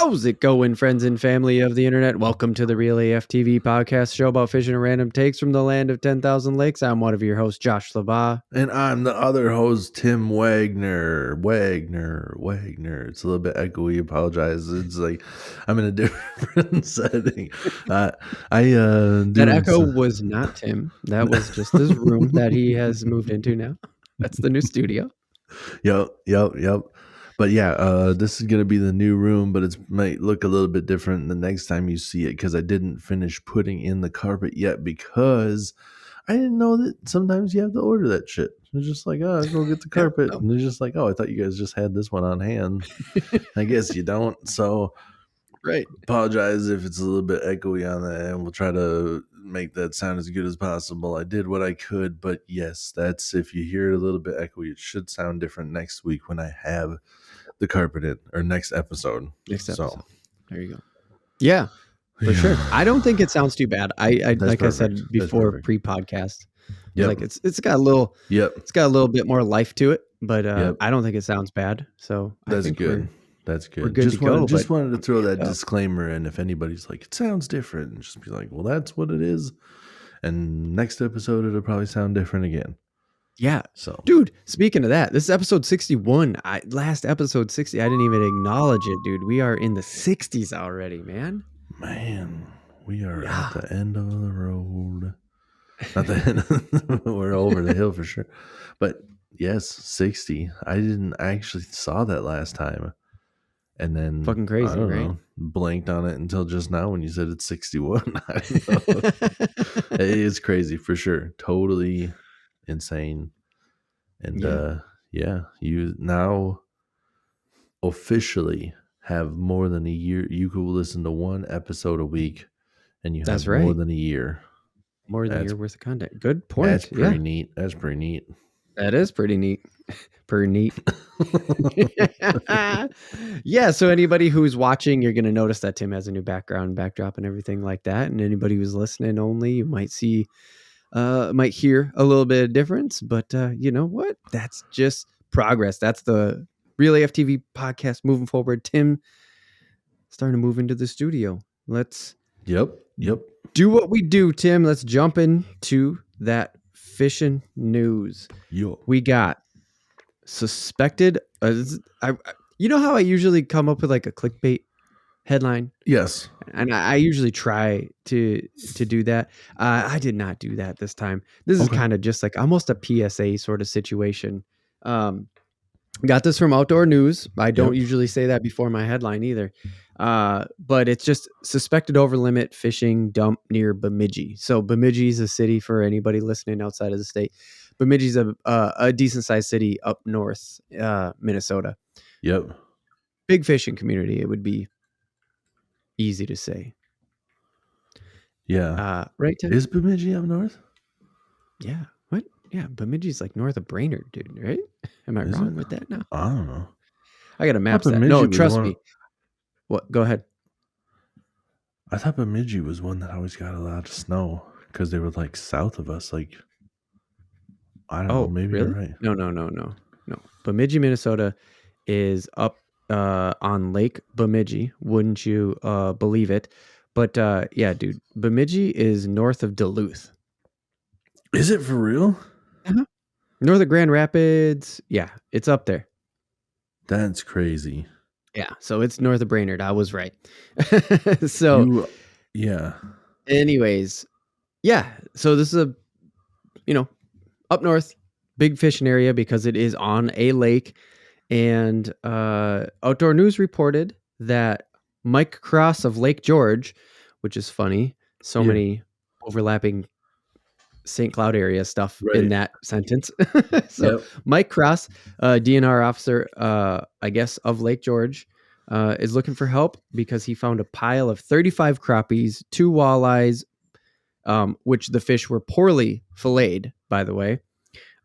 How's it going, friends and family of the internet? Welcome to the Real AF TV podcast show about fishing and random takes from the land of 10,000 lakes. I'm one of your hosts, Josh LaBaw. And I'm the other host, Tim Wagner. Wagner. It's a little bit echoey. Apologize. It's like I'm in a different setting. That echo was not Tim. That was just his room that he has moved into now. That's the new studio. Yep. But yeah, this is going to be the new room, but it might look a little bit different the next time you see it because I didn't finish putting in the carpet yet because I didn't know that sometimes you have to order that shit. It's just like, oh, go get the carpet. And they're just like, oh, I thought you guys just had this one on hand. I guess you don't. So right. Apologize if it's a little bit echoey on that, and we'll try to make that sound as good as possible. I did what I could, but yes, that's if you hear it a little bit echoey, it should sound different next week when I have the carpet in, or next episode. So there you go. Yeah, for sure. I don't think it sounds too bad. I like perfect. I said before pre-podcast. Like it's got a little it's got a little bit more life to it, but I don't think it sounds bad. So that's good. That's good. We're good just wanted to throw that disclaimer in. If anybody's like, it sounds different, just be like, well, that's what it is. And next episode, it'll probably sound different again. Yeah. So, dude, speaking of that, this is episode 61. Last episode 60, I didn't even acknowledge it, dude. We are in the 60s already, man. Man, we are at the end of the road. Not the end. We're over the hill for sure. But yes, 60. I actually saw that last time. And then fucking crazy, right? Blanked on it until just now when you said it's 61. I don't know. It is crazy for sure. Totally insane. And you now officially have more than a year. You could listen to one episode a week, and you have more than a year. More than a year worth of content. Good point. That's pretty neat. That's pretty neat. That is pretty neat. Pretty neat. Yeah, so anybody who's watching, you're going to notice that Tim has a new backdrop and everything like that. And anybody who's listening only, you might might hear a little bit of difference. But you know what? That's just progress. That's the Real AF TV podcast moving forward. Tim starting to move into the studio. Let's do what we do, Tim. Let's jump into that fishing news. We got suspected. You know how I usually come up with like a clickbait headline? Yes. And I usually try to do that. I did not do that this time. This is kind of just like almost a PSA sort of situation. Got this from Outdoor News. I don't usually say that before my headline either. But it's just suspected over limit fishing dump near Bemidji. So Bemidji is a city for anybody listening outside of the state. Bemidji is a decent sized city up north, Minnesota. Yep. Big fishing community. It would be easy to say. Yeah. Right. Tim? Is Bemidji up north? Yeah. What? Yeah. Bemidji's like north of Brainerd, dude. Right? Am I wrong with that now? I don't know. I got to map that. No, trust me. What? Go ahead. I thought Bemidji was one that always got a lot of snow because they were like south of us. Like, I don't know. Maybe really? You're right. No. Bemidji, Minnesota is up on Lake Bemidji. Wouldn't you believe it? But yeah, dude, Bemidji is north of Duluth. Is it for real? Uh-huh. North of Grand Rapids. Yeah, it's up there. That's crazy. Yeah, so it's north of Brainerd. I was right. So, anyways, yeah. So this is up north, big fishing area because it is on a lake. And Outdoor News reported that Mike Cross of Lake George, which is funny, so many overlapping St. Cloud area stuff in that sentence. So Mike Cross, DNR officer, I guess, of Lake George, is looking for help because he found a pile of 35 crappies, 2 walleyes, which the fish were poorly filleted, by the way.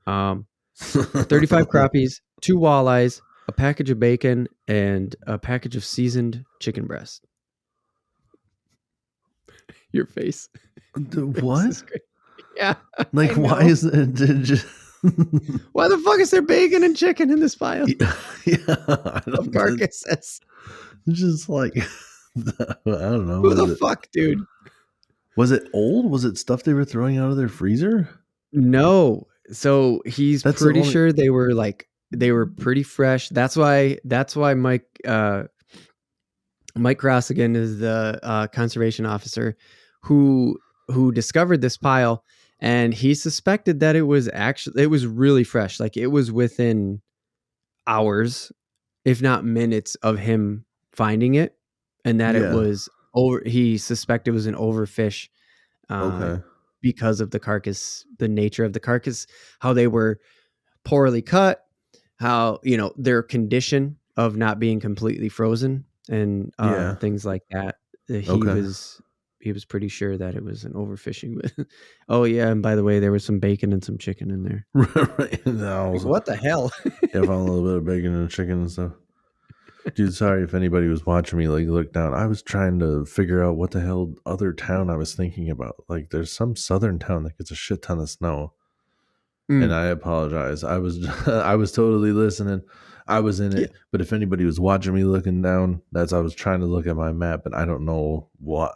35 crappies, 2 walleyes, a package of bacon, and a package of seasoned chicken breast. Your face. What? Yeah. Like, why is it just... Why the fuck is there bacon and chicken in this pile? Yeah, of carcasses. Just like I don't know. Who the fuck, dude? Was it old? Was it stuff they were throwing out of their freezer? No. So he's That's the pretty only. sure they were pretty fresh. That's why Mike Rossigan is the conservation officer who discovered this pile, and he suspected that it was really fresh. Like it was within hours, if not minutes, of him finding it, and that it Yeah. was over. He suspected it was an overfish Okay. because of the nature of the carcass, how they were poorly cut, how their condition of not being completely frozen, and Yeah. things like that. He Okay. was pretty sure that it was an overfishing. Oh yeah, and by the way, there was some bacon and some chicken in there. Right. No, Like, what the hell? yeah, I found a little bit of bacon and chicken and stuff. Dude, sorry if anybody was watching me like look down. I was trying to figure out what the hell other town I was thinking about. Like there's some southern town that gets a shit ton of snow. And Mm, I apologize. I was I was totally listening. I was in yeah, it. But if anybody was watching me looking down, I was trying to look at my map and I don't know what.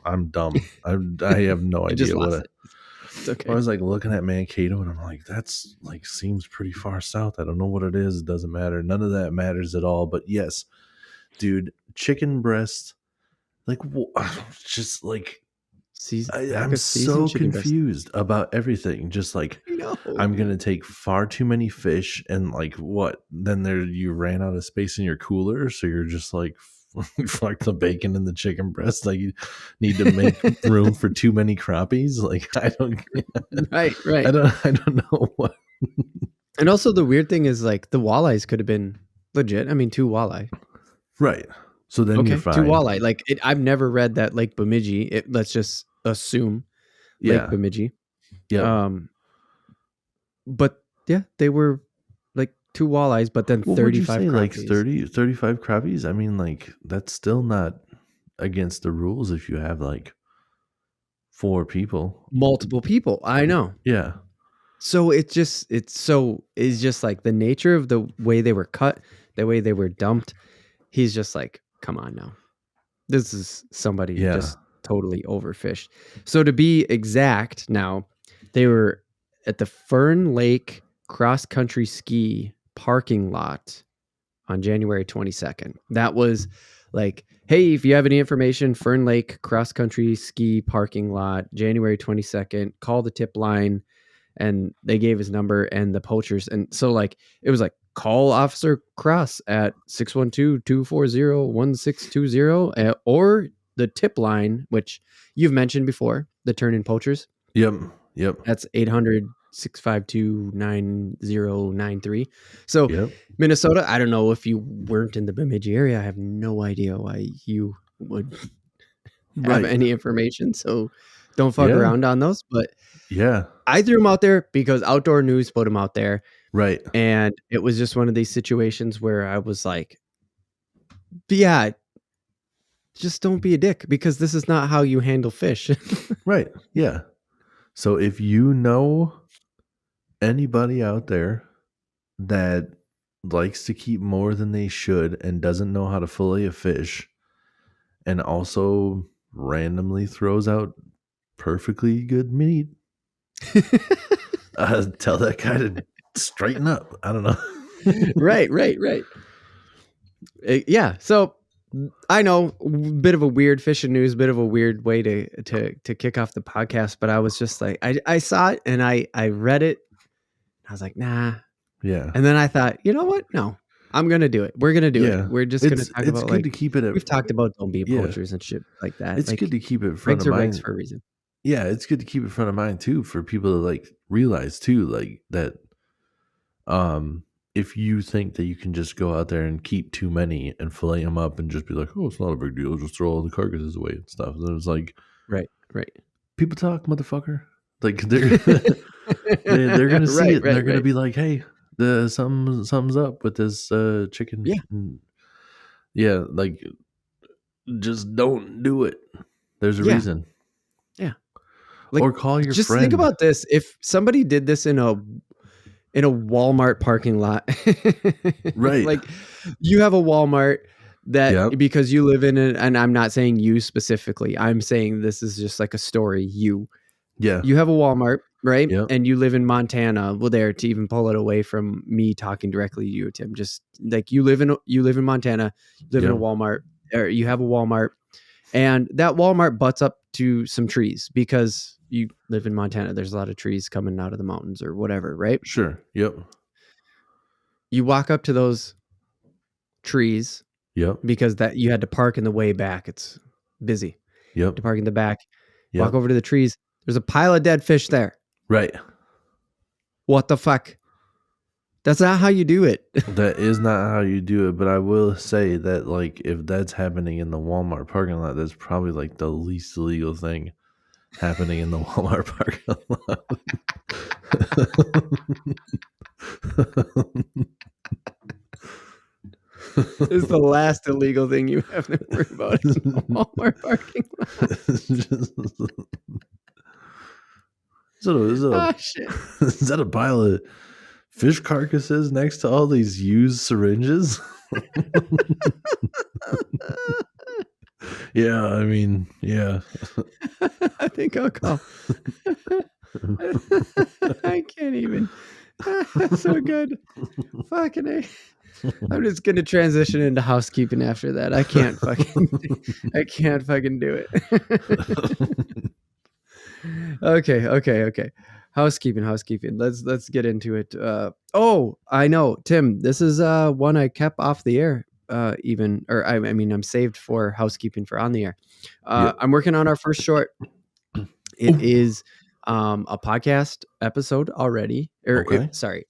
I'm dumb. I have no I just idea lost what. it. It's I okay. was like looking at Mankato and I'm like, that's like seems pretty far south. I don't know what it is. It doesn't matter. None of that matters at all. But yes, dude, chicken breast, like just like Pack I'm of seasoned so chicken breast. confused about everything. Just like I know, I'm gonna dude. take far too many fish and like what? Then you ran out of space in your cooler, so you're just like fuck the bacon and the chicken breast. Like you need to make room for too many crappies. Like Right, right. I don't know what. And also the weird thing is like the walleyes could have been legit. I mean, two walleye. Right. So then you're Okay, two fine. walleye. Like I've never read that Lake Bemidji. Let's just assume Lake Yeah. Bemidji. Yep. But yeah, they were like two walleyes, but then What would you 35 say? Like crappies. 30, 35 crappies? I mean, like that's still not against the rules if you have like 4 people. Multiple people. I know. Yeah. So it's just like the nature of the way they were cut, the way they were dumped. He's just like, come on now. This is somebody Yeah. just totally overfished. So to be exact, now they were at the Fern Lake cross country ski parking lot on January 22nd. That was like, hey, if you have any information, Fern Lake cross country ski parking lot, January 22nd, call the tip line. And they gave his number and the poachers. And so like, it was like, call Officer Cross at 612-240-1620 or the tip line, which you've mentioned before, the turn in poachers. Yep. Yep. That's 800-652-9093. So Yep. Minnesota, I don't know if you weren't in the Bemidji area. I have no idea why you would have Right. any information. So don't fuck Yeah. around on those. But Yeah. I threw him out there because Outdoor News put him out there. Right. And it was just one of these situations where I was like, yeah, just don't be a dick because this is not how you handle fish. Right. Yeah. So if you know anybody out there that likes to keep more than they should and doesn't know how to fillet a fish and also randomly throws out perfectly good meat, tell that guy to straighten up. I don't know. Right. Yeah. So I know, bit of a weird fishing news, bit of a weird way to kick off the podcast, but I was just like, I saw it and I read it. I was like, nah. Yeah. And then I thought, you know what? No, I'm going to do it. We're going to do it. We're just going to talk it's about good like, to keep it at, we've talked about don't be yeah. poachers and shit like that. It's like, good to keep it front regs of are regs mind for a reason. Yeah, it's good to keep it front of mind too for people to like realize too, like that if you think that you can just go out there and keep too many and fillet them up and just be like, oh, it's not a big deal, just throw all the carcasses away and stuff. And it's like, Right. people talk, motherfucker. Like they're they're gonna see it and they're gonna be like, hey, something's up with this chicken. Yeah. Yeah, like just don't do it. There's a reason. Yeah. Like, or call your just friend. think about this. If somebody did this in a Walmart parking lot, right? Like you have a Walmart, that Yep. because you live in it, and I'm not saying you specifically. I'm saying this is just like a story. Yeah. You have a Walmart, right? Yep. And you live in Montana. Well, there to even pull it away from me talking directly to you, Tim. Just like you live in Montana, you live in a Yep. Walmart, or you have a Walmart, and that Walmart butts up to some trees because you live in Montana. There's a lot of trees coming out of the mountains or whatever, right? Sure. Yep. You walk up to those trees Yep. because that you had to park in the way back. It's busy Yep. to park in the back. Walk Yep. over to the trees. There's a pile of dead fish there. Right. What the fuck? That's not how you do it. That is not how you do it, but I will say that, like, if that's happening in the Walmart parking lot, that's probably like the least illegal thing happening in the Walmart parking lot. It's the last illegal thing you have to worry about in the Walmart parking lot. Shit. Is that a pile of fish carcasses next to all these used syringes? Yeah, I mean, yeah. I think I'll call. I can't even. That's so good. Fucking A. I'm just gonna transition into housekeeping after that. I can't fucking do it. Okay. Housekeeping. Let's get into it. Oh, I know, Tim. This is one I kept off the air. I mean, I'm saved for housekeeping for on the air. Yep. I'm working on our first short. It is a podcast episode already. Okay. Sorry,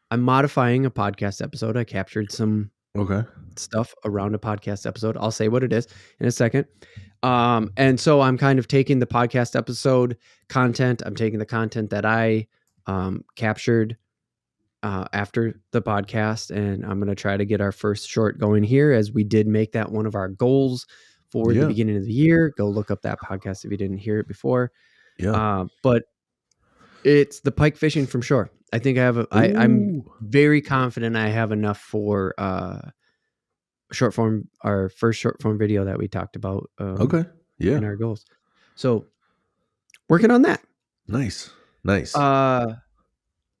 I'm modifying a podcast episode. I captured some Okay. stuff around a podcast episode. I'll say what it is in a second. And so I'm kind of taking the podcast episode content. I'm taking the content that I captured after the podcast, and I'm going to try to get our first short going here, as we did make that one of our goals for the beginning of the year. Go look up that podcast if you didn't hear it before. Yeah. But it's the pike fishing from shore. I think I'm very confident I have enough for short form, our first short form video that we talked about. Okay. Yeah. In our goals. So working on that. Nice.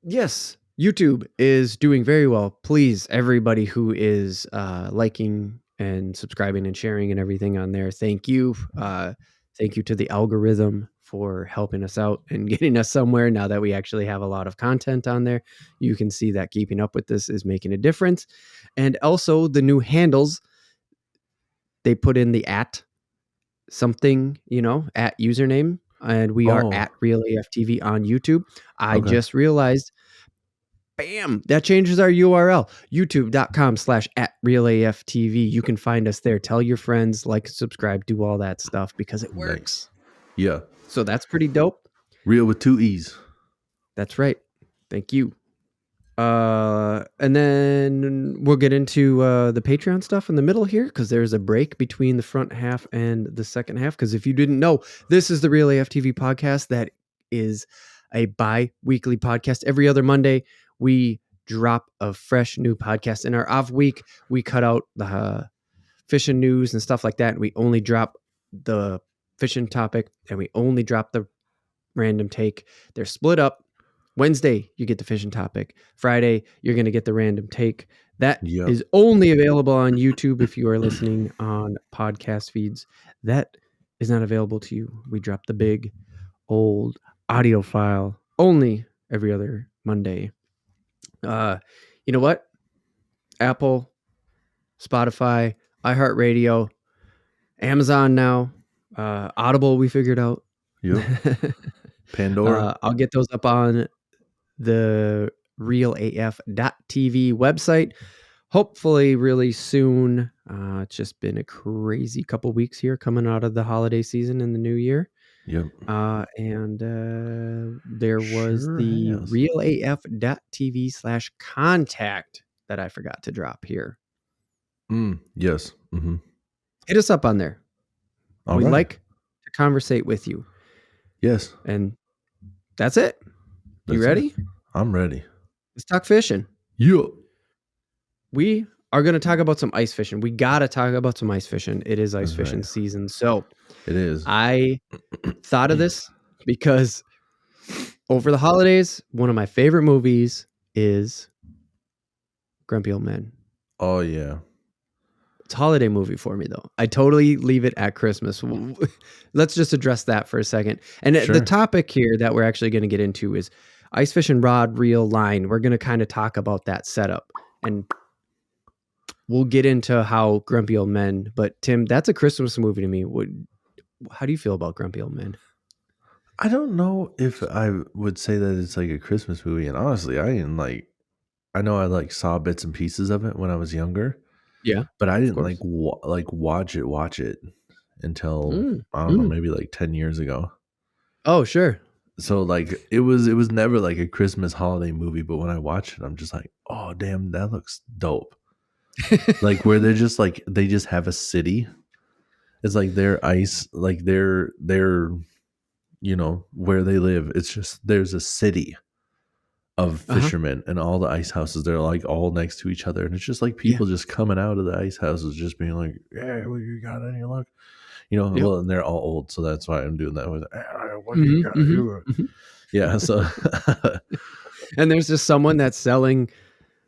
Yes, YouTube is doing very well. Please, everybody who is liking and subscribing and sharing and everything on there, thank you. Thank you to the algorithm for helping us out and getting us somewhere. Now that we actually have a lot of content on there, you can see that keeping up with this is making a difference. And also the new handles, they put in the at something, at username, and we are at Real AF TV on YouTube. I just realized, bam, that changes our URL, youtube.com/@RealAFTV. You can find us there. Tell your friends, like, subscribe, do all that stuff because it works. Nice. Yeah. So that's pretty dope. Real with 2 E's. That's right. Thank you. And then we'll get into the Patreon stuff in the middle here, because there's a break between the front half and the second half. Because if you didn't know, this is the Real AFTV podcast. That is a bi-weekly podcast. Every other Monday, we drop a fresh new podcast. In our off week, we cut out the fishing news and stuff like that. And we only drop the fishing topic, and we only drop the random take. They're split up. Wednesday, you get the fishing topic. Friday, you're going to get the random take. That is only available on YouTube if you are listening on podcast feeds. That is not available to you. We drop the big old audio file only every other Monday. You know what? Apple, Spotify, iHeartRadio, Amazon now, Audible we figured out. Yep. Pandora. I'll get those up on the realaf.tv website, hopefully really soon. It's just been a crazy couple weeks here coming out of the holiday season and the new year. Yep. And there was the realaf.tv/contact that I forgot to drop here. Yes. Mm-hmm. Hit us up on there. We'd like to conversate with you. Yes. And that's it. You ready? I'm ready. Let's talk fishing. Yeah. We are going to talk about some ice fishing. We got to talk about some ice fishing. It is ice That's fishing right. season. So It is. I thought of this because over the holidays, one of my favorite movies is Grumpy Old Men. Oh yeah. It's a holiday movie for me, though. I totally leave it at Christmas. Let's just address that for a second. And the Sure. topic here that we're actually going to get into is ice fishing rod, reel, line. We're going to kind of talk about that setup. And we'll get into how Grumpy Old Men. But Tim, that's a Christmas movie to me. How do you feel about Grumpy Old Men? I don't know if I would say that it's like a Christmas movie, and honestly, I didn't like. I know I like saw bits and pieces of it when I was younger, Yeah, but I of didn't like course. watch it until Mm, I don't know, mm. maybe like 10 years ago. Oh, sure. So like it was never like a Christmas holiday movie, but when I watch it, I'm just like, oh damn, that looks dope. Like where they're just like they just have a city. It's like their ice, like their where they live. It's just there's a city of Uh-huh. fishermen and all the ice houses. They're like all next to each other, and it's just like Yeah. people just coming out of the ice houses, just being like, "Yeah, what you got any luck?" Yep. Well, and they're all old, so that's why I'm doing that. With, what do you Hmm, got? hmm, You? hmm. Yeah. So, And there's just someone that's selling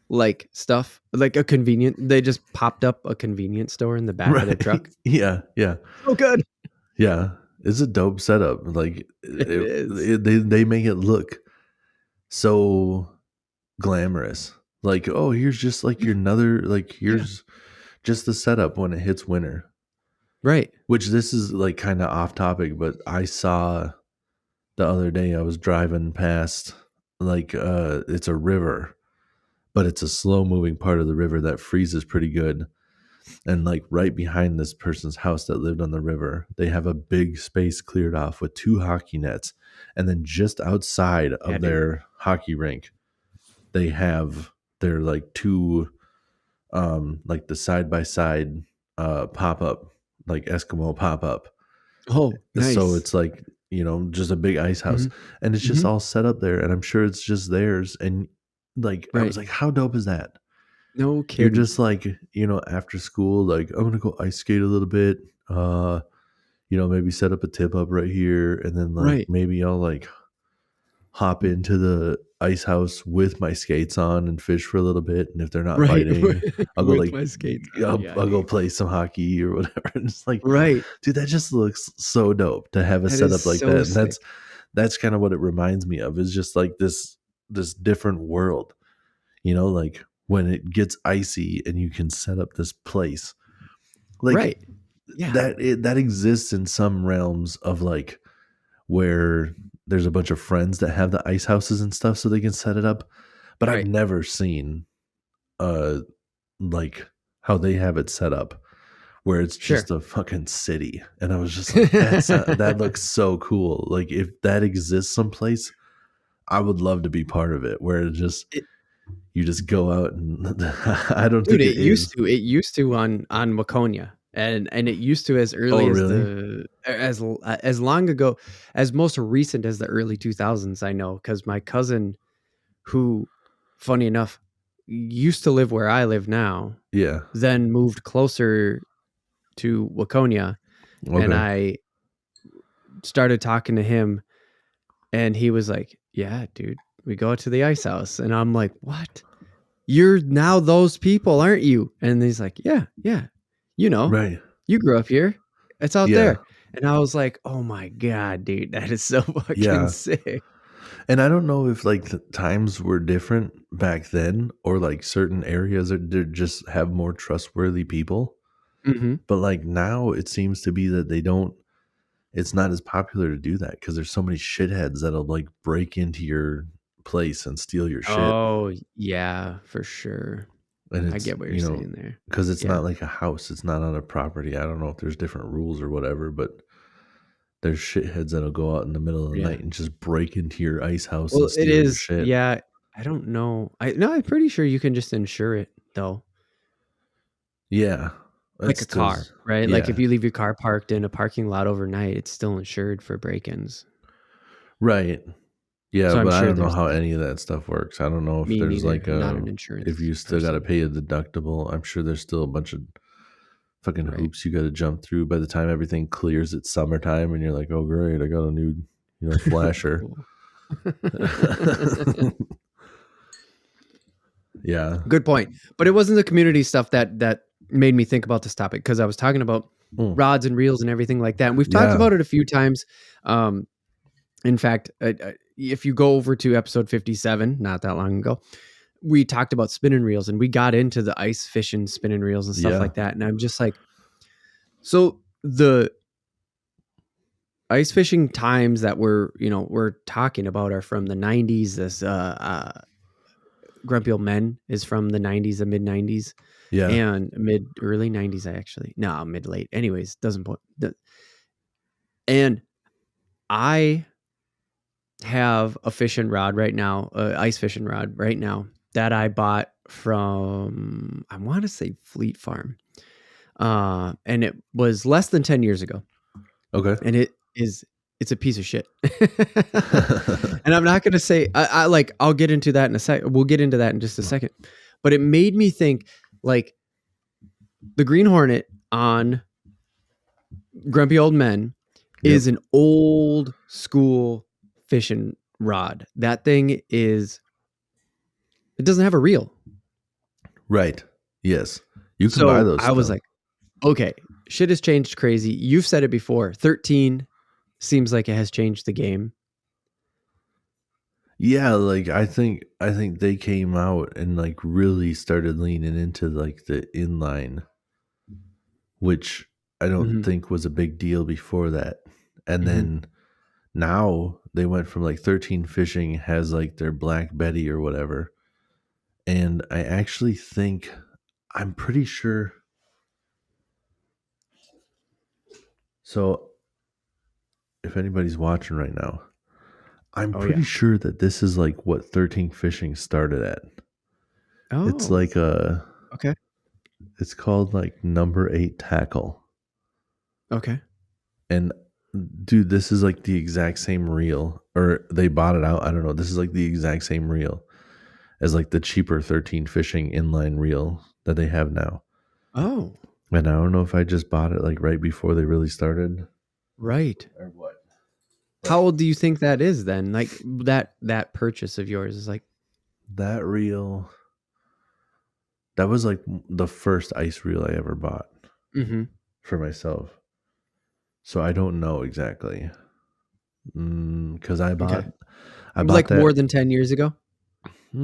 like stuff, like a convenient. They just popped up a convenience store in the back of their right. truck. Yeah. Yeah. So good. Yeah. It's a dope setup. Like It is. they make it look so glamorous. Like, oh, here's just like Yeah. your another like Yeah. here's just the setup when it hits winter. Right. Which this is like kind of off topic, but I saw the other day I was driving past like it's a river, but it's a slow moving part of the river that freezes pretty good. And like right behind this person's house that lived on the river, they have a big space cleared off with two hockey nets. And then just outside Yeah, of dude. their hockey rink, they have their like two like the side by side pop up, like Eskimo pop up. Oh, So nice. it's like, just a big ice house, Hmm, and it's just hmm. all set up there, and I'm sure it's just theirs. And like I Right. was like, how dope is that? No You're kidding. just like, after school, like I'm gonna go ice skate a little bit, maybe set up a tip up right here, and then like Right. maybe I'll like hop into the ice house with my skates on and fish for a little bit. And if they're not Right. biting, I'll go With like my skates on. I'll, Yeah, I'll go dude. play some hockey or whatever. And it's like, Right. dude, that just looks so dope to have a That is setup like so that. And sick. that's kind of what it reminds me of, is just like this different world, like when it gets icy and you can set up this place. Like Right. Yeah. that exists in some realms of like where there's a bunch of friends that have the ice houses and stuff so they can set it up. But I've Right. never seen uh like how they have it set up where it's Sure. just a fucking city. And I was just like, that looks so cool. Like if that exists someplace, I would love to be part of it, where it just It, you just go out and I don't dude, think it is. it used to on Waconia, and it used to as Oh early as really? as long ago as most recent as the early 2000s. I know because my cousin, who, funny enough, used to live where I live now, Yeah. then moved closer to Waconia, and Okay. I started talking to him, and he was like, "Yeah, dude, we go to the ice house," and I'm like, "What? You're now those people, aren't you?" And he's like, "Yeah, yeah, you know, Right. you grew up here. It's out Yeah. there." And I was like, "Oh my god, dude, that is so fucking Yeah. sick." And I don't know if like the times were different back then, or like certain areas they just have more trustworthy people. Hmm. But like now it seems to be that they don't, it's not as popular to do that because there's so many shitheads that'll like break into your place and steal your shit. Oh yeah, for sure. And I it's, get what you're saying there. because it's Yeah, not like a house, it's not on a property. I don't know if there's different rules or whatever, but there's shitheads that'll go out in the middle of the yeah. night and just break into your ice house Well, and it steal your is. shit. Yeah, I don't know. I'm pretty sure you can just insure it though, Yeah. like That's a car, just, right? Like if yeah. you leave your car parked in a parking lot overnight, it's still insured for break-ins. Right. Yeah, So I'm but I sure don't know there's how any of that stuff works. I don't know if me there's neither. like I'm not a an insurance if you still got to person. pay a deductible. I'm sure there's still a bunch of fucking Right. hoops you got to jump through by the time everything clears. It's summertime, and you're like, oh great, I got a new flasher. Cool. Yeah. Good point. But it wasn't the community stuff that made me think about this topic, because I was talking about Mm. rods and reels and everything like that. And we've talked Yeah. about it a few times. In fact, if you go over to episode 57, not that long ago, we talked about spinning reels and we got into the ice fishing spinning reels and stuff Yeah. like that. And I'm just like, so the ice fishing times that we're talking about are from the 90s. This Grumpy Old Men is from the 90s, the mid 90s, Yeah. and mid early 90s actually. No, mid late. Anyways, doesn't point. And I have a fishing rod right now, ice fishing rod right now that I bought from, I want to say Fleet Farm. And it was less than 10 years ago. Okay. And it's a piece of shit. And I'm not going to say, I'll get into that in a second. We'll get into that in just a second. But it made me think, like, the Green Hornet on Grumpy Old Men is an old school fishing rod. That thing it doesn't have a reel. Right. Yes. You can buy So those I was still. like, okay, shit has changed crazy. You've said it before. 13 seems like it has changed the game. Yeah, like I think they came out and like really started leaning into like the inline, which I don't Mhm. think was a big deal before that. And Mhm. then now they went from like 13 Fishing has like their Black Betty or whatever. And I actually think I'm pretty sure. So if anybody's watching right now, I'm Oh yeah. pretty sure that this is like what 13 Fishing started at. It's Oh, like okay. it's called like number 8 tackle. Okay. And dude, this is like the exact same reel, or they bought it out. I don't know. This is like the exact same reel as like the cheaper 13 Fishing inline reel that they have now. Oh, And I don't know if I just bought it like right before they really started right. or what. How old do you think that is then? Like that purchase of yours is like, That reel, that was like the first ice reel I ever bought mhm. for myself. So I don't know exactly. Because I Okay. bought Like that. more than 10 years ago? Because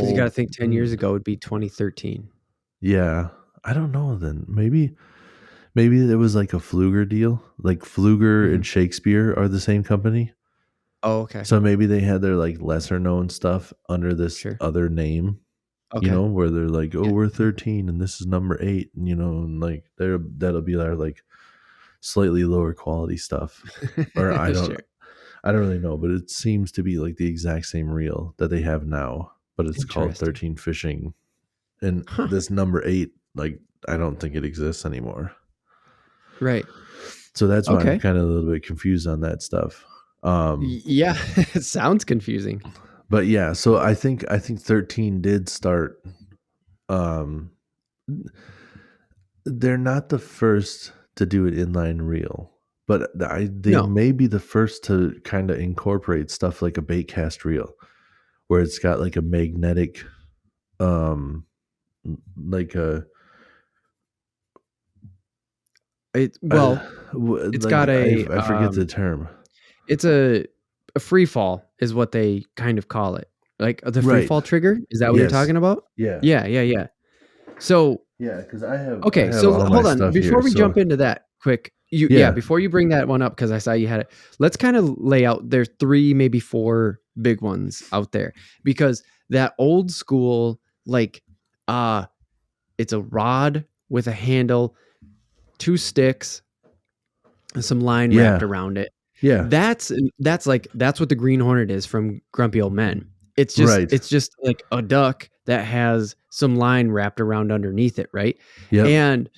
you got to No. think 10 years ago would be 2013. Yeah. I don't know then. Maybe it was like a Fluger deal. Like Fluger Mhm. and Shakespeare are the same company. Oh, okay. So maybe they had their like lesser known stuff under this Sure. other name, Okay. where they're like, oh, Yeah. we're 13 and this is number 8, and like that'll be our like slightly lower quality stuff. Or Sure. I don't really know, but it seems to be like the exact same reel that they have now, but it's called Interesting. 13 Fishing. And Huh. this number 8, like I don't think it exists anymore. Right. So that's why I'm Okay. kind of a little bit confused on that stuff. Yeah, it sounds confusing. But yeah, so I think 13 did start. Um, they're not the first to do an inline reel, but they No. may be the first to kind of incorporate stuff like a bait cast reel, where it's got like a magnetic, like a Well, it's like got a I forget the term. it's a free fall is what they kind of call it. Like the free Right. fall trigger? Is that what you're Yes. talking about? Yeah. Yeah, yeah, yeah. So, Yeah. Because I okay, have so all my hold on. stuff here. Before we So jump into that quick, yeah. before you bring that one up, because I saw you had it, let's kind of lay out, there's 3, maybe 4 big ones out there. Because that old school, like, it's a rod with a handle, 2 sticks, and some line wrapped Yeah. around it. Yeah. That's what the Green Hornet is from Grumpy Old Men. It's Right. just like a duck that has some line wrapped around underneath it, right? Yep. And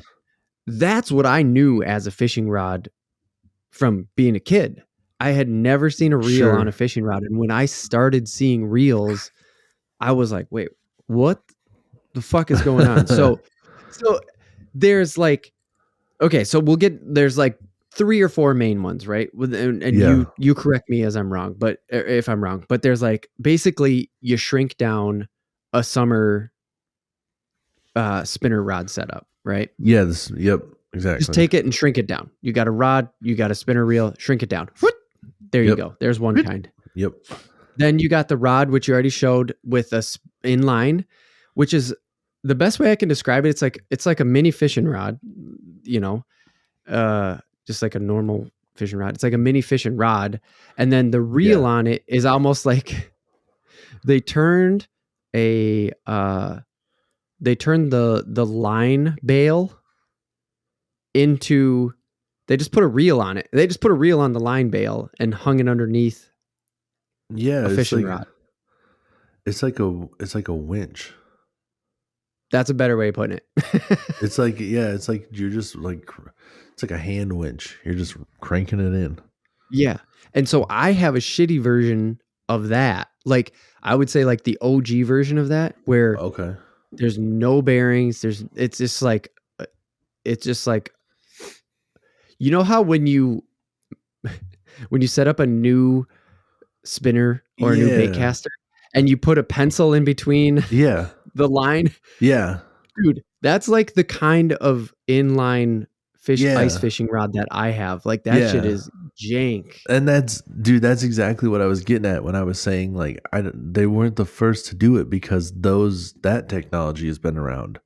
that's what I knew as a fishing rod from being a kid. I had never seen a reel on a Sure. fishing rod, and when I started seeing reels, I was like, "Wait, what the fuck is going on?" So there's like, okay, so there's like 3 or 4 main ones, right? And Yeah. you correct me as I'm wrong, but if I'm wrong, but there's like basically you shrink down a summer spinner rod setup, right? Yeah, yep, Just exactly. take it and shrink it down. You got a rod, you got a spinner reel, shrink it down. There you Yep. go. There's one kind. Yep. Then you got the rod, which you already showed with us inline, which is the best way I can describe it. It's like a mini fishing rod, you know, just like a normal fishing rod. It's like a mini fishing rod, and then the reel Yeah. on it is almost like they turned a they turned the line bail into, they just put a reel on it. They just put a reel on the line bail and hung it underneath Yeah, a fishing rod. it's like a winch. That's a better way of putting it. It's like, yeah, it's like you're just like it's like a hand winch. You're just cranking it in. Yeah. And so I have a shitty version of that. Like I would say like the OG version of that where Okay. there's no bearings. It's just like, you know how when you set up a new spinner or a new bait Yeah. caster and you put a pencil in between Yeah. the line, Yeah. dude, that's like the kind of inline ice Yeah. fishing rod that I have. Like that shit Yeah. is jank. And that's exactly what I was getting at when I was saying like they weren't the first to do it because that technology has been around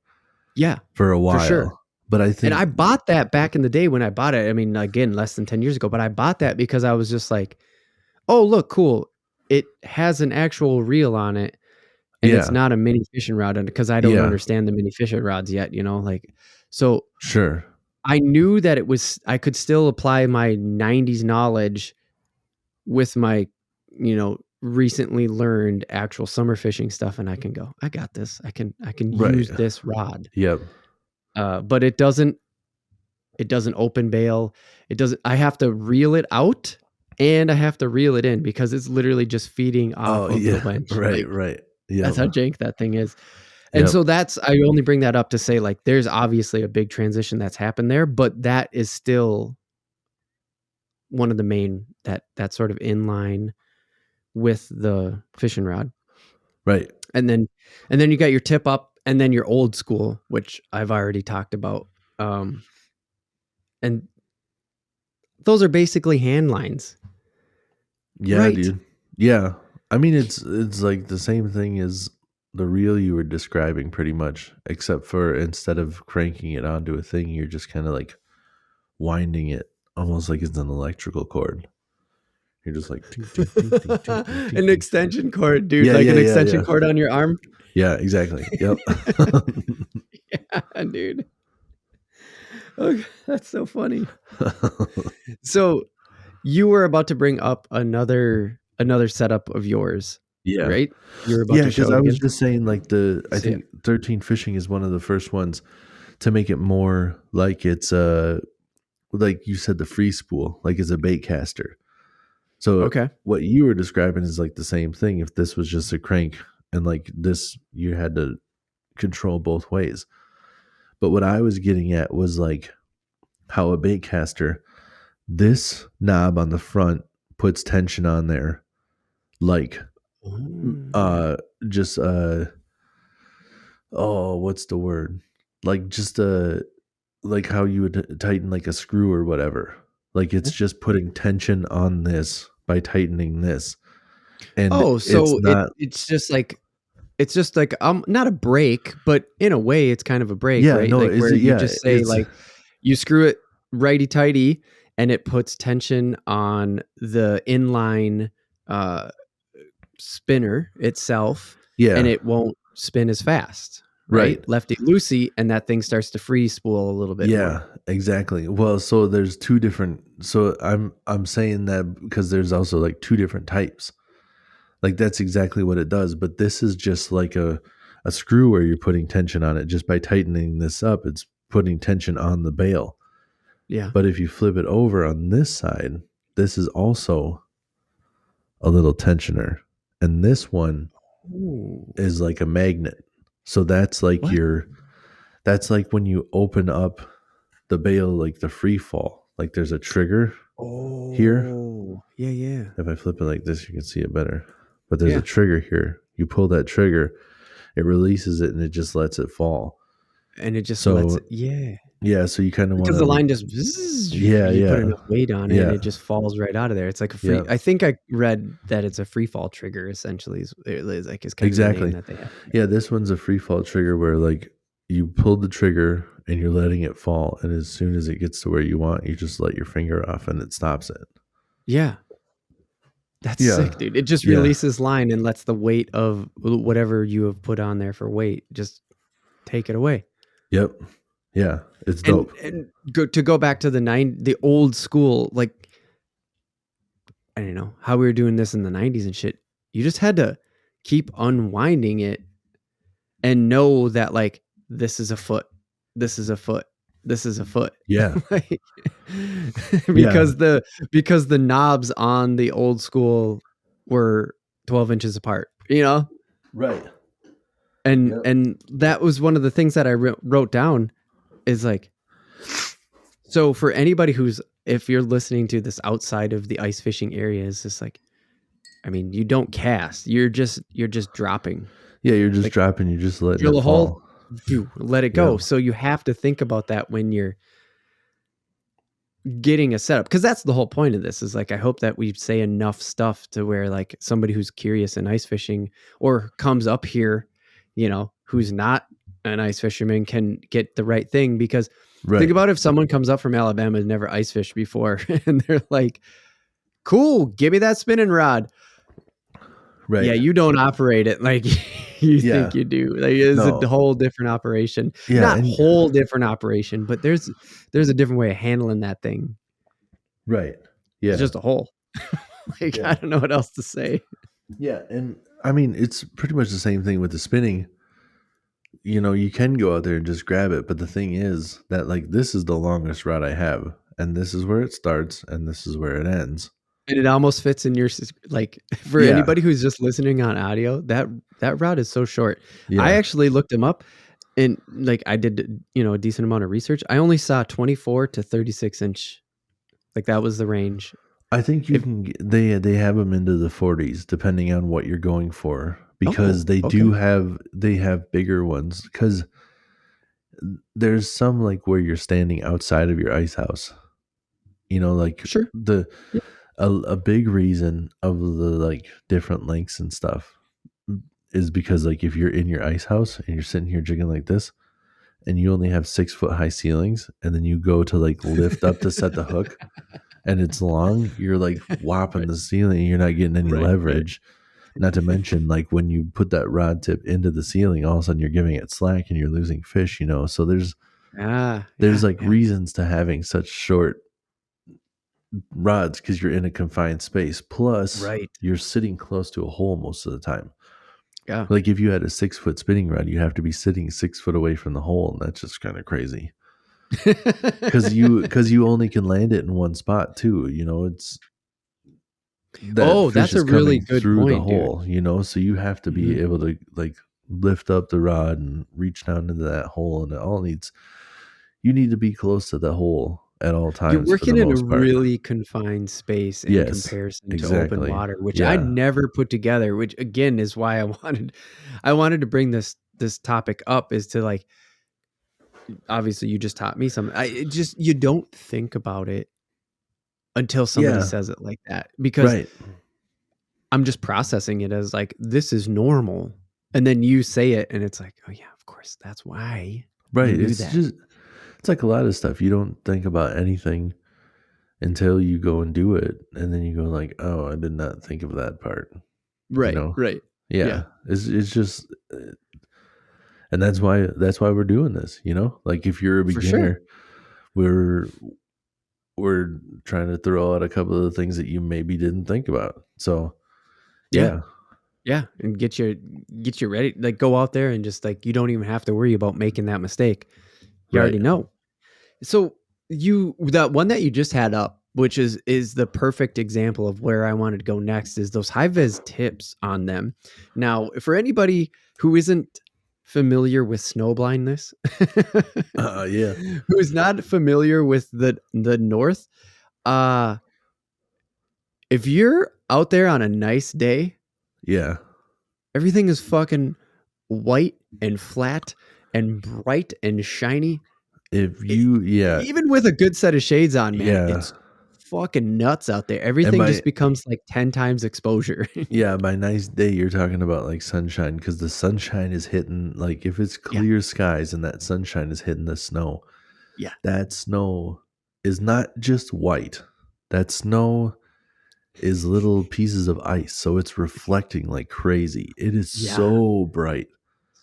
Yeah, for a for sure. while. But I And think I bought that back in the day when I bought it. I mean, again, less than 10 years ago, but I bought that because I was just like, oh, look, cool. It has an actual reel on it and it's yeah. not a mini fishing rod because I don't Yeah. understand the mini fishing rods yet, like, so Sure. I knew that I could still apply my 90s knowledge with my, recently learned actual summer fishing stuff. And I can go, I got this. I can Right. use this rod. Yep. But it doesn't open bail. I have to reel it out and I have to reel it in because it's literally just feeding off Oh, of the yeah. winch. Right, Like right. that's Yep. how jank that thing is. And Yep. so I only bring that up to say like, there's obviously a big transition that's happened there, but that is still one of the main, that sort of inline with the fishing rod. Right. And then you got your tip up and then your old school, which I've already talked about. And those are basically hand lines. Yeah, Right. dude. Yeah. I mean it's like the same thing as the reel you were describing pretty much, except for instead of cranking it onto a thing, you're just kind of like winding it almost like it's an electrical cord. You're just like tink, tink, tink, tink, tink, tink, tink, An tink. extension cord, dude, Yeah, like yeah, an yeah, extension yeah. cord on your arm. Yeah, exactly. Yep. Yeah, dude. Oh, that's so funny. So you were about to bring up another setup of yours, Yeah. right? You were about Yeah, to because show I it was again. just saying like I So, yeah. think 13 Fishing is one of the first ones to make it more like it's like you said, the free spool, like it's a bait caster. So Okay. what you were describing is like the same thing. If this was just a crank and like this, you had to control both ways. But what I was getting at was like how a bait caster, this knob on the front puts tension on there, like Mm. uh just oh, what's the word? Like just like how you would tighten like a screw or whatever. Like it's just putting tension on this by tightening this. And Oh, it's so not it's just like not a break, but in a way it's kind of a break, yeah, right? no, Like is where it you yeah, just say it's like you screw it righty tighty and it puts tension on the inline uh spinner itself and yeah, it won't spin as fast, right? right. Lefty loosey and that thing starts to free spool a little bit Yeah, more. exactly. Well, so there's two different so I'm saying that because there's also like two different types. Like that's exactly what it does, but this is just like a screw where you're putting tension on it just by tightening this up, it's putting tension on the bail. Yeah. But if you flip it over on this side, this is also a little tensioner, and this one Ooh. is like a magnet. So that's like What? that's like when you open up the bail, like the free fall. Like there's a trigger here. Oh, yeah, yeah. If I flip it like this, you can see it better. But there's a Yeah. trigger here. You pull that trigger, it releases it, and it just lets it fall. And it just lets So it, yeah. yeah, so you kind of want Because the to, line just bzzz, yeah, you put yeah, enough weight on it and yeah, it just falls right out of there. It's like a free, yeah, I think I read that it's a free fall trigger essentially is like is kind of the name exactly. that they have. Yeah, this one's a free fall trigger where like you pull the trigger and you're letting it fall, and as soon as it gets to where you want, you just let your finger off and it stops it. Yeah. That's Yeah, sick, dude. It just yeah, releases line and lets the weight of whatever you have put on there for weight just take it away. yep, yeah. It's dope. And go back to the old school, like I don't know how we were doing this in the 90s and shit. You just had to keep unwinding it and know that like this is a foot, this is a foot, this is a foot. Yeah, Like, yeah, because the knobs on the old school were 12 inches apart, you know? right. And Yep. and that was one of the things that I wrote down is like, so for anybody who's, if you're listening to this outside of the ice fishing area, is just like, I mean, you don't cast, you're just dropping. Yeah, you're just Like, dropping. You're just letting drill it a hole, fall. let it Yeah, go. So you have to think about that when you're getting a setup, because that's the whole point of this is like, I hope that we say enough stuff to where like somebody who's curious in ice fishing or comes up here, you know, who's not an ice fisherman can get the right thing. Because right, think about if someone comes up from Alabama and never ice fished before and they're like, cool, give me that spinning rod. right. Yeah, you don't operate it like you Yeah, think you do. Like it's a no, whole different operation. yeah, Not and whole different operation, but there's a different way of handling that thing. right. It's Yeah, just a hole. Like I yeah, don't know what else to say. yeah, and I mean, it's pretty much the same thing with the spinning. You know, you can go out there and just grab it, but the thing is that like this is the longest rod I have, and this is where it starts, and this is where it ends. And it almost fits in your like for Yeah, anybody who's just listening on audio, that route is so short. I yeah. actually looked them up and like I did, you know, a decent amount of research. I only saw 24 to 36 inch. Like that was the range. I think you If can. They have them into the 40s, depending on what you're going for, because oh, okay. they have bigger ones. Because there's some like where you're standing outside of your ice house. You know, like Sure. the Yeah. a big reason of the like different lengths and stuff is because like if you're in your ice house and you're sitting here jigging like this and you only have 6 foot high ceilings and then you go to like lift up to set the hook and it's long, you're like whopping Right. the ceiling and you're not getting any Right. Right. leverage. Not to mention like when you put that rod tip into the ceiling, all of a sudden you're giving it slack and you're losing fish, you know. So Ah, there's yeah, like yeah. reasons to having such short rods because you're in a confined space. Plus, Right. you're sitting close to a hole most of the time. Yeah. Like if you had a 6 foot spinning rod, you have to be sitting 6 foot away from the hole, and that's just kind of crazy. Because you only can land it in one spot too. You know, it's that Oh, fish that's a is really coming good through the point, dude. hole. You know, so you have to be Mhm. able to like lift up the rod and reach down into that hole, and it all needs. You need to be close to the hole at all You're times for the working in a most part. really confined space in Yes, comparison to open exactly. water, which I Yeah, never put together, which again is why I wanted to bring this topic up is to like obviously you just taught me something. It just you don't think about it until somebody yeah, says it like that because right. I'm just processing it as like this is normal. And then you say it and it's like, "Oh yeah, of course, that's why you Right. do that." It's like a lot of stuff. You don't think about anything until you go and do it. And then you go like, oh, I did not think of that part. You Right, know? right. Yeah, Yeah. It's just and that's why we're doing this, you know? Like if you're a for sure. beginner, we're we're trying to throw out a couple of the things that you maybe didn't think about. So Yeah. yeah. Yeah, and get you ready. Like go out there and just like you don't even have to worry about making that mistake. You Right. already know. So you that one that you just had up, which is the perfect example of where I wanted to go next, is those high vis tips on them. Now, for anybody who isn't familiar with snow blindness, Yeah, who is not familiar with the north, uh if you're out there on a nice day, yeah. everything is fucking white and flat and bright and shiny. If E you, yeah, Even with a good set of shades on, man, yeah, it's fucking nuts out there. and Everything by just becomes like 10 times exposure. yeah, by nice day, you're talking about like sunshine because the sunshine is hitting, like if it's Yeah, clear skies and that sunshine is hitting the snow, yeah, that snow is not just white. That snow is little pieces of ice, so it's reflecting like crazy. It is yeah. so bright.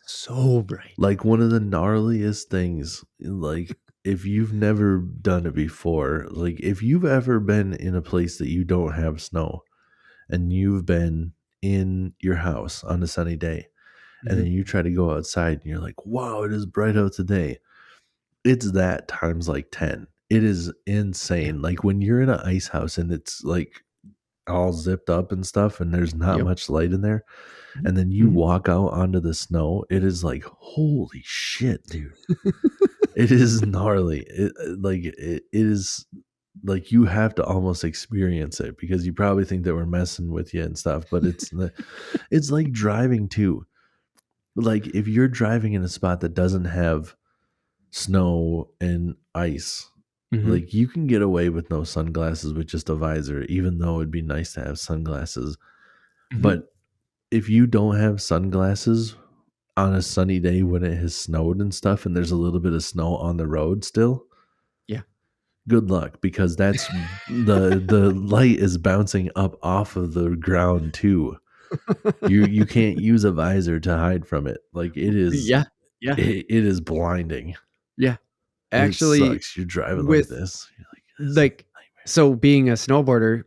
So bright. Like one of the gnarliest things, like if you've never done it before, like if you've ever been in a place that you don't have snow and you've been in your house on a sunny day and then Mhm. you try to go outside and you're like, wow, it is bright out today. It's that times like 10. It is Yeah. insane. Like when you're in an ice house and it's like all zipped up and stuff and there's not Yep. much light in there, Mhm. and then you Mhm. walk out onto the snow, it is like, holy shit, dude. It is gnarly. It is like you have to almost experience it because you probably think that we're messing with you and stuff, but it's like driving too. Like if you're driving in a spot that doesn't have snow and ice, Mhm. like you can get away with no sunglasses with just a visor, even though it'd be nice to have sunglasses. Mhm. But if you don't have sunglasses on a sunny day when it has snowed and stuff and there's a little bit of snow on the road still, Yeah. good luck because that's the light is bouncing up off of the ground too. You can't use a visor to hide from it. Like Yeah. Yeah. it is blinding. Yeah. It Actually, sucks. You're driving like with this. You're like, this is like, so being a snowboarder,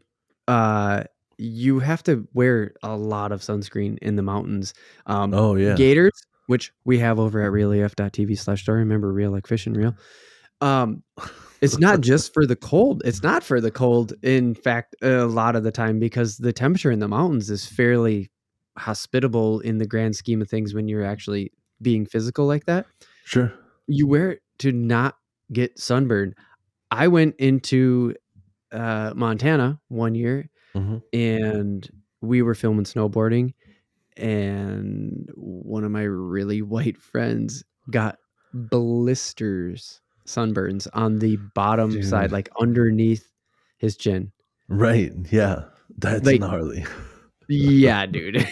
uh you have to wear a lot of sunscreen in the mountains. oh yeah. Gators, which we have over at realaf.tv/story. Remember, real like fish and real. Um, it's not just for the cold. It's not for the cold. In fact, a lot of the time, because the temperature in the mountains is fairly hospitable in the grand scheme of things when you're actually being physical like that. Sure. You wear it to not get sunburned. I went into Montana one year Hmm. and we were filming snowboarding, and one of my really white friends got blisters, sunburns on the bottom side, Dude. like underneath his chin. Right. Yeah. That's Like, gnarly. yeah, dude.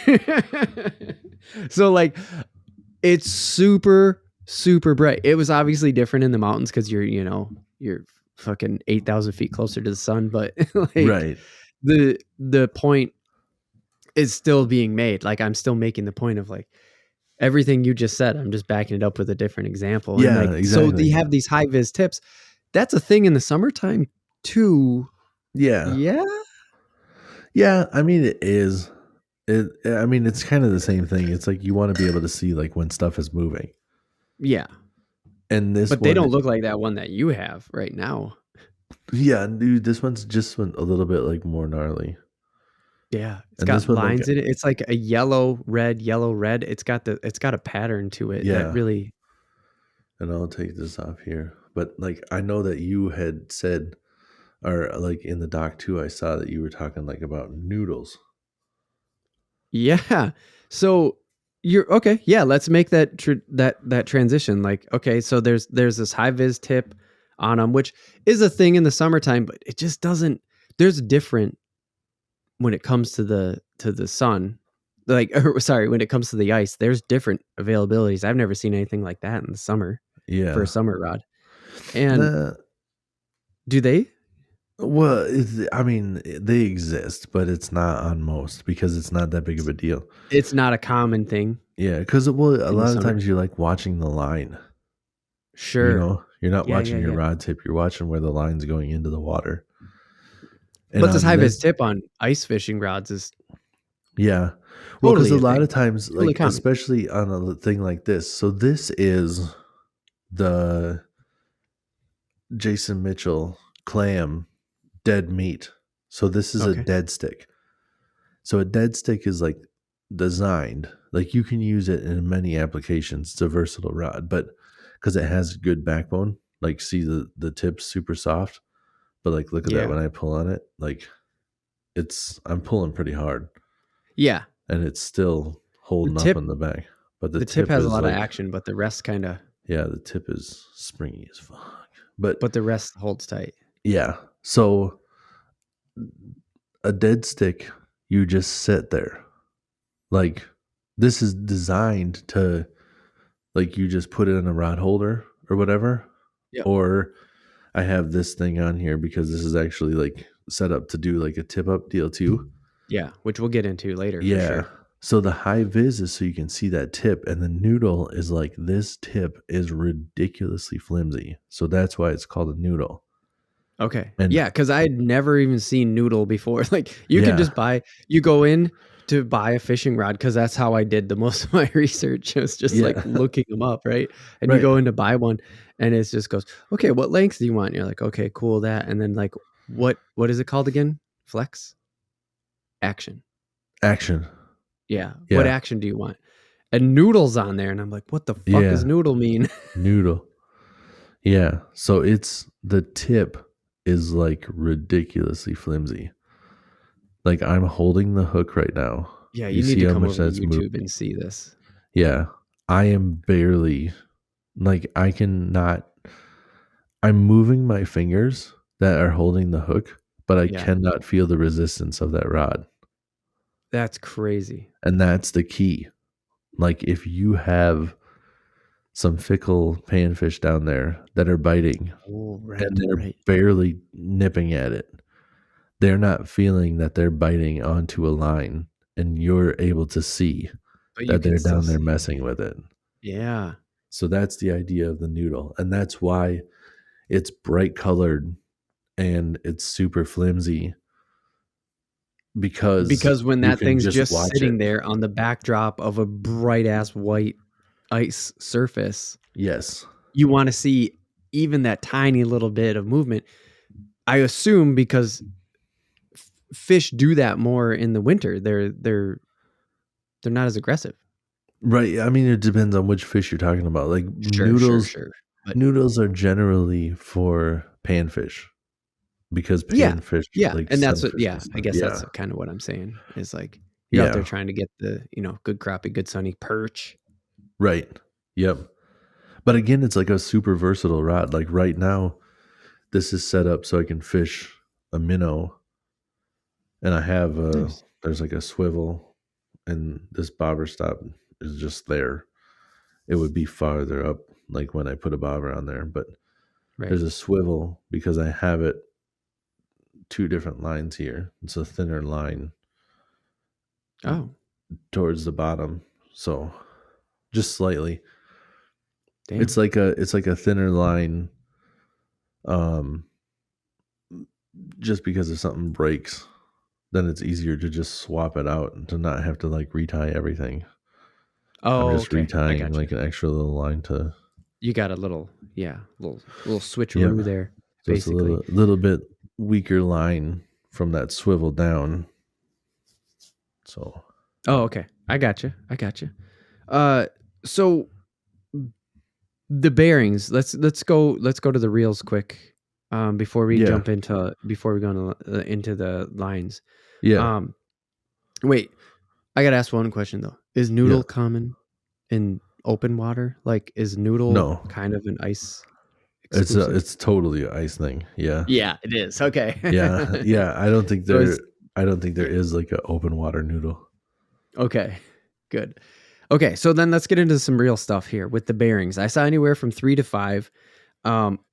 So like it's super, super bright. It was obviously different in the mountains because you're fucking 8,000 feet closer to the sun, but like Right. the point is still being made. Like I'm still making the point of like everything you just said. I'm just backing it up with a different example. And Yeah, like, so they exactly. have these high vis tips. That's a thing in the summertime too. Yeah. Yeah. Yeah, I mean it is. I mean it's kind of the same thing. It's like you want to be able to see like when stuff is moving. Yeah. And this But they one, don't look like that one that you have right now. yeah, dude, this one's just a little bit like more gnarly. Yeah. It's And got this one like lines in it. It's like a yellow, red. It's got a pattern to it that yeah, really. and I'll take this off here. But like I know that you had said or like in the doc too, I saw that you were talking like about noodles. Yeah. So you're okay. Yeah, let's make that transition. Like, okay, so there's this high vis tip on them, which is a thing in the summertime, but it just doesn't. There's different when it comes to the sun. Like, or, sorry, when it comes to the ice, there's different availabilities. I've never seen anything like that in the summer for a Yeah. summer rod. And The do they? well, I mean, they exist, but it's not on most because it's not that big of a deal. It's not a common thing Yeah, because well, a in the lot of summer. times you're like watching the line. You Sure. know, you're not Yeah, yeah, watching your yeah. rod tip. You're watching where the line's going into the water. And But this on high vis this, tip on ice fishing rods is yeah, well, because a totally a lot of thing. times, Totally like common. especially on a thing like this. So this is the Jason Mitchell clam dead meat. So this is a Okay. dead stick. So a dead stick is like designed, like you can use it in many applications. It's a versatile rod, but because it has good backbone, like see the tip's super soft, but like look at that Yeah. when I pull on it, like I'm pulling pretty hard Yeah. and it's still The holding up tip in the back. But the the tip tip has a is lot of like, action, but the rest kind of yeah, the tip is springy as fuck. But but the rest holds tight. yeah, so a dead stick, you just sit there. Like this is designed to, like, you just put it in a rod holder or whatever. Yep. Or I have this thing on here because this is actually like set up to do like a tip up deal too. Yeah, which we'll get into later for Yeah. sure. So the high vis is so you can see that tip, and the noodle is like this tip is ridiculously flimsy. So that's why it's called a noodle. Okay. And Yeah, because I had never even seen noodle before. Like you can yeah, just you go in to buy a fishing rod because that's how I did the most of my research. It was just like yeah, looking them up, right? And you right. go in to buy one and it just goes, okay, what length do you want? And you're like, okay, cool, that. And then like what is it called again? Flex? Action. Action. Yeah. What Yeah, action do you want? And noodles on there. And I'm like, what the fuck does yeah, noodle mean? noodle. Yeah. So it's the tip is like ridiculously flimsy. Like I'm holding the hook right now. Yeah, You you need see to how come much over to that's moved? YouTube and see this. Yeah. I am barely, like I cannot, I'm moving my fingers that are holding the hook, but I Yeah. cannot feel the resistance of that rod. That's crazy. And that's the key. Like if you have some fickle panfish down there that are biting Oh, and right, they're right. barely nipping at it, they're not feeling that they're biting onto a line, and you're able to see But you that can they're still down there see. messing with it. Yeah. So that's the idea of the noodle. And that's why it's bright colored and it's super flimsy, because Because when you that can thing's just just watch it. sitting there on the backdrop of a bright ass white ice surface, Yes. you want to see even that tiny little bit of movement. I assume because fish do that more in the winter. They're not as aggressive. Right. I mean, it depends on which fish you're talking about. Like Sure, sure, noodles, sure. But noodles are generally for panfish because yeah, panfish, yeah, like and that's what. sunfish Yeah, and I stuff. guess Yeah. that's kind of what I'm saying. Is like you're out there Yeah. trying to get the good crappie, good sunny perch. Right. Yep. But again, it's like a super versatile rod. Like right now, this is set up so I can fish a minnow, and I have Nice. there's like a swivel, and this bobber stop is just there. It would be farther up, like when I put a bobber on there, but Right. there's a swivel because I have it two different lines here. It's a thinner line Oh, towards the bottom, so just slightly. damn. It's like a thinner line, um, just because if something breaks, then it's easier to just swap it out and to not have to like retie everything. I'm Oh, just okay. I retying got you. like an extra little line to, You got a little, yeah, little yep. switcheroo there, So it's a basically. little bit weaker line from that swivel down. So Oh, okay. I got you. I got you. So the bearings. Let's go to the reels quick. Before we yeah, jump before we go into the lines. yeah, Um, wait. I gotta ask one question though. Is yeah. noodle common in open water? Like, is noodle No, kind of an ice exclusive? it's totally an ice thing. Yeah, Yeah, it is. Okay. yeah, yeah. So it's I don't think there yeah. is like an open water noodle. Okay. Good. Okay, so then let's get into some real stuff here with the bearings. I saw anywhere from 3 to 5.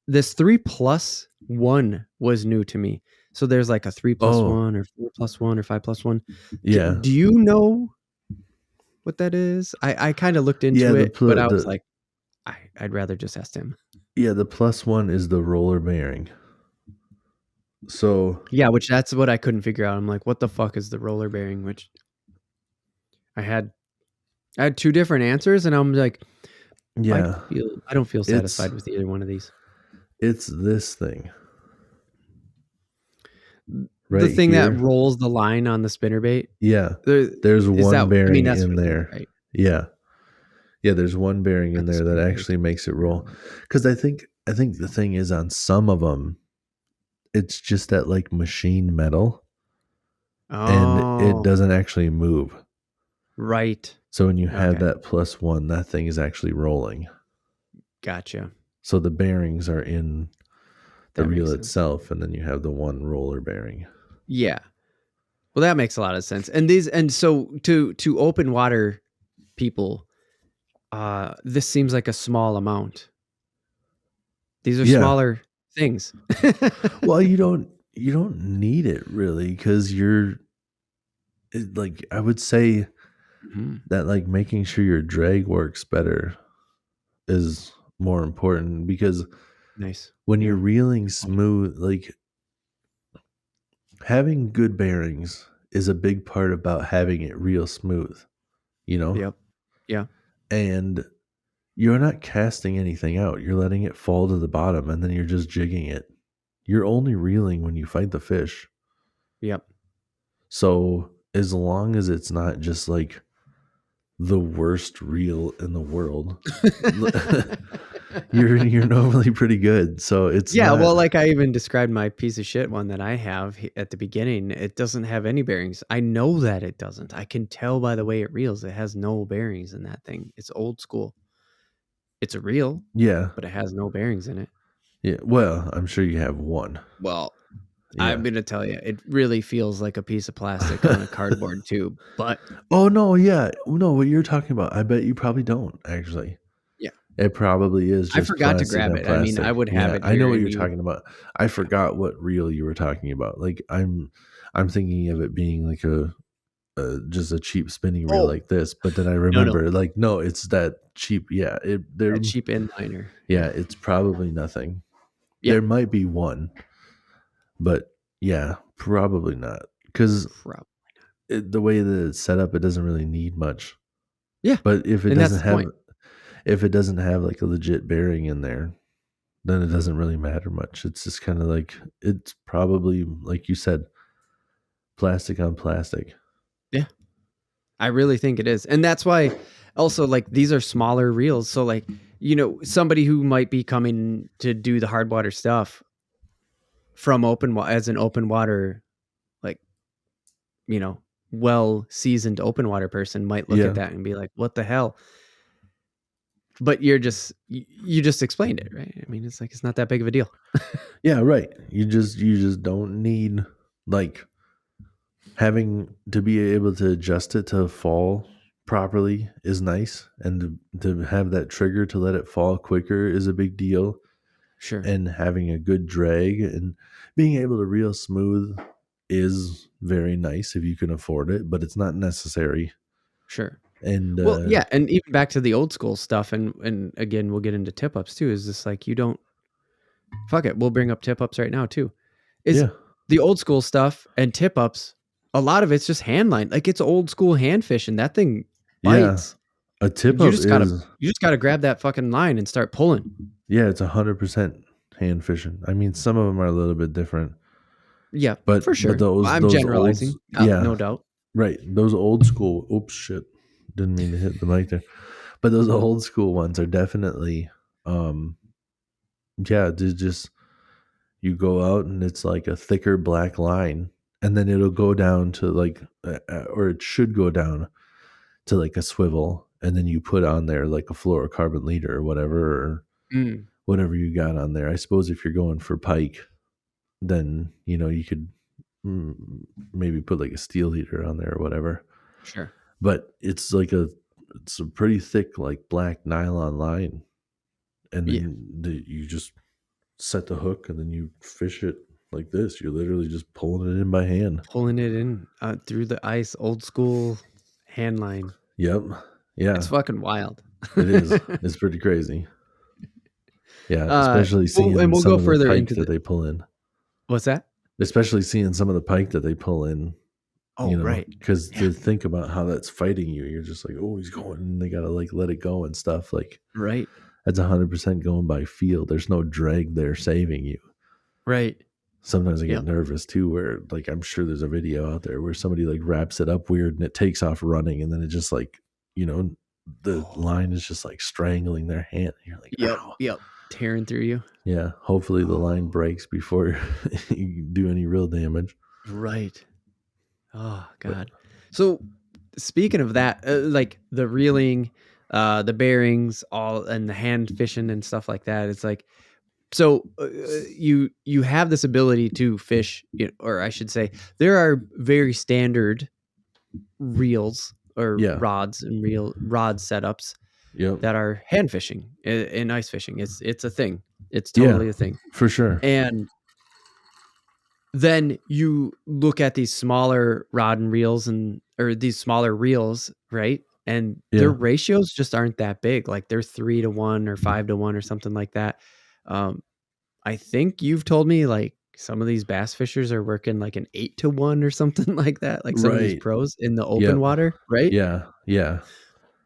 This 3+1 was new to me. So there's like a 3 plus Oh, 1 or 4+1 or 5+1. yeah, Do you know what that is? I kind of looked yeah. into it, but I was like, I'd rather just ask him. The plus one is the roller bearing. So Yeah, which that's what I couldn't figure out. I'm like, what the fuck is the roller bearing? Which I had I had two different answers, and I'm like, yeah, I don't feel it's satisfied with either one of these. it's this thing. the right thing that here. rolls the line on the spinnerbait? Yeah. There There's is one that I mean, bearing that's in what it is, there. right? Yeah. Yeah, there's one bearing in Not the there that spinnerbait. actually makes it roll. Cuz I think the thing is on some of them it's just that like machine metal and it Oh, doesn't actually move. right. So when you have Okay, that +1, that thing is actually rolling. gotcha. So the bearings are in the That makes reel sense. itself, and then you have the one roller bearing. Yeah. Well, that makes a lot of sense. And so to open water people, this seems like a small amount. These are Yeah. smaller things. Well, you don't need it really because like I would say Mhm. that like making sure your drag works better is more important because Nice. when you're Yeah. reeling smooth, like having good bearings is a big part about having it reel smooth, you know? Yep. Yeah. And you're not casting anything out. You're letting it fall to the bottom and then you're just jigging it. You're only reeling when you fight the fish. Yep. So as long as it's not just like the worst reel in the world, you're normally pretty good. So it's Yeah, not. well, like I even described my piece of shit one that I have at the beginning. It doesn't have any bearings. I know that it doesn't. I can tell by the way it reels. It has no bearings in that thing. It's old school. It's a reel, Yeah. but it has no bearings in it. Yeah. Well, I'm sure you have one. Well, I'm Yeah. gonna tell you, it really feels like a piece of plastic on a cardboard tube. But Oh no, yeah. No, what you're talking about, I bet you probably don't actually. yeah, It probably is I just forgot to plastic grab on it. I mean, I plastic. would have Yeah, it I know here, what and you're you, talking about. I yeah. forgot what reel you were talking about. Like I'm thinking of it being like a just a cheap spinning reel Oh like this, but then I no, no, remember like no, it's that cheap. Yeah, that cheap inliner. yeah, Yeah, it's probably nothing. yeah, There might be one, but yeah, probably not because probably. the way that it's set up, it doesn't really need much. Yeah, But and that's the point. if it doesn't have like a legit bearing in there, then it doesn't really matter much. It's just kind of like it's probably like you said, plastic on plastic. Yeah. I really think it is. And that's why also like these are smaller reels. So like, somebody who might be coming to do the hard water stuff from as an open water, like, you know, well seasoned open water person might look at Yeah. that and be like, what the hell? But you just explained it, right? I mean, it's like it's not that big of a deal. Yeah, right. You just don't need like having to be able to adjust it to fall properly is nice and to have that trigger to let it fall quicker is a big deal Sure. and having a good drag and being able to reel smooth is very nice if you can afford it, but it's not necessary. Sure. And Well, yeah, and even back to the old school stuff, and again, we'll get into tip ups too. Is this like you don't fuck it? We'll bring up tip ups right now too. Is yeah, the old school stuff and tip ups? A lot of it's just hand line, like it's old school hand fishing. That thing yeah, bites. a tip You up just gotta is you just gotta grab that fucking line and start pulling. yeah, it's 100% hand fishing. I mean, some of them are a little bit different, Yeah, but for sure. I'm those old generalizing, yeah, no doubt. right, those old school. Oops, shit, didn't mean to hit the mic there. But those old school ones are definitely, um, yeah, they just you go out and it's like a thicker black line, and then it'll go down to like, or it should go down to like a swivel, and then you put on there like a fluorocarbon leader or Mm, whatever you got on there. I suppose if you're going for pike, then you could mm, maybe put like a steel heater on there or whatever. sure. But it's a pretty thick like black nylon line, and Yeah, then you just set the hook and then you fish it like this. You're literally just pulling it in by hand. pulling it in through the ice, old school hand line. Yep. It's Yeah, fucking wild. it is. It's pretty crazy. Yeah, especially Well, and seeing we'll some go of the further pike into that the they pull in. what's that? Especially seeing some of the pike that they pull in, Oh, right. because Yeah, to think about how that's fighting you, you're just like, oh, he's going, and they gotta like let it go and stuff. Like right, that's 100% going by feel. There's no drag there saving you. right. Sometimes I get Yep. nervous too, where like I'm sure there's a video out there where somebody like wraps it up weird and it takes off running, and then it just like, you know, the Oh. line is just like strangling their hand. You're like, Yep. ow. Yep. Tearing through you. Yeah. Hopefully the line Oh. breaks before you do any real damage. Right. Oh But God. So speaking of that, like the reeling, the bearings, all and the hand fishing and stuff like that, it's like so you have this ability to fish, or I should say, there are very standard reels or yeah. rods and rod setups Yep. that are hand fishing in ice fishing. It's a thing. It's Yeah. totally a thing. For sure. And then you look at these smaller rod and reels or these smaller reels, right? And their Yeah. ratios just aren't that big. Like they're 3-1 or 5-1 or something like that. Um, I think you've told me like some of these bass fishers are working like an 8-1 or something like that. Like some of these Right. pros in the open Yep. water, right? Yeah. Yeah.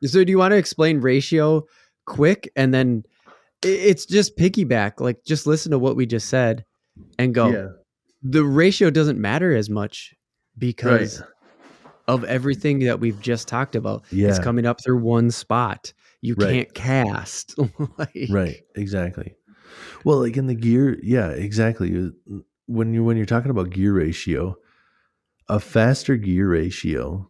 So do you want to explain ratio quick and then it's just piggyback, like just listen to what we just said and go, Yeah. the ratio doesn't matter as much Right. because of everything that we've just talked about. It's Yeah. coming up through one spot. You Right. can't cast. Right. Like, Exactly. Well, like in the gear, yeah, exactly. When you're talking about gear ratio, a faster gear ratio,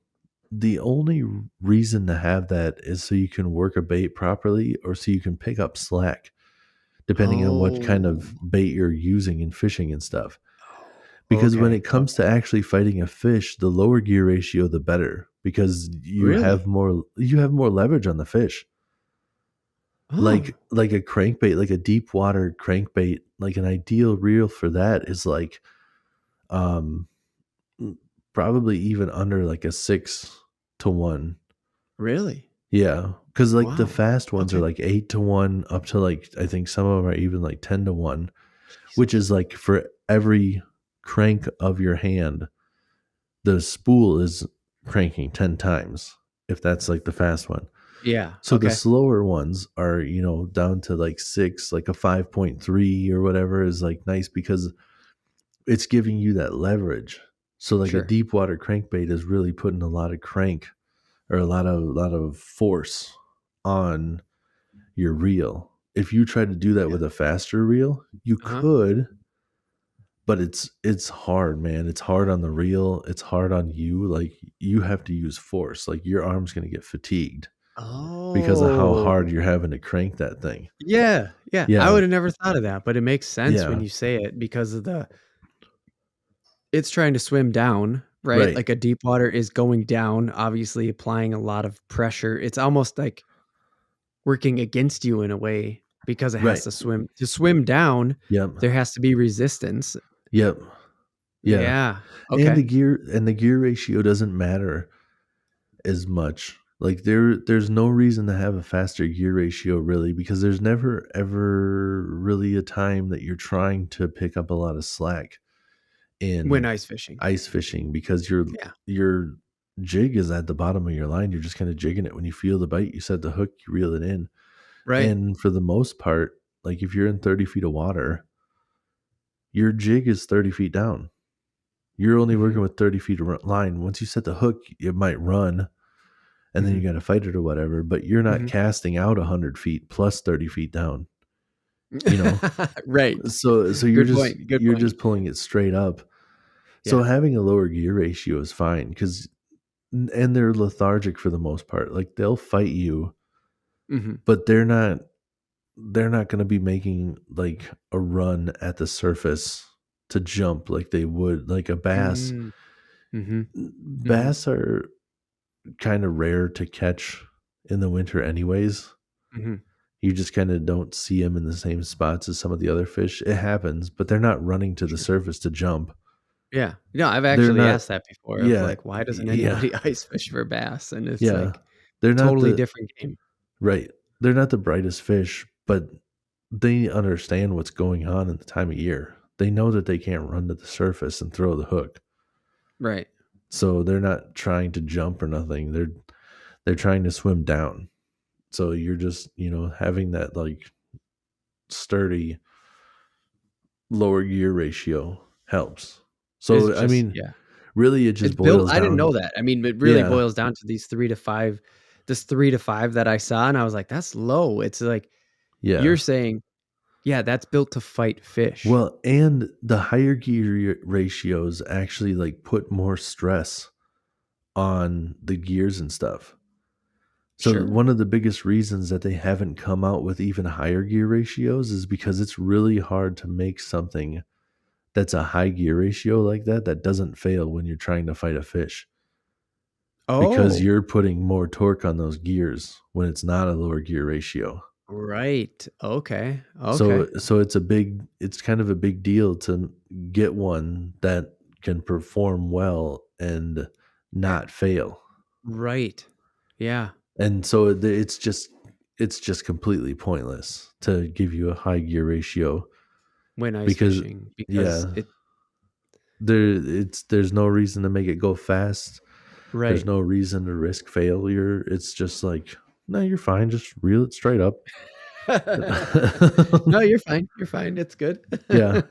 the only reason to have that is so you can work a bait properly or so you can pick up slack, depending on what kind oh, of bait you're using in fishing and stuff. oh, Because when okay. it comes to actually fighting a fish, the lower gear ratio, the better, because Really? you have more leverage on the fish. Oh, Like a crankbait, like a deep water crankbait, like an ideal reel for that is like um probably even under like a 6-1. really? Yeah, because like the Wow. fast ones are Okay. like 8-1 up to like I think some of them are even like 10-1, which Jesus. is like for every crank of your hand, the spool is cranking 10 times if that's like the fast one. Yeah. So the Okay. slower ones are, down to like 6, like a 5.3 or whatever is like nice because it's giving you that leverage. So like a Sure. deep water crankbait is really putting a lot of crank or a lot of force on your reel. If you try to do that Yeah. with a faster reel, you Uh-huh. could, but it's hard, man. It's hard on the reel. It's hard on you. Like you have to use force. Like your arm's going to get fatigued because of how hard Oh. you're having to crank that thing. Yeah. Yeah. I Yeah. would have never thought of that, but it makes sense when Yeah. you say it because of the it's trying to swim down, right? Right. Like a deep water is going down, obviously applying a lot of pressure. It's almost like working against you in a way because it has Right. to swim down, Yep. there has to be resistance. Yep. Yeah. Yeah. And Okay. the gear ratio doesn't matter as much. Like there's no reason to have a faster gear ratio really because there's never ever really a time that you're trying to pick up a lot of slack When in ice fishing. ice fishing because your Yeah. your jig is at the bottom of your line. You're just kind of jigging it. When you feel the bite, you set the hook, you reel it in. Right. And for the most part, like if you're in 30 feet of water, your jig is 30 feet down. You're only Mhm. working with 30 feet of line. Once you set the hook, it might run and then you Mhm. got to fight it or whatever, but you're not Mhm. casting out 100 feet plus 30 feet down, you know? Right. So you're Good just, point. Good you're point. just pulling it straight up. So Yeah. having a lower gear ratio is fine and they're lethargic for the most part. Like they'll fight you, Mhm. but they're not going to be making like a run at the surface to jump like they would like a bass. Mm. Mhm. Mhm. Bass are kind of rare to catch in the winter anyways. Mhm. You just kind of don't see them in the same spots as some of the other fish. It happens, but they're not running to the Sure. surface to jump. Yeah. No, I've They're actually not asked that before of yeah, like, why doesn't yeah, anybody ice fish for bass? And it's yeah. like They're not totally the different game. right. They're not the brightest fish, but they understand what's going on in the time of year. They know that they can't run to the surface and throw the hook. Right. So they're not trying to jump or nothing. They're trying to swim down. So you're just, having that like sturdy lower gear ratio. helps. It's So I just, mean, yeah. really, it It's just built, boils I didn't know down. that. I mean, it really Yeah, boils down to these 3 to 5, this 3 to 5 that I saw, and I was like, "That's low." It's like, yeah. you're saying, yeah, that's built to fight fish. Well, and the higher gear ratios actually like put more stress on the gears and stuff. So Sure. one of the biggest reasons that they haven't come out with even higher gear ratios is because it's really hard to make something that's a high gear ratio like that doesn't fail when you're trying to fight a fish, because Oh, you're putting more torque on those gears when it's not a lower gear ratio. right. Okay. So Okay. it's kind of a big deal to get one that can perform well and not fail. Right. Yeah. And so it's just completely pointless to give you a high gear ratio When ice because fishing, because yeah, it there's no reason to make it go fast. There's right. no reason to risk failure. It's just like, no, you're fine. Just reel it straight up. No, you're fine. You're fine. It's good. Yeah.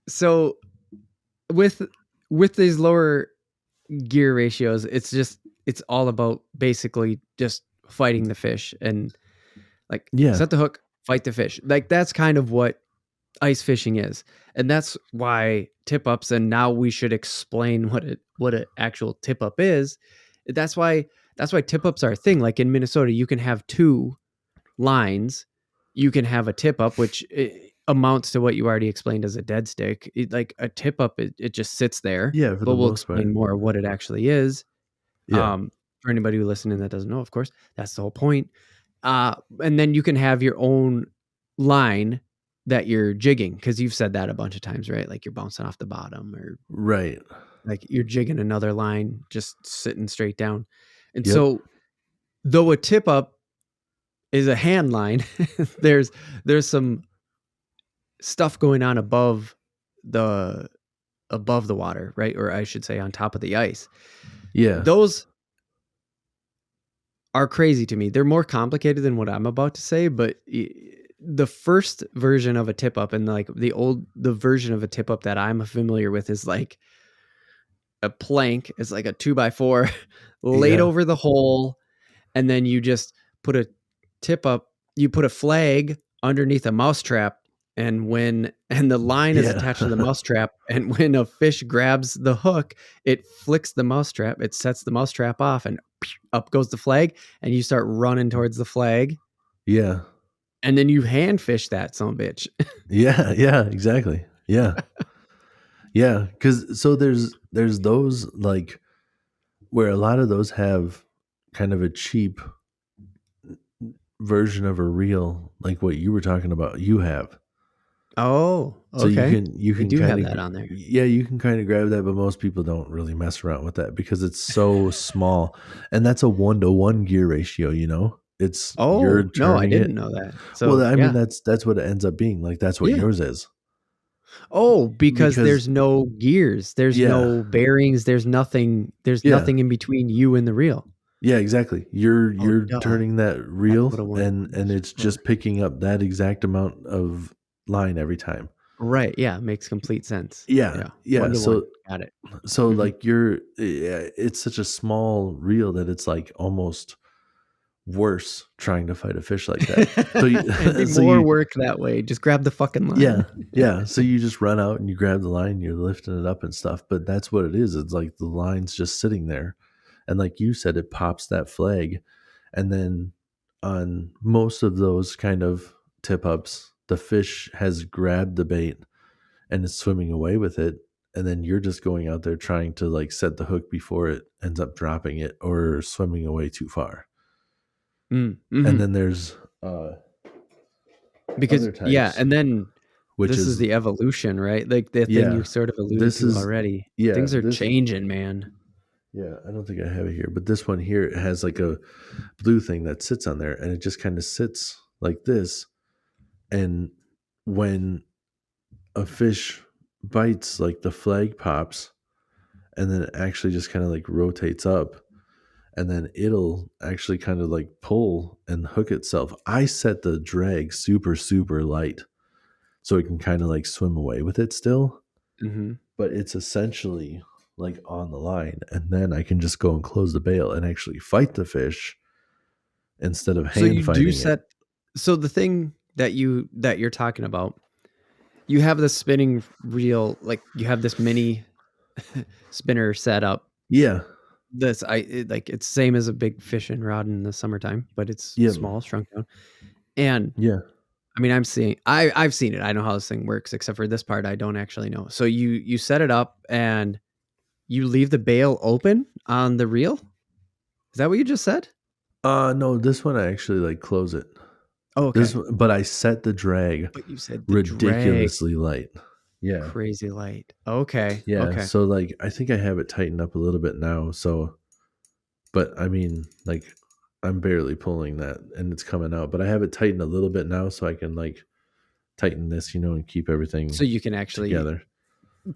So, with with these lower gear ratios, it's all about basically just fighting the fish and, like, Yeah. set the hook, fight the fish. Like, that's kind of what ice fishing is. And that's why tip ups, and now we should explain what an actual tip up is. That's why tip ups are a thing. Like in Minnesota, you can have two lines. You can have a tip up, which amounts to what you already explained as a dead stick. Like a tip up, it just sits there. Yeah, for But the we'll most part. explain more of what it actually is. Yeah. For anybody who listening that doesn't know, of course, that's the whole point. And then you can have your own line that you're jigging, because you've said that a bunch of times, right? Like you're bouncing off the bottom, or Right. like you're jigging another line just sitting straight down. And Yep. so, though a tip up is a hand line, there's some stuff going on the above the water, right? Or I should say on top of the ice. Yeah. Those are crazy to me. They're more complicated than what I'm about to say, but the first version of a tip up, and like the version of a tip up that I'm familiar with, is like a plank. It's like a 2x4 laid Yeah. over the hole, and then you just put a tip up. You put a flag underneath a mousetrap, and the line is Yeah. attached to the mousetrap, and when a fish grabs the hook, it flicks the mousetrap. It sets the mousetrap off, and up goes the flag, and you start running towards the flag, Yeah. and then you hand fish that son of a bitch. Yeah. Yeah. Exactly. Yeah. Yeah. Cause so there's those like where a lot of those have kind of a cheap version of a reel, like what you were talking about. You have. Oh, So okay. you We can do kind have of that on there. yeah, you can kind of grab that, but most people don't really mess around with that because it's so small. And that's a 1-to-1 gear ratio, you know? It's you're Oh, no, I turning didn't it. know that. Well, So, I mean yeah. that's what it ends up being. Like that's what Yeah. yours is. Oh, because Because there's no gears, there's yeah. no bearings, there's Yeah. nothing in between you and the reel. Yeah, exactly. Oh, You're duh. turning that That's reel what a and 1-to-1 is. it's Oh. just picking up that exact amount of line every time. Right, yeah, makes complete sense. Yeah. Yeah, Yeah. 1-to-1. Got it. So Mhm. like you're yeah, it's such a small reel that it's like almost worse trying to fight a fish like that. So you It'd be so more you work that way, just grab the fucking yeah, line. yeah. So you just run out and you grab the line, you're lifting it up and stuff. But that's what it is. It's like the line's just sitting there. And like you said, it pops that flag. And then on most of those kind of tip ups, the fish has grabbed the bait and is swimming away with it. And then you're just going out there trying to like set the hook before it ends up dropping it or swimming away too far. Mm, And mhm. then there's Because other yeah, types, and then which this is is the evolution, right? Like, the thing you yeah, sort of alluded this to is already. yeah, Things are this changing, man. yeah, I don't think I have it here, but this one here it has like a blue thing that sits on there and it just kind of sits like this. And when a fish bites, like the flag pops and then it actually just kind of like rotates up and then it'll actually kind of like pull and hook itself. I set the drag super, super light. so it can kind of like swim away with it still. Mm-hmm. But it's essentially like on the line, and then I can just go and close the bail and actually fight the fish instead of So hand you do fighting it. set. So the thing that you're talking about, you have the spinning reel, like you have this mini spinner set up. Yeah. Like it's same as a big fishing rod in the summertime, but it's Yeah. small, shrunk down. And Yeah. I mean, I've seen it. I know how this thing works, except for this part I don't actually know. So you set it up and you leave the bail open on the reel. Is that what you just said? No, this one I actually like close it. Oh, okay. But I set the drag But you said the drag ridiculously light. Yeah. crazy light. Okay. Yeah. Okay. So like I think I have it tightened up a little bit now. So but I mean like I'm barely pulling that and it's coming out. But I have it tightened a little bit now so I can like tighten this, and keep everything So you can actually together.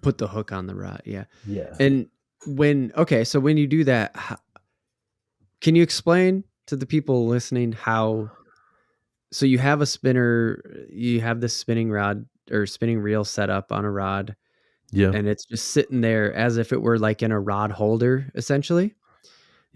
put the hook on the rod. Yeah. Yeah. And so when you do that, can you explain to the people listening how? So you have you have this spinning rod or spinning reel set up on a rod, Yeah. and it's just sitting there as if it were like in a rod holder, essentially.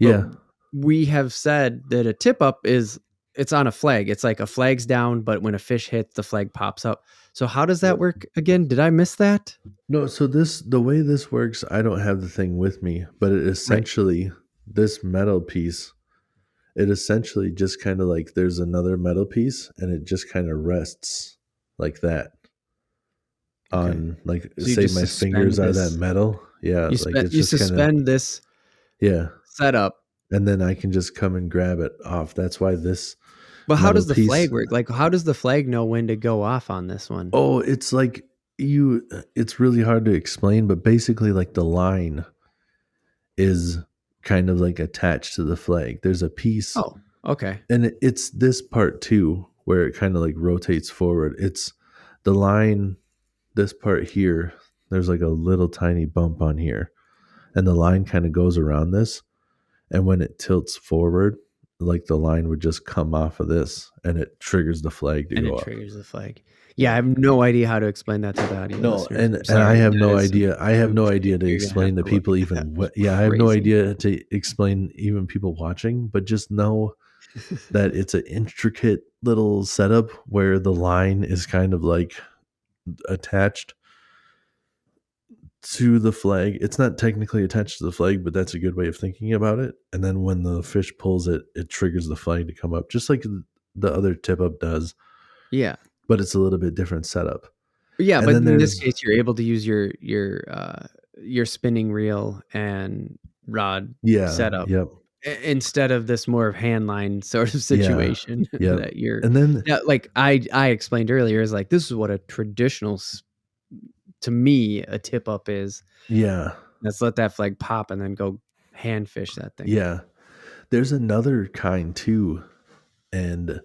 But Yeah. we have said that a tip up it's on a flag. It's like a flag's down, but when a fish hits, the flag pops up. So how does that Yep. work again? Did I miss that? No, so the way this works, I don't have the thing with me, but it Right. essentially this metal piece, it essentially just kind of like there's another metal piece and it just kind of rests like that Okay. on like So you say just my fingers suspend are that this. metal. Yeah, like it's You just kind of suspend this yeah. setup. And then I can just come and grab it off. That's why this But how metal does the piece. flag work? Like, how does the flag know when to go off on this one? Oh, it's like it's really hard to explain, but basically like the line is kind of like attached to the flag. There's a piece, Oh, okay. and it's this part too where it kind of like rotates forward. It's the line, this part here. There's like a little tiny bump on here, and the line kind of goes around this. And when it tilts forward, like the line would just come off of this, and it triggers the flag to And go it up. triggers the flag. Yeah, I Yeah. have no idea how to explain that to the audio No, listeners. I'm and I sorry. have That no is some idea. I have no huge thing. idea to You're gonna have explain to to look people into that. even what. It's Yeah, I have no crazy. idea to explain even people watching, but just know that it's an intricate little setup where the line is kind of like attached to the flag. It's not technically attached to the flag, but that's a good way of thinking about it. And then when the fish pulls it, it triggers the flag to come up, just like the other tip up does, Yeah. but it's a little bit different setup. Yeah, And but then in this there's case, you're able to use your spinning reel and rod yeah, setup yep, instead of this more of hand line sort of yeah, situation yep. that you're. And then Yeah, like I explained earlier, is like this is what a traditional to me a tip up is. yeah, Let's let that flag pop and then go hand fish that thing. yeah. There's another kind too, and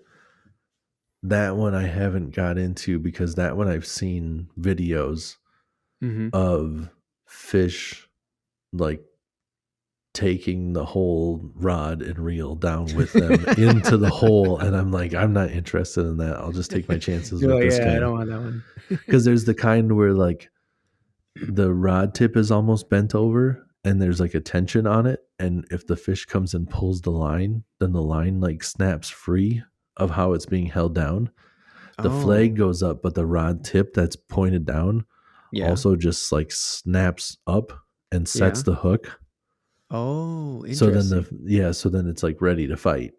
that one I haven't got into because that one I've seen videos Mm-hmm. of fish like taking the whole rod and reel down with them into the hole, and I'm like, I'm not interested in that. I'll just take my chances You're with like, this yeah, I kind. don't want that one. Because there's the kind where like the rod tip is almost bent over and there's like a tension on it, and if the fish comes and pulls the line, then the line like snaps free of how it's being held down. The Oh, flag goes up, but the rod tip that's pointed down yeah, also just like snaps up and sets yeah. the hook. Oh, So then interesting. so then it's like ready to fight.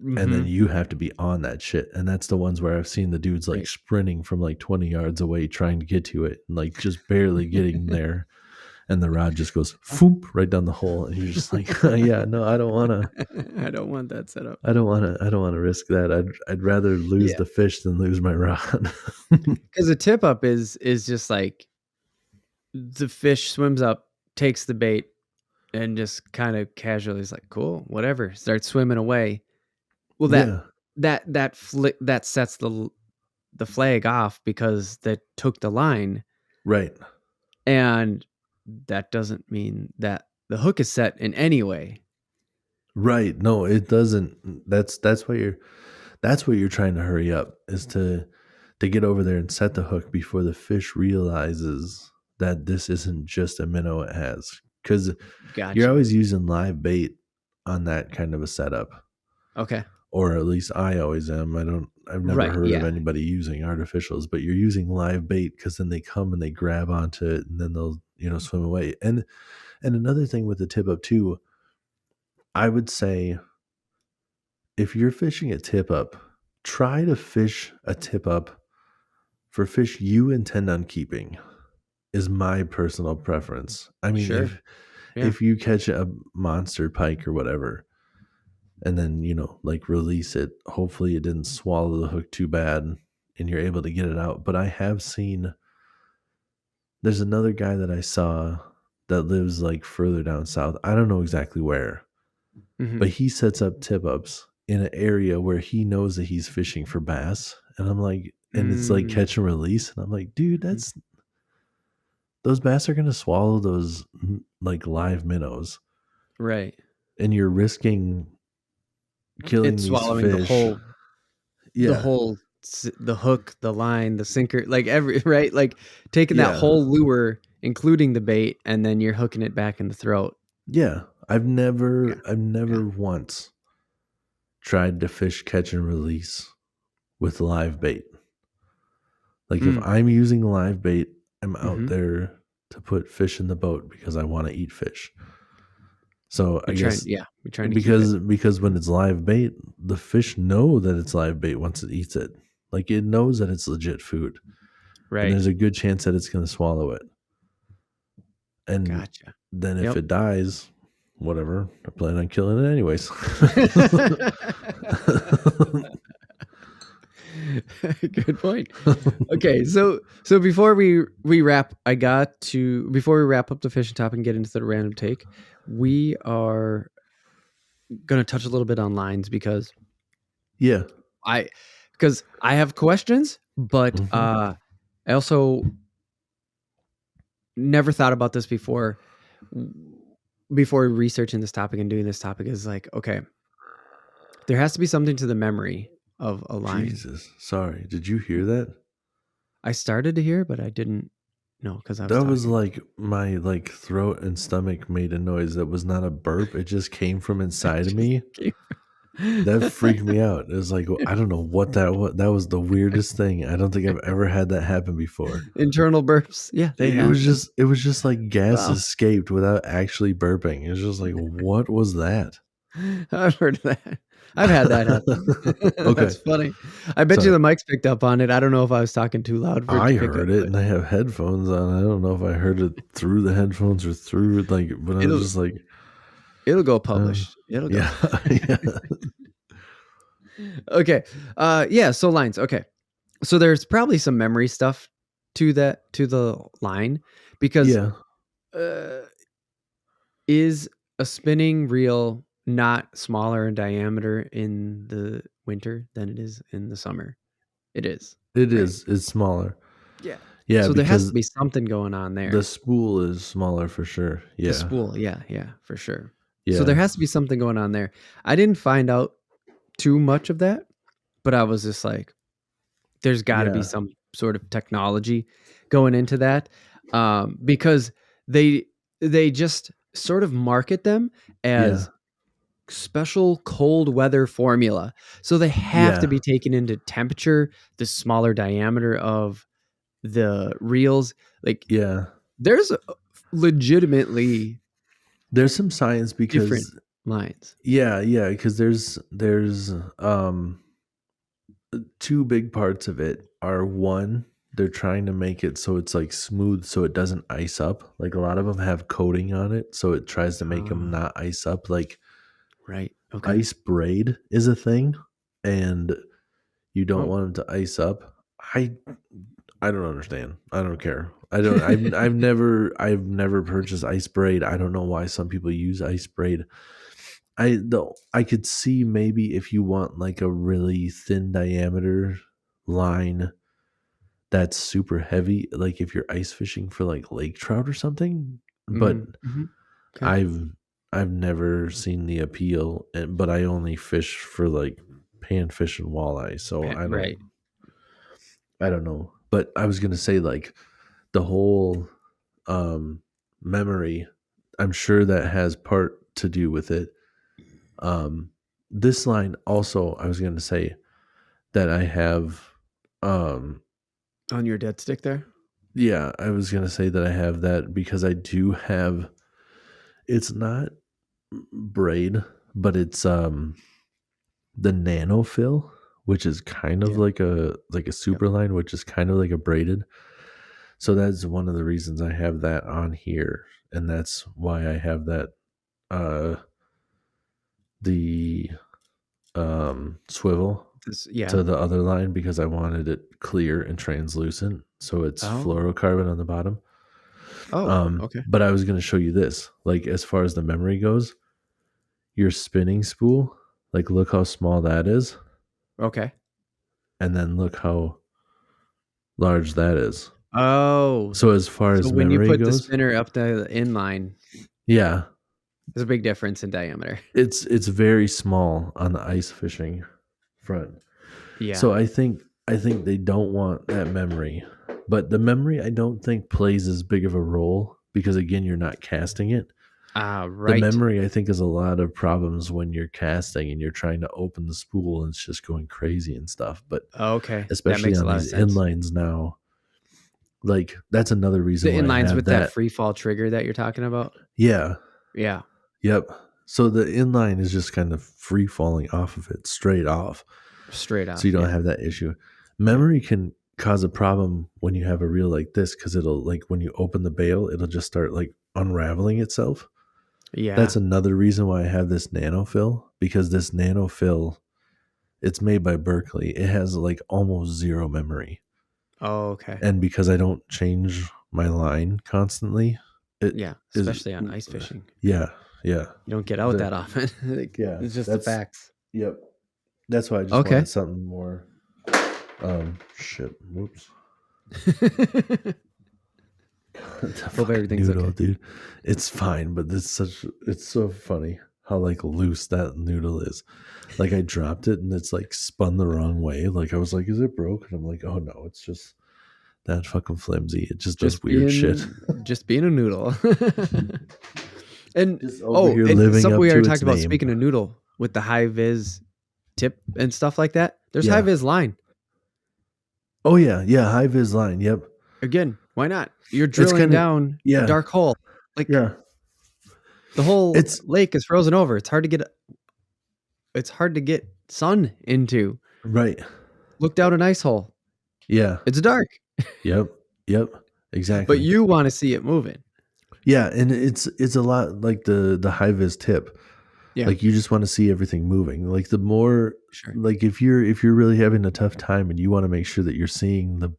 And then Mm-hmm. you have to be on that shit. And that's the ones where I've seen the dudes like Right. sprinting from like 20 yards away trying to get to it and like just barely getting there. And the rod just goes foop right down the hole. And you're just like, yeah, no, I don't want to. I don't want that setup. I don't want to. I don't want to risk that. I'd rather lose Yeah, the fish than lose my rod. because a tip up is just like the fish swims up, takes the bait, and just kind of casually is like, cool, whatever, starts swimming away. Well, Yeah, that sets the flag off because that took the line, right, and that doesn't mean that the hook is set in any way. right. No, it doesn't. That's what you're trying to hurry up is to to get over there and set the hook before the fish realizes that this isn't just a minnow it has. Because you're Gotcha. always using live bait on that kind of a setup. Okay. Or at least I always am. I've never Right. heard of Yeah. anybody using artificials, but you're using live bait because then they come and they grab onto it and then they'll, swim away. And another thing with the tip up too, I would say if you're fishing a tip up, try to fish a tip up for fish you intend on keeping is my personal preference. I mean, Sure. if Yeah. if you catch a monster pike or whatever, and then like release it, hopefully it didn't swallow the hook too bad, and you're able to get it out. But I have seen there's another guy that I saw that lives like further down south. I don't know exactly where, Hmm. but he sets up tip ups in an area where he knows that he's fishing for bass. And I'm like, and it's like Mm, catch and release. And I'm like, dude, those bass are going to swallow those like live minnows. right. And you're risking killing It's these swallowing fish. the Yeah. whole, the hook, the line, the sinker, like every, right? Like taking that Yeah. whole lure, including the bait, and then you're hooking it back in the throat. Yeah. Yeah. I've Yeah. never once tried to fish catch and release with live bait. Like if Mm. I'm using live bait, I'm out Hmm. there to put fish in the boat because I want to eat fish. So I guess We're trying to keep it. because when it's live bait, the fish know that it's live bait once it eats it. Like it knows that it's legit food. And Right. there's a good chance that it's going to swallow it. And Gotcha. then if Yep. it dies, whatever, I plan on killing it anyways. Good point. Okay, so before we wrap, before we wrap up the fishing topic and get into the random take, we are gonna touch a little bit on lines Yeah. I because I have questions, but Mhm. I also never thought about this before. Before researching this topic and doing this topic is like, okay, there has to be something to the memory of a line. Jesus. Sorry. Did you hear that? I started to hear, but I didn't know because I was That was talking. like my like throat and stomach made a noise that was not a burp. It just came from It inside of just me. came. That freaked me out. It was like I don't know what that was. That was the weirdest thing. I don't think I've ever had that happen before. Internal burps. Yeah, they happen. It was just like gas Wow. escaped without actually burping. It was just like what was that? I've heard of that. I've had that happen. Okay. That's funny. I bet you Sorry. the mics picked up on it. I don't know if I was talking too loud for it I to pick heard up, it but and I have headphones on. I don't know if I heard it through the headphones or through like but I was it'll just like it'll go uh, published. It'll go. yeah. Yeah. Okay. Yeah, so lines. Okay. So there's probably some memory stuff to the line because Yeah. uh is a spinning reel not smaller in diameter in the winter than it is in the summer? It is, It right? is. It's smaller. Yeah. Yeah, So there has to because be something going on the there. spool is smaller for sure. The Yeah. spool, yeah, yeah, for sure. So there Yeah. has to be something going on there. I didn't find out too much of that, but I was just like, there's got to be Yeah. some sort of technology going into that, because they they just sort of market them Yeah. as special cold weather formula. So they have to Yeah. be taken into temperature, the smaller diameter of the reels. Like Yeah. there's legitimately There's some science different because lines. yeah, because there's two big parts of it are one, they're trying to make it so it's like smooth so it doesn't ice up. Like a lot of them have coating on it, so it tries to make them Oh, not ice up. Like right. Okay. ice braid is a thing, and you don't Oh. want them to ice up. I I don't understand. I don't care. I don't. I've never purchased ice braid. I don't know why some people use ice braid. I could see maybe if you want like a really thin diameter line that's super heavy, like if you're ice fishing for like lake trout or something. But Mm, mhm. Okay. I've I've never seen the appeal, but I only fish for like panfish and walleye, so I don't. Right. I don't know. But I was gonna say like the whole um memory, I'm sure that has part to do with it. Um this line also, I was gonna say that I have um On your dead stick there? yeah, I was gonna say that I have that because I do have, it's not braid, but it's the nano fill, which is kind of Yeah. like a Yep. super line, which is kind of like a braided. So that's one of the reasons I have that on here, and that's why I have that uh the swivel Yeah. to the other line because I wanted it clear and translucent, so it's Oh. fluorocarbon on the bottom. Oh, okay. But I was going to show you this, like as far as the memory goes, your spinning spool, like look how small that is, Okay. and then look how large that is. Oh, So as far so as when you memory put the goes, spinner up the inline, yeah, there's a big difference in diameter. it's very small on the ice fishing front. Yeah. So I think they don't want that memory. But the memory I don't think plays as big of a role because again you're not casting it. Ah, The right. memory I think is a lot of problems when you're casting and you're trying to open the spool and it's just going crazy and stuff. But Okay, that especially makes a on lot of these sense. inlines now, like that's another The reason why I inlines have with that that. free fall trigger that you're talking about? Yeah. Yeah, Yep. So the inline is just kind of free falling off of it straight off. straight So you off, don't yeah. have that issue. Yep. Memory can cause a problem when you have a reel like this because it'll, like when you open the bail, it'll just start like unraveling itself. That's Yeah. another reason why I have this nano fill, because this nano fill, it's made by Berkeley. It has like almost zero memory. Oh, okay. And because I don't change my line constantly, it Yeah, is, especially on ice fishing. yeah, yeah. You don't get out The, that often. Like, yeah, it's just the that's, facts. yep. That's why I just Okay. wanted something more. Shit. Whoops. The Hope fucking everything's noodle, okay. dude. It's fine, but it's so funny how like loose that noodle is. Like I dropped it and it's like spun the wrong way. Like I was like, is it broke? And I'm like, oh no, it's just that fucking flimsy. It just does Just weird shit. being a noodle. And Just over here and living something up we to already its talked about, name. speaking of noodle with the high vis tip and stuff like that. There's high Yeah. vis line. Oh yeah, yeah. High vis line. Yep. Again, why not? You're It's drilling kind of, down a yeah, dark hole. Like yeah. the whole It's lake is frozen over. It's hard to get sun into. right. Look down an ice hole. Yeah. It's dark, Yep. Yep. but Exactly. you want to see it moving. Yeah, and it's a lot like the high vis tip. Yeah, Like you just want to see everything moving. Like the more, sure. like if you're really having a tough time and you want to make sure that you're seeing the,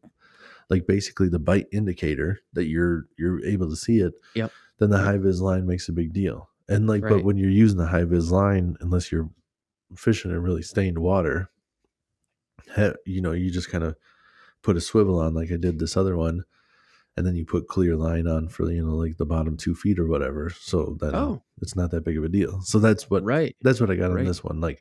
like basically the bite indicator, that you're able to see it, Yep. then the Yep. high vis line makes a big deal. And like, but Right. when you're using the high vis line, unless you're fishing in really stained water, you just kind of put a swivel on like I did this other one, and then you put clear line on for like the bottom 2 feet or whatever. So then Oh, it's not that big of a deal. So that's what I got on right. this one. Like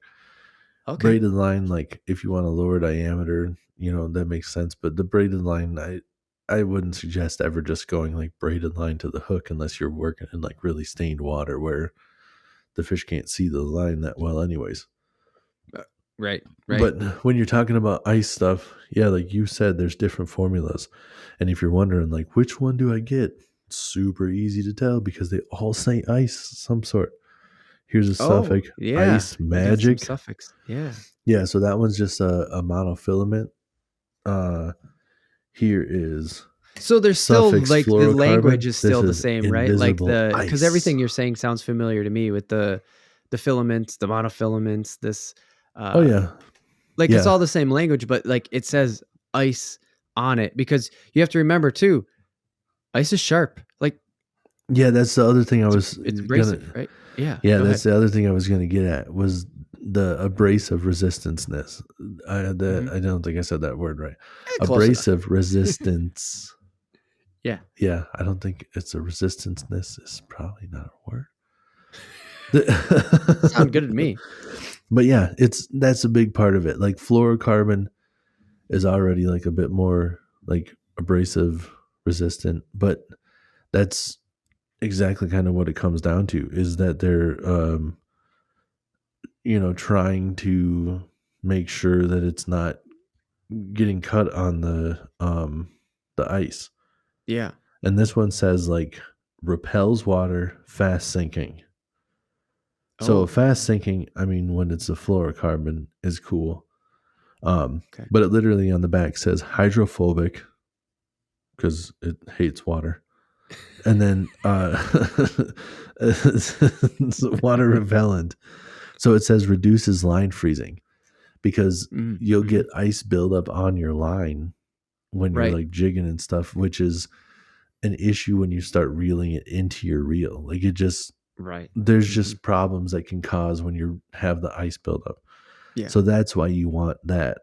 Okay. braided line, like if you want a lower diameter, that makes sense. But the braided line, I wouldn't suggest ever just going like braided line to the hook unless you're working in like really stained water where the fish can't see the line that well anyways. Uh, Right. Right. But when you're talking about ice stuff, yeah, like you said, there's different formulas. And if you're wondering like which one do I get, it's super easy to tell because they all say ice some sort. Here's a Oh, suffix, yeah. ice You got some magic. suffix. Yeah. Yeah, so that one's just a monofilament. Uh Here is So there's still suffix like the language fluorocarbon. is This still the is same, right? Like invisible because ice. everything you're saying sounds familiar to me with the filaments, the monofilaments, this Oh uh yeah. like it's Yeah. all the same language, but like it says ice on it because you have to remember too, ice is sharp. Like Yeah, that's the other thing I it's was it's gonna, abrasive, right? Yeah. yeah, Go that's ahead. the other thing I was gonna get at was the abrasive resistanceness. Hmm. I don't think I said that word right. Close enough. Abrasive resistance. Yeah. Yeah, I don't think it's a resistanceness is probably not a word. Sound good to me. But yeah, that's a big part of it. Like fluorocarbon is already like a bit more like abrasive resistant, but that's exactly kind of what it comes down to, is that they're trying to make sure that it's not getting cut on the ice. Yeah. And this one says like repels water, fast sinking. So Oh, fast sinking, I mean, when it's a fluorocarbon is cool. okay. But it literally on the back says hydrophobic because it hates water. And then it's water repellent. So it says reduces line freezing, because you'll get ice buildup on your line when you're Right. like jigging and stuff, which is an issue when you start reeling it into your reel. Like it just, Right. there's just problems that can cause when you have the ice buildup. Yeah. So that's why you want that.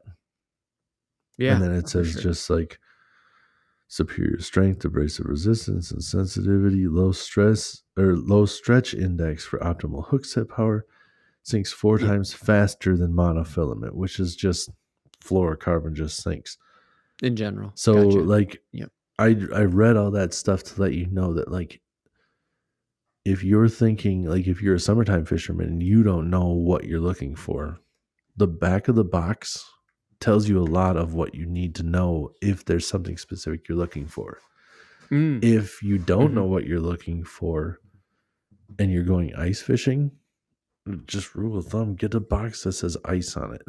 Yeah. And then it says just like superior strength, abrasive resistance, and sensitivity, low stress or low stretch index for optimal hook set power, sinks 4 times faster than monofilament, which is just fluorocarbon just sinks. In general. So like, Yep. I read all that stuff to let you know that like, if you're thinking like, if you're a summertime fisherman and you don't know what you're looking for, the back of the box tells you a lot of what you need to know if there's something specific you're looking for. If you don't know what you're looking for and you're going ice fishing, just rule of thumb, get a box that says ice on it.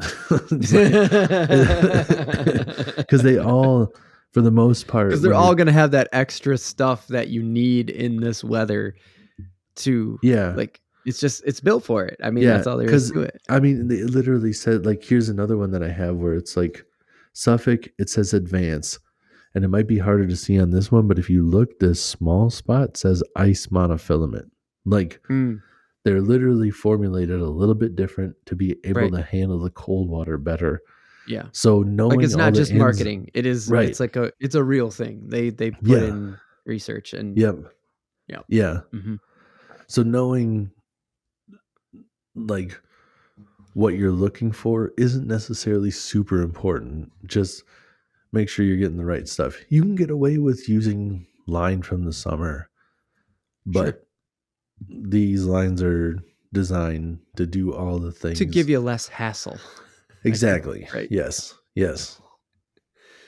Because they all, for the most part, because they're all going to have that extra stuff that you need in this weather to, like, it's built for it. I mean, that's all there is to it. I mean, they literally said, like, here's another one that I have where it's like Suffolk, it says advance. And it might be harder to see on this one, but if you look, this small spot says ice monofilament. Like, they're literally formulated a little bit different to be able to handle the cold water better. Yeah. So knowing, like, it's not just marketing. It is right. It's like it's a real thing. They put in research and yeah. So knowing like what you're looking for isn't necessarily super important. Just make sure you're getting the right stuff. You can get away with using line from the summer, but these lines are designed to do all the things to give you less hassle. Exactly. Right. Yes.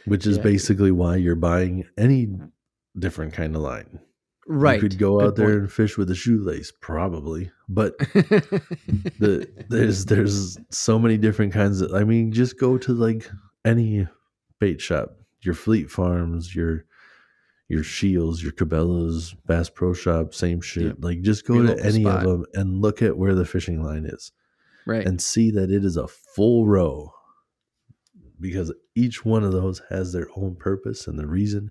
Which is basically why you're buying any different kind of line. Right. You could go out there and fish with a shoelace, probably, but there's so many different kinds of. I mean, just go to like any bait shop, your Fleet Farms, your Shields, your Cabela's, Bass Pro Shop, same shit. Like, just go to any of them and look at where the fishing line is, right, and see that it is a full row, because each one of those has their own purpose, and the reason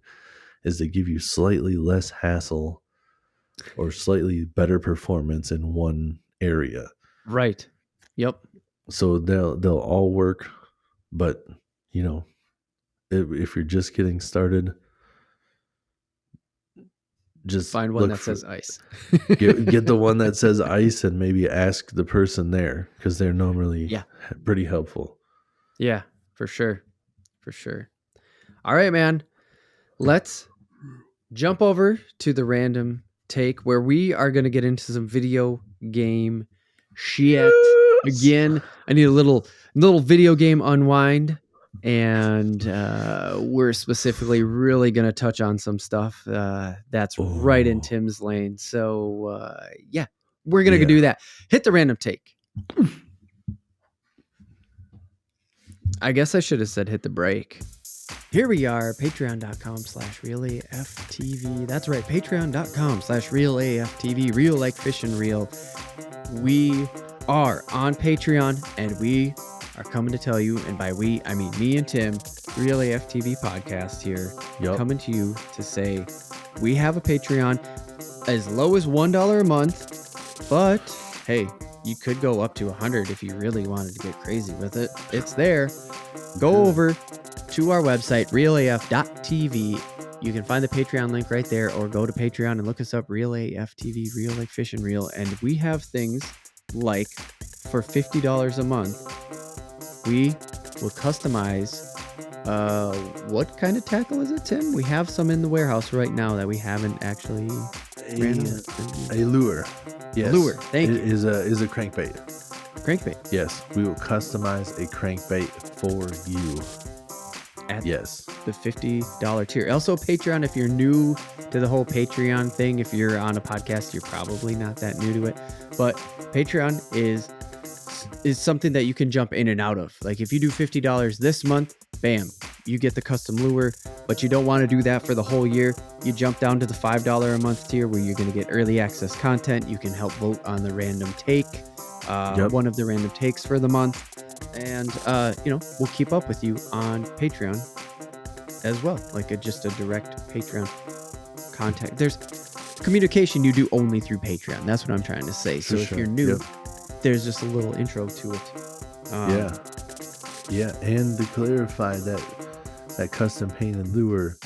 is to give you slightly less hassle or slightly better performance in one area. Right. Yep. So they'll all work, but if you're just getting started, just find one that says ice. get the one that says ice, and maybe ask the person there, because they're normally pretty helpful. Yeah, for sure. All right, man. Let's jump over to the random take, where we are going to get into some video game shit. Again, I need a little video game unwind, and we're specifically really going to touch on some stuff that's right in Tim's lane. So we're going to do that. Hit the random take. I guess I should have said hit the break. Here we are, patreon.com/reelaftv. That's right, patreon.com/reelaftv, reel like fish and reel. We are on Patreon, and we are coming to tell you, and by we, I mean me and Tim, Reel AFTV podcast here, coming to you to say we have a Patreon as low as $1 a month, but hey, you could go up to $100 if you really wanted to get crazy with it. It's there. Go over to our website, reelaf.tv. You can find the Patreon link right there, or go to Patreon and look us up, Reel AFTV, Reel Like Fish and Reel. And we have things like, for $50 a month, we will customize What kind of tackle is it, Tim? We have some in the warehouse right now that we haven't actually ran over. A lure. Yes. Lure. Thank you. Is a crankbait. Crankbait. Yes, we will customize a crankbait for you. At yes. the $50 tier. Also, Patreon, if you're new to the whole Patreon thing, if you're on a podcast, you're probably not that new to it. But Patreon is something that you can jump in and out of. Like if you do $50 this month, bam, you get the custom lure, but you don't want to do that for the whole year. You jump down to the $5 a month tier where you're going to get early access content. You can help vote on the random take, one of the random takes for the month. And, we'll keep up with you on Patreon as well. Like just a direct Patreon contact. There's communication you do only through Patreon. That's what I'm trying to say. So if you're new, there's just a little intro to it. Yeah. And to clarify that custom painted lure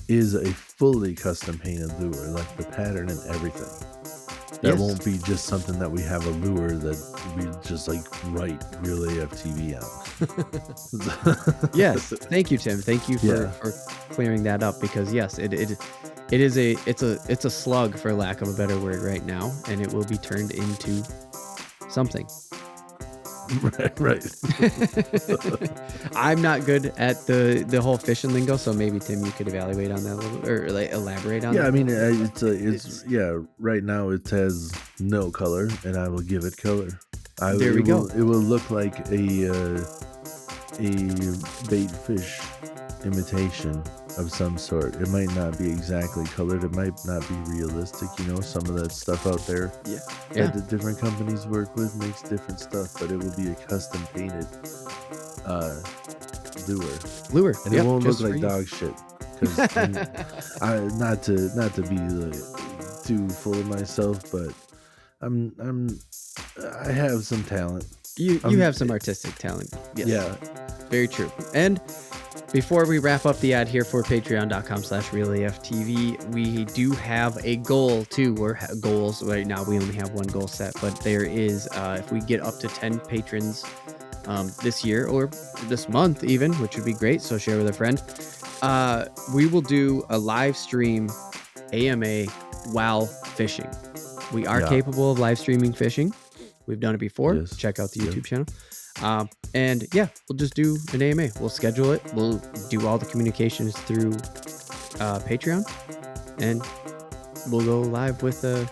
is a fully custom painted lure, like the pattern and everything. That won't be just something that we have a lure that we just like write Real AFTV on. Yes. Thank you, Tim. Thank you for clearing that up, because yes, it's a slug, for lack of a better word, right now, and it will be turned into something. Right. I'm not good at the whole fishing lingo, so maybe Tim, you could evaluate on that a little bit, or like elaborate on that. I mean, it's right now it has no color, and I will give it color. There we go. It will look like a bait fish imitation of some sort. It might not be exactly colored. It might not be realistic. Some of that stuff out there that the different companies work with makes different stuff, but it will be a custom painted lure, and it won't look like dog shit. Because not to be like, too full of myself, but I have some talent. You have some artistic talent. Yes. Yeah, very true. And before we wrap up the ad here for patreon.com/realaftv, we do have a goal too. We're goals right now. We only have one goal set, but there is, if we get up to 10 patrons this year or this month even, which would be great, so share with a friend, we will do a live stream AMA while fishing. We are capable of live streaming fishing. We've done it before. Yes. Check out the YouTube channel. And we'll just do an AMA. We'll schedule it. We'll do all the communications through Patreon, and we'll go live with a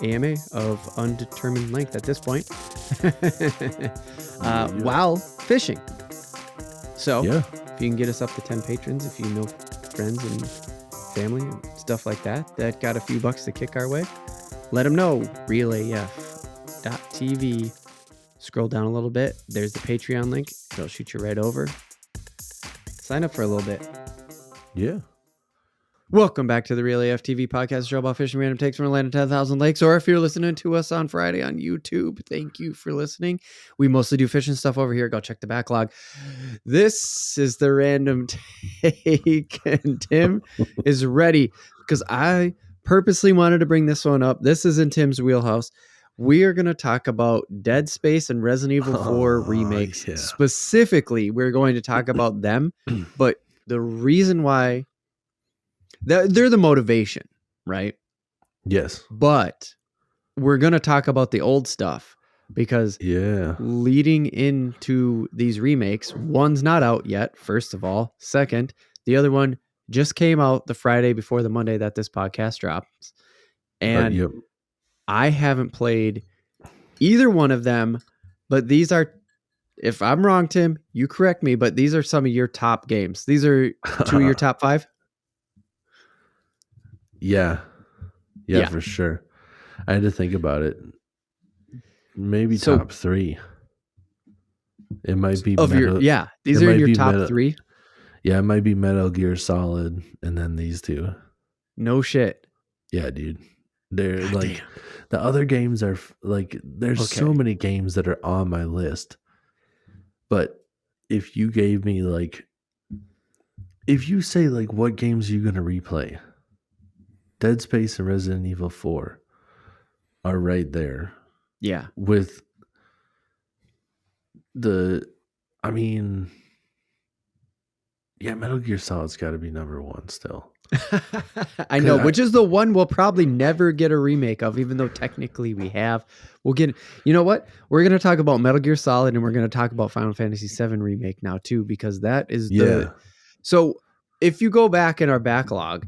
AMA of undetermined length at this point while fishing. So if you can get us up to 10 patrons, if you know friends and family and stuff like that got a few bucks to kick our way, let them know. RealAF.tv. Scroll down a little bit. There's the Patreon link. It'll shoot you right over. Sign up for a little bit. Yeah. Welcome back to the Real AF TV podcast, show about fishing random takes from the land of 10,000 lakes. Or if you're listening to us on Friday on YouTube, thank you for listening. We mostly do fishing stuff over here. Go check the backlog. This is the random take, and Tim is ready because I purposely wanted to bring this one up. This is in Tim's wheelhouse. We are going to talk about Dead Space and Resident Evil 4 remakes. Yeah. Specifically, we're going to talk about them, but the reason why they're the motivation, right? Yes. But we're going to talk about the old stuff because leading into these remakes, one's not out yet, first of all. Second, the other one just came out the Friday before the Monday that this podcast drops. And I haven't played either one of them, but these are, if I'm wrong, Tim, you correct me, but these are some of your top games. These are two of your top 5? Yeah, for sure. I had to think about it. Maybe top 3. It might be of Metal, these are in your top 3. Yeah, it might be Metal Gear Solid, and then these two. No shit. Yeah, dude. They're like the other games are like there's so many games that are on my list. But if you gave me if you say what games are you gonna replay? Dead Space and Resident Evil 4 are right there. Yeah. With Yeah, Metal Gear Solid's got to be number one still. I know, which is the one we'll probably never get a remake of, even though technically we have. We'll get, you know what? We're going to talk about Metal Gear Solid and we're going to talk about Final Fantasy VII Remake now, too, because that is Yeah. So if you go back in our backlog,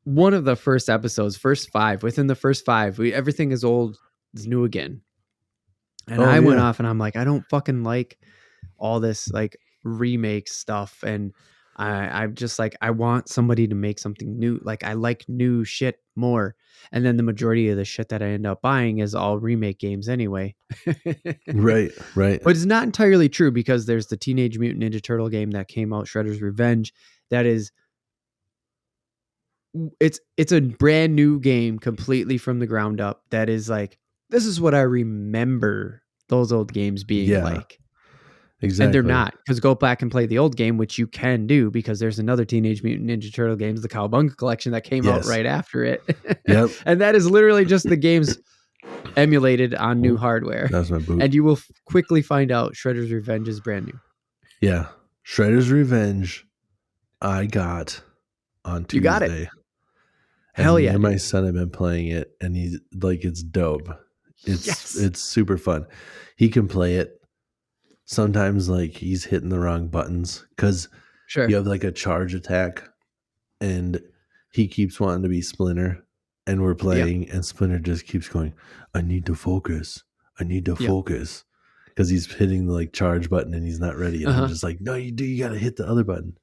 one of the first episodes, first five, within the first five, everything is old, is new again. And Oh I went yeah. off and I'm like, I don't fucking like all this like remake stuff. And I'm just like, I want somebody to make something new. Like I like new shit more. And then the majority of the shit that I end up buying is all remake games anyway. Right. Right. But it's not entirely true because there's the Teenage Mutant Ninja Turtle game that came out, Shredder's Revenge. That is, it's a brand new game completely from the ground up. That is like, this is what I remember those old games being Yeah. like. And they're Exactly. not, because go back and play the old game, which you can do because there's another Teenage Mutant Ninja Turtle games, the Cowabunga collection that came out Yes. right after it. Yep. And that is literally just the games emulated on new hardware. That's my boot. And you will quickly find out Shredder's Revenge is brand new. Yeah. Shredder's Revenge I got on Tuesday. You got it. And Hell me yeah. and my son have been playing it, and he's like, it's dope. It's super fun. He can play it. Sometimes like he's hitting the wrong buttons because Sure. you have like a charge attack, and he keeps wanting to be Splinter, and we're playing, and Splinter just keeps going, I need to focus. I need to focus. Because he's hitting the like charge button and he's not ready. And I'm just like, no, you do. You got to hit the other button.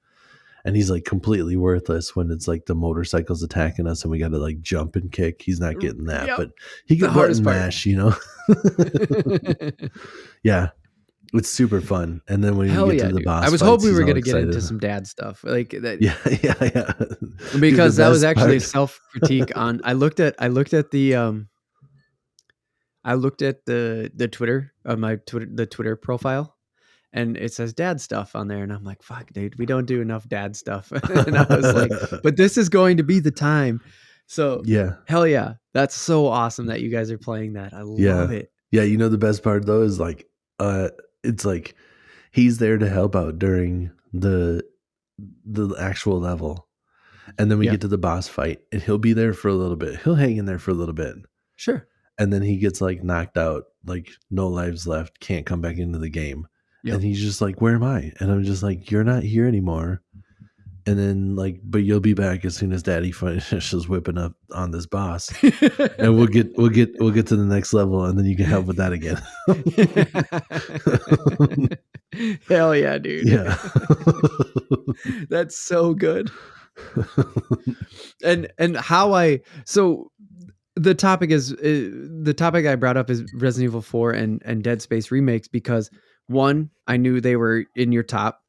And he's like completely worthless when it's like the motorcycle's attacking us and we got to like jump and kick. He's not getting that, but he can button mash, you know? Yeah. It's super fun. And then when you get to the boss I was fights, hoping we were going to get excited. into some dad stuff like that. Yeah. Because Dude, that was actually a self-critique on, I looked at the Twitter of my Twitter profile, and it says dad stuff on there. And I'm like, fuck, dude, we don't do enough dad stuff. And I was like, but this is going to be the time. So yeah. Hell yeah. That's so awesome that you guys are playing that. I love it. Yeah. You know, the best part though is like, it's like he's there to help out during the actual level. And then we get to the boss fight and he'll be there for a little bit. He'll hang in there for a little bit. Sure. And then he gets like knocked out, like no lives left, can't come back into the game. And he's just like, where am I? And I'm just like, you're not here anymore. And then like, but you'll be back as soon as daddy finishes whipping up on this boss. And we'll get to the next level and then you can help with that again. Hell yeah, dude. Yeah. That's so good. And so the topic I brought up is Resident Evil 4 and Dead Space remakes because one, I knew they were in your top,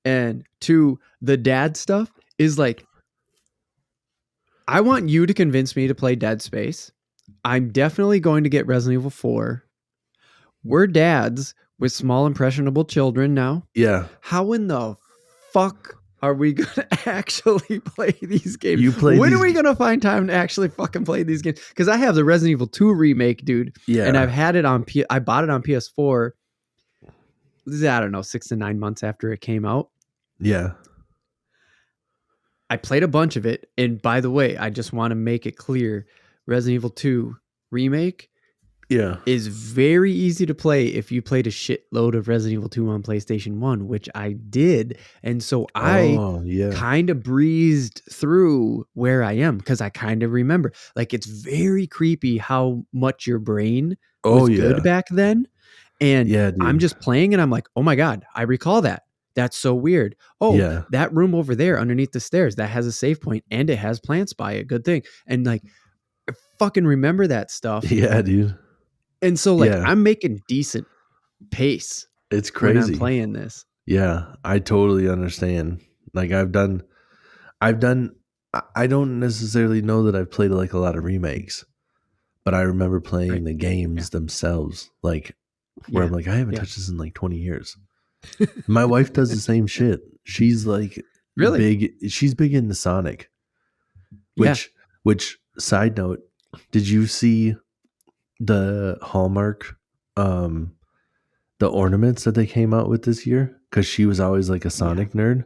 and two, the dad stuff is like, I want you to convince me to play Dead Space. I'm definitely going to get Resident Evil 4. We're dads with small impressionable children now. Yeah. How in the fuck are we going to actually play these games? When are we going to find time to actually fucking play these games? Because I have the Resident Evil 2 remake, dude. Yeah. And I've had it on, I bought it on PS4. I don't know, 6 to 9 months after it came out. Yeah. I played a bunch of it. And by the way, I just want to make it clear, Resident Evil 2 remake is very easy to play if you played a shitload of Resident Evil 2 on PlayStation 1, which I did. And so I kind of breezed through where I am because I kind of remember. Like, it's very creepy how much your brain was good back then. And I'm just playing and I'm like, oh my God, I recall that. That's so weird. Oh, that room over there underneath the stairs, that has a save point and it has plants by it. Good thing. And like, I fucking remember that stuff. Yeah, dude. And so like, I'm making decent pace. It's crazy when I'm playing this. Yeah, I totally understand. Like I don't necessarily know that I've played like a lot of remakes, but I remember playing the games themselves. Like where I'm like, I haven't touched this in like 20 years. My wife does the same shit. She's like big. She's big into Sonic. Which side note, did you see the Hallmark the ornaments that they came out with this year, because she was always like a Sonic nerd.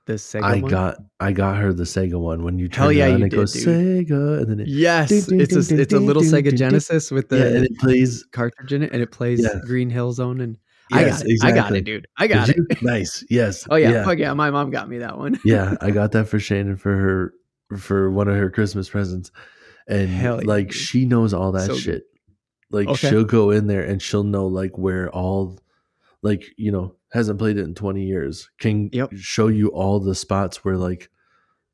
The Sega one. I got her the Sega one. When you Hell turn it yeah, on, you it did, goes dude. Sega, and then it ding, Yes, ding, ding, ding, it's a ding, little ding, Sega ding, ding. Genesis with Yeah, and the it plays. cartridge in it, and it plays Yeah, Green Hill Zone. And I got yes, it. I got it, exactly. dude. I Did got you? it. Nice. Yes. Oh yeah, Yeah. fuck yeah. My mom got me that one. Yeah. I got that for Shannon for one of her Christmas presents. And Hell yeah, like dude. she knows all that So good. shit. Like Okay. she'll go in there and she'll know like where all like, hasn't played it in 20 years, can Yep. show you all the spots where like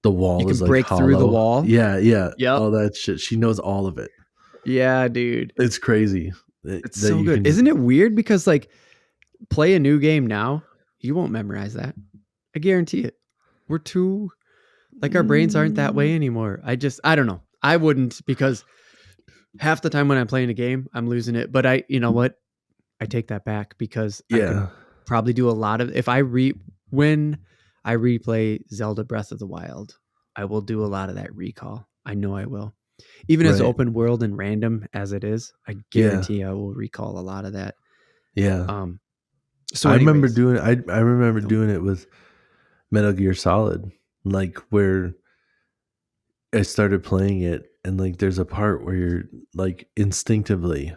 the You wall can is like break through the hollow. wall. Yeah, yeah. Yep. All that shit. She knows all of it. Yeah, dude. It's crazy that, It's that so you good. can. Isn't it weird? Because like play a new game now, you won't memorize that. I guarantee it. We're too like our brains aren't that way anymore. I don't know. I wouldn't, because half the time when I'm playing a game, I'm losing it. But you know what? I take that back, because I could Yeah. probably do a lot of when I replay Zelda Breath of the Wild, I will do a lot of that recall. I know I will. Even as Right. open world and random as it is, I Yeah. guarantee I will recall a lot of that. Yeah. So I remember anyways, doing I remember so doing it with Metal Gear Solid, like where I started playing it and like there's a part where you're like instinctively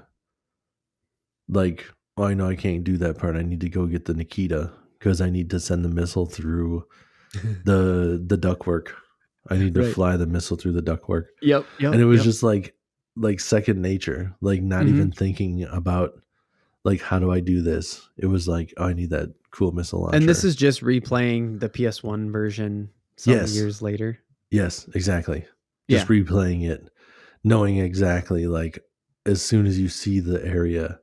like, oh, I know I can't do that part. I need to go get the Nikita because I need to send the missile through the ductwork. I need to right. fly the missile through the ductwork. Yep. And it was Yep. just like second nature, like not even thinking about like how do I do this? It was like, oh, I need that cool missile launcher. And this is just replaying the PS1 version some years later. Yes, exactly. Just replaying it, knowing exactly like as soon as you see the area,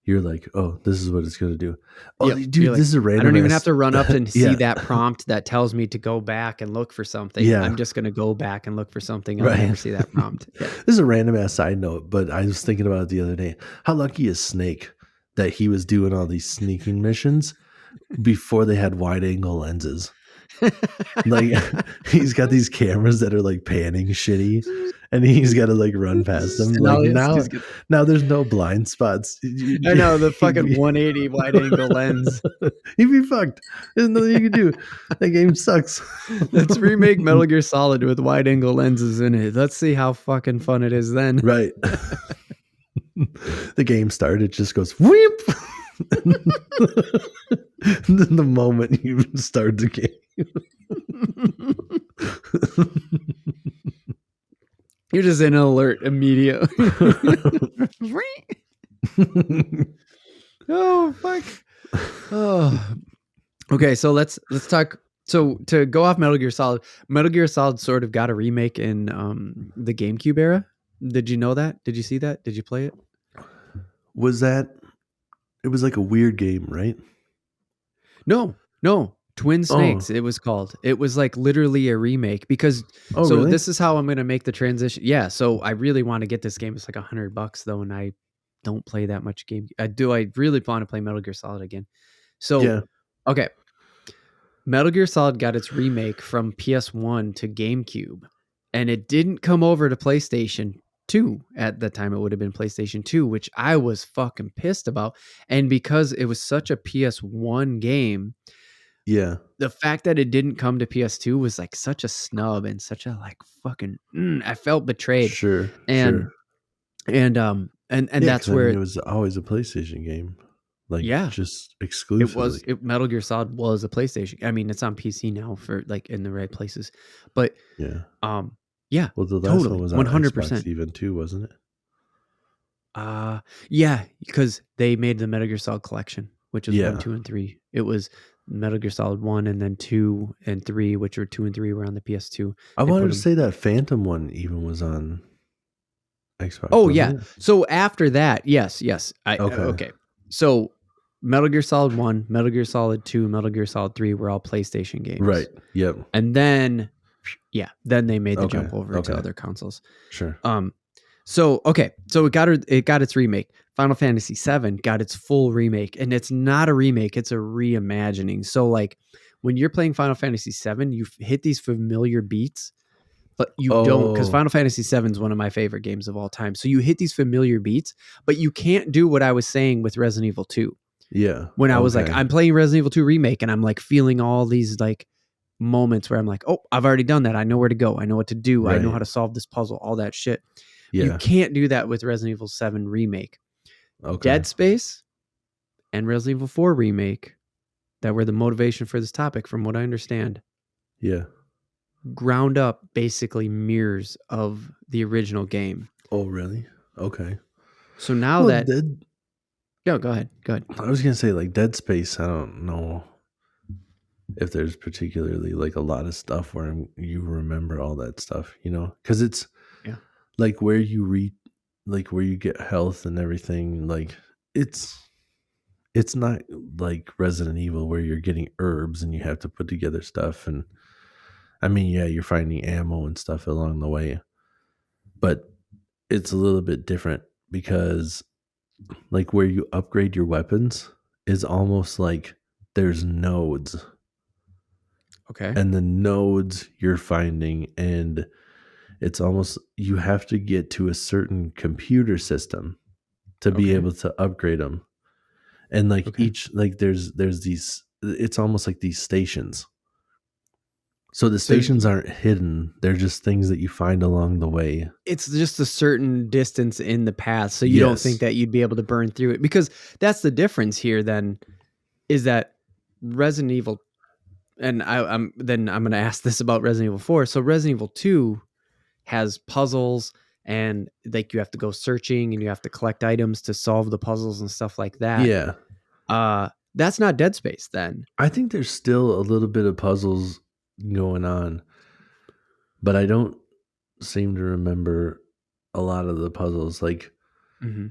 you're like, oh, this is what it's going to do. Oh, Yep. dude, Like, this is a random. I don't even have to run up and see Yeah. that prompt that tells me to go back and look for something. Yeah. I'm just going to go back and look for something. I'll never see that prompt. Yeah. This is a random ass side note, but I was thinking about it the other day. How lucky is Snake that he was doing all these sneaking missions before they had wide angle lenses? Like he's got these cameras that are like panning shitty, and he's got to like run past them. Like now there's no blind spots. I know, the fucking 180 wide angle lens. He'd be fucked. There's nothing you can do. That game sucks. Let's remake Metal Gear Solid with wide angle lenses in it. Let's see how fucking fun it is then. Right. The game started, it just goes whoop. The moment you start the game. You're just in an alert immediately. Oh fuck. Oh. Okay, so let's talk. So to go off Metal Gear Solid sort of got a remake in the GameCube era. Did you know that? Did you see that? Did you play it? It was like a weird game, right? No. Twin Snakes, it was called. It was like literally a remake because really? This is how I'm going to make the transition. Yeah, so I really want to get this game. It's like $100 though, and I don't play that much game. I really want to play Metal Gear Solid again. So, yeah. Okay. Metal Gear Solid got its remake from PS1 to GameCube, and it didn't come over to PlayStation 2 at the time. It would have been PlayStation 2, which I was fucking pissed about. And because it was such a PS1 game, yeah, the fact that it didn't come to PS2 was like such a snub and such a like fucking I felt betrayed. Sure. And that's where it was always a PlayStation game. Like, just exclusively. Metal Gear Solid was a PlayStation. I mean, it's on PC now for like in the right places, but yeah. Well, the last one was on 100% Xbox even too, wasn't it? Yeah, because they made the Metal Gear Solid collection, which is 1, 2, and 3. It was Metal Gear Solid 1 and then 2 and 3, which were 2 and 3 were on the PS2. I wanted to say that Phantom one even was on Xbox. Oh yeah. So after that, yes. Okay. So Metal Gear Solid 1, Metal Gear Solid 2, Metal Gear Solid 3 were all PlayStation games. Right. Yep. And then they made the jump over to other consoles. Sure. So it got its remake. Final Fantasy VII got its full remake, and it's not a remake, it's a reimagining. So like when you're playing Final Fantasy VII, you hit these familiar beats, but you don't, because Oh, Final Fantasy VII is one of my favorite games of all time. So you hit these familiar beats, but you can't do what I was saying with Resident Evil 2. yeah. When I was like, Okay. I'm playing Resident Evil 2 Remake and I'm like feeling all these like moments where I'm like, oh, I've already done that. I know where to go. I know what to do. I know how Right. to solve this puzzle, all that shit. You Yeah. can't do that with Resident Evil 7 Remake. Okay. Dead Space and Resident Evil 4 Remake, that were the motivation for this topic, from what I understand, Yeah. ground up basically mirrors of the original game. Oh, really? Okay. So now Well, that, Dead. no, go ahead. Go ahead. I was gonna say like Dead Space. I don't know if there's particularly like a lot of stuff where you remember all that stuff, because it's Yeah. like where you like where you get health and everything. Like it's it's not like Resident Evil where you're getting herbs and you have to put together stuff. And I mean, yeah, you're finding ammo and stuff along the way, but it's a little bit different because like where you upgrade your weapons is almost like there's nodes, Okay. and the nodes you're finding, and it's almost you have to get to a certain computer system to be Okay. able to upgrade them. And like Okay. each like there's these, it's almost like these stations. So the So stations aren't hidden, they're just things that you find along the way. it's just a certain distance in the path. So you don't think Yes. that you'd be able to burn through it, because that's the difference here then, is that Resident Evil, and I'm going to ask this about Resident Evil 4. So Resident Evil 2 has puzzles, and like you have to go searching and you have to collect items to solve the puzzles and stuff like that. Yeah. That's not Dead Space then. I think there's still a little bit of puzzles going on, but I don't seem to remember a lot of the puzzles. Like Mm-hmm.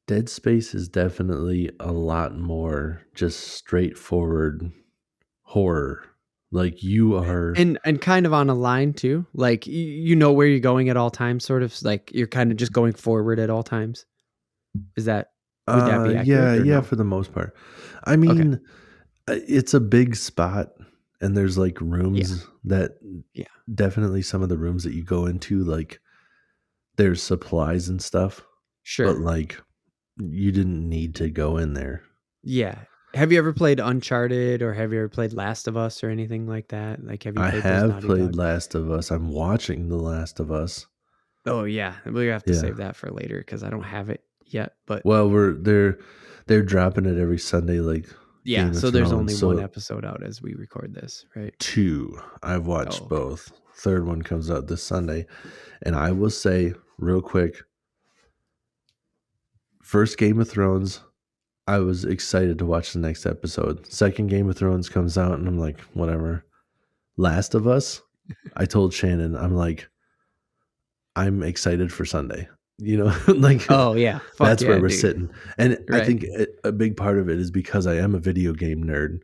Dead Space is definitely a lot more just straightforward horror. Like you are, And kind of on a line too. Like you know where you're going at all times, sort of like you're kind of just going forward at all times. Is that, would that be yeah, accurate or yeah, no? for the most part. I Okay. mean, it's a big spot, and there's like Yeah. rooms that Yeah. definitely some of the rooms that you go into, like there's supplies and stuff, but Sure. like you didn't need to go in there. Yeah. Have you ever played Uncharted, or have you ever played Last of Us or anything like that? Like, have you I played those have Naughty played Dog? Last of Us. I'm watching The Last of Us. Oh yeah, we have to Yeah. save that for later because I don't have it yet. But Well, they're dropping it every Sunday, like yeah, Game of so there's Thrones. only one So episode out as we record this, right? two, I've Oh, watched okay. both. Third one comes out this Sunday, and I will say real quick, first Game of Thrones, I was excited to watch the next episode. Second Game of Thrones comes out, and I'm like, whatever. Last of Us, I told Shannon, I'm like, I'm excited for Sunday. Like Oh yeah, fuck that's where yeah, we're dude. sitting. And I Right, think a big part of it is because I am a video game nerd.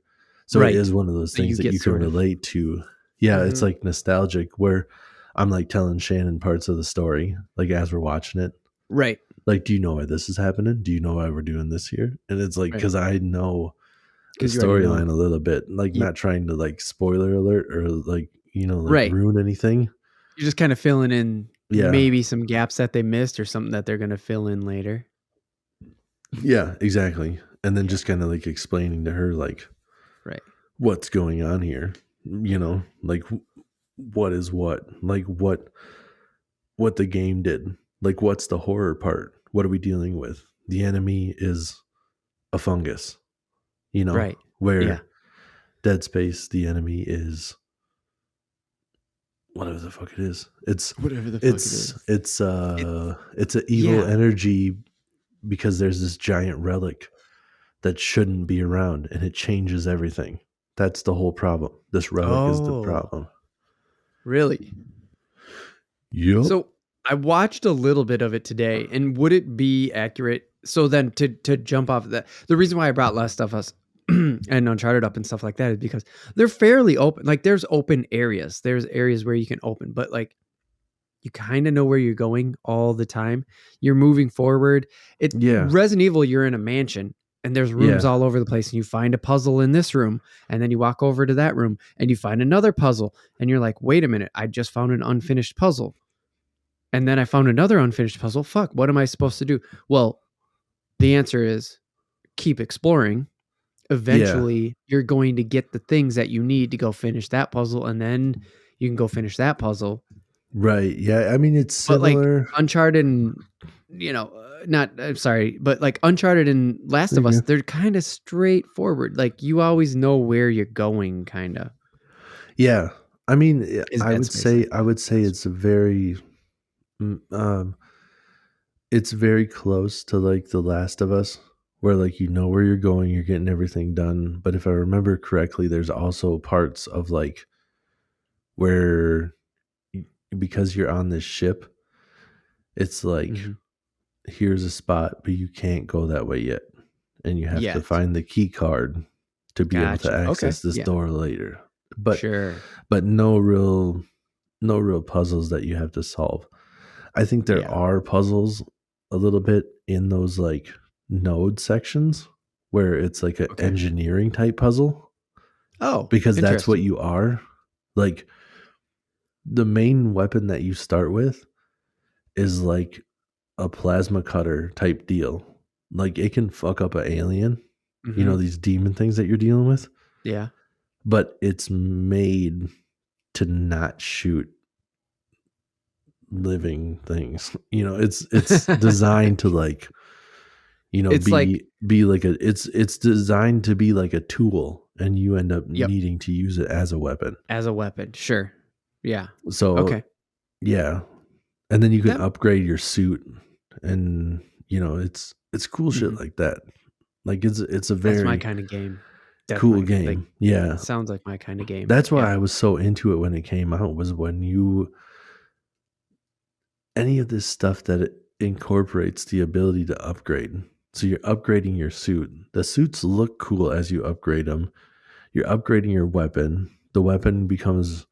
So it is right. one of those So you things that get you can sort of. relate to. Yeah, it's Mhm. like nostalgic where I'm like telling Shannon parts of the story, like as we're watching it. Right, Like, do you know why this is happening? Do you know why we're doing this here? And it's like, right. because I know the Because you already know. storyline a little bit, like You, not trying to like spoiler alert or like, like right. ruin anything. You're just kind of filling in Yeah. maybe some gaps that they missed or something that they're gonna fill in later. Yeah, exactly. And then Yeah. just kind of like explaining to her, like, Right. what's going on here, like what is what, like what the game did, like what's the horror part, what are we dealing with? The enemy is a fungus, Right. Yeah. where Dead Space, the enemy is whatever the fuck it is. it's Whatever the fuck it it's is. it's It, it's an evil yeah. energy because there's this giant relic that shouldn't be around, and it changes everything. That's the whole problem. This relic is the Oh, problem. really? Yup. So I watched a little bit of it today, and would it be accurate? So then to jump off of that, the reason why I brought Last of Us and Uncharted up and stuff like that is because they're fairly open. Like there's open areas. There's areas where you can open, but like you kind of know where you're going all the time. You're moving forward. It Yeah. Resident Evil, you're in a mansion and there's rooms Yeah. all over the place, and you find a puzzle in this room, and then you walk over to that room and you find another puzzle, and you're like, wait a minute, I just found an unfinished puzzle. And then I found another unfinished puzzle. Fuck, what am I supposed to do? Well, the answer is keep exploring. Yeah. Eventually, you're going to get the things that you need to go finish that puzzle, and then you can go finish that puzzle. Right. Yeah. I mean, it's But like similar. Uncharted and not I'm sorry, but like Uncharted and Last of Us, Okay. they're kind of straightforward. Like you always know where you're going, kind of. Yeah. I mean, Is I Dead would Space say like I would say that? it's a very mm, it's very close to like The Last of Us, where like you know where you're going, you're getting everything done. But if I remember correctly, there's also parts of like where because you're on this ship, it's like Mm-hmm. here's a spot, but you can't go that way yet. And you have to Yet. find the key card to be able to Gotcha. Okay. access this Yeah. door later. But Sure. but no real puzzles that you have to solve. I think there Yeah. are puzzles a little bit in those like node sections where it's like an Okay. engineering type puzzle Oh, because that's what interesting. you are. Like the main weapon that you start with is like a plasma cutter type deal. Like it can fuck up an alien, Mm-hmm. these demon things that you're dealing with, Yeah. but it's made to not shoot living things. It's designed to like, It's like, be like it's designed to be like a tool and you end up yep, needing to use it as a weapon. as a weapon. Sure. Yeah. So, Okay. yeah. And then you can That. upgrade your suit and it's cool shit Mhm. like that. Like it's a That's my very kind of game. cool Definitely. Like, game. Yeah. sounds like my kind of game. That's why Yeah. I was so into it when it came out was when any of this stuff that it incorporates the ability to upgrade. So you're upgrading your suit. The suits look cool as you upgrade them. You're upgrading your weapon. The weapon becomes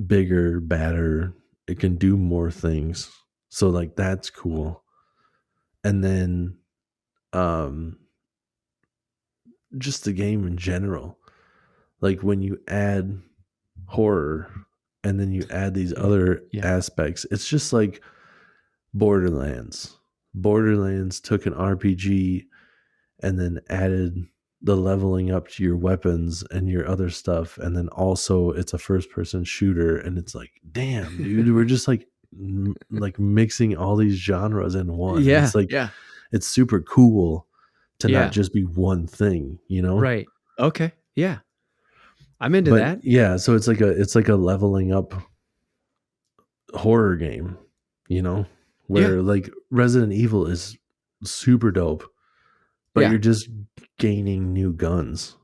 bigger, badder. It can do more things. So like that's cool. And then um just the game in general. Like when you add horror and then you add these Yeah. other Yeah. aspects, it's just like Borderlands. Borderlands took an RPG and then added the leveling up to your weapons and your other stuff. And then also it's a first person shooter. And it's like, damn, dude, we're just like, like mixing all these genres in one. Yeah. It's like, Yeah. it's super cool to not Yeah. just be one thing, you know? Right. Okay. Yeah. I'm into But that. yeah, so it's like a leveling up horror game, you know, Yeah. where like Resident Evil is super dope, but Yeah. you're just gaining new guns,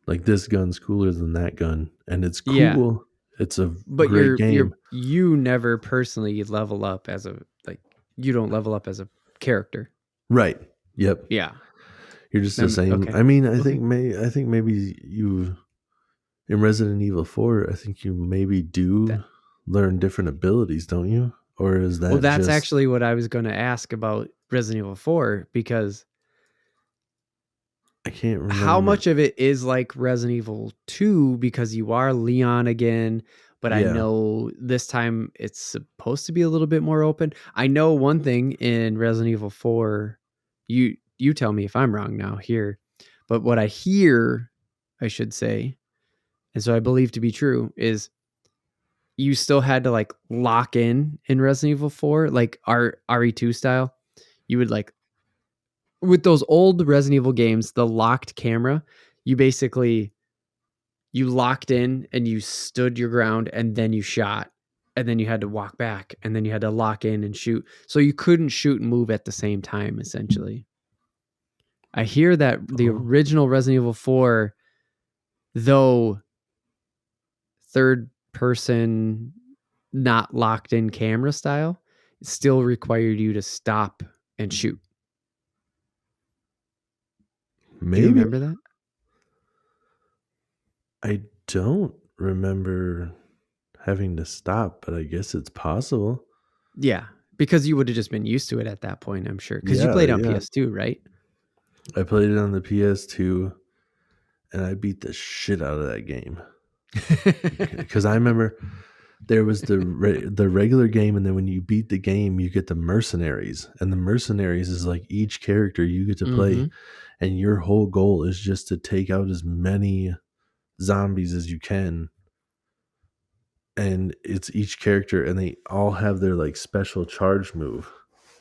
like this gun's cooler than that gun, and it's Yeah. cool. It's a But great game. you never personally level up as a, like, you don't level up as a character. Right. Yep. Yeah. You're just the same. Okay. I mean, Okay. I think maybe you in Resident Evil 4, I think you maybe do That, learn different abilities, don't you? Or is well, that that's just actually what I was going to ask about Resident Evil 4, because I can't how remember. much of it is like Resident Evil 2, because you are Leon again, but I Yeah. know this time it's supposed to be a little bit more open. I know one thing in Resident Evil 4, you tell me if I'm wrong now here, but what I hear, I should say, and so I believe to be true, is you still had to like lock in Resident Evil 4, like RE2 style. You would like, with those old Resident Evil games, the locked camera, you basically, you locked in and you stood your ground and then you shot, and then you had to walk back and then you had to lock in and shoot. So you couldn't shoot and move at the same time, essentially. I hear that the Oh, original Resident Evil 4, though third person, not locked in camera style, it still required you to stop and shoot. Do you maybe remember that? I don't remember having to stop, but I guess it's possible. Yeah, because you would have just been used to it at that point, I'm sure. Because you Yeah, played on yeah. PS2, right? I played it on the PS2, and I beat the shit out of that game because I remember there was the regular game, and then when you beat the game, you get the mercenaries, and the mercenaries is like each character you get to play, Mm-hmm. and your whole goal is just to take out as many zombies as you can. And it's each character, and they all have their like special charge move,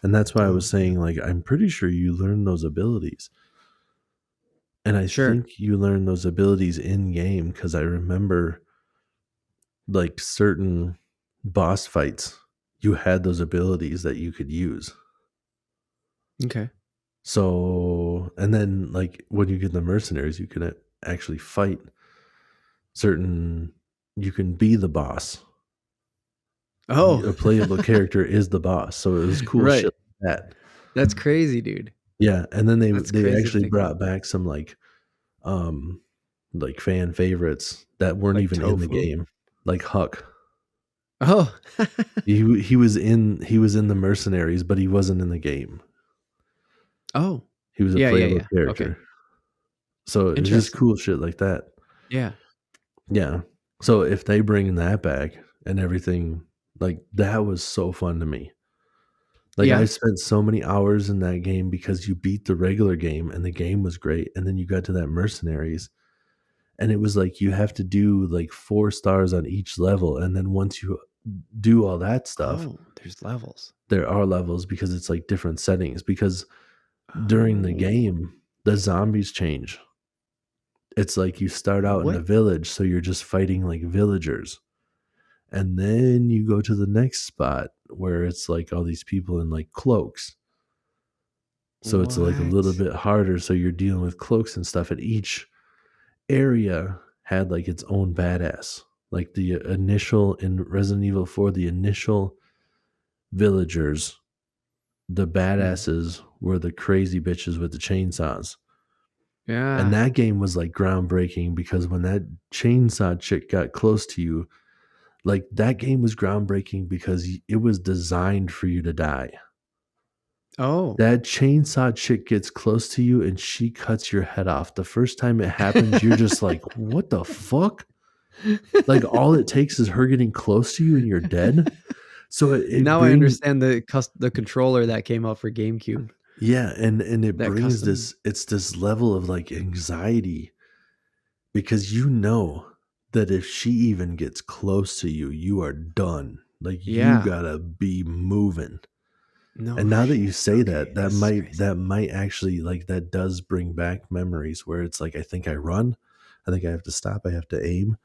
and that's why I Oh, was yeah. saying, like, I'm pretty sure you learn those abilities. And I Sure. think you learn those abilities in game because I remember like certain boss fights, you had those abilities that you could use. Okay. So, and then like when you get the mercenaries, you can actually fight certain, you can be the boss. Oh, A playable character is the boss. So it was cool right. shit like that. That's crazy, dude. Yeah. And then That's they crazy to actually think about. brought back some um, like fan favorites that weren't Like even in the tofu. game, like Huck. Oh. He was in the mercenaries, but he wasn't in the game. Oh. He was a Yeah, yeah, playable yeah. Okay. character. So it's just Interesting. cool shit like that. Yeah. Yeah. So if they bring that back and everything, like that was so fun to me. Like I Yeah. spent so many hours in that game because you beat the regular game and the game was great. And then you got to that mercenaries and it was like you have to do like 4 stars on each level. And then once you do all that stuff, Oh, there's levels. there are levels because it's like different settings. Because during the Oh. game, the zombies change. It's like you start out in a What? village, so you're just fighting like villagers. And then you go to the next spot where it's like all these people in like cloaks. So it's like a little What? bit harder. So you're dealing with cloaks and stuff. And each area had like its own badass. Like the initial in Resident Evil 4, the initial villagers, the Mm. badasses were the crazy bitches with the chainsaws. And Yeah. that game was like groundbreaking because when that chainsaw chick got close to you, like that game was groundbreaking because it was designed for you to die. Oh. That chainsaw chick gets close to you and she cuts your head off. The first time it happens, you're just like, what the fuck? Like all it takes is her getting close to you and you're dead. So it Now I brings, understand the controller that came out for GameCube. yeah, and it That brings custom. this, it's this level of like anxiety because you know that if she even gets close to you, you are done. Like you Yeah. gotta be moving. No And now that you shit. say Okay, that, this is crazy. that might actually like that does bring back memories where it's like I think I run, I think I have to stop, I have to aim.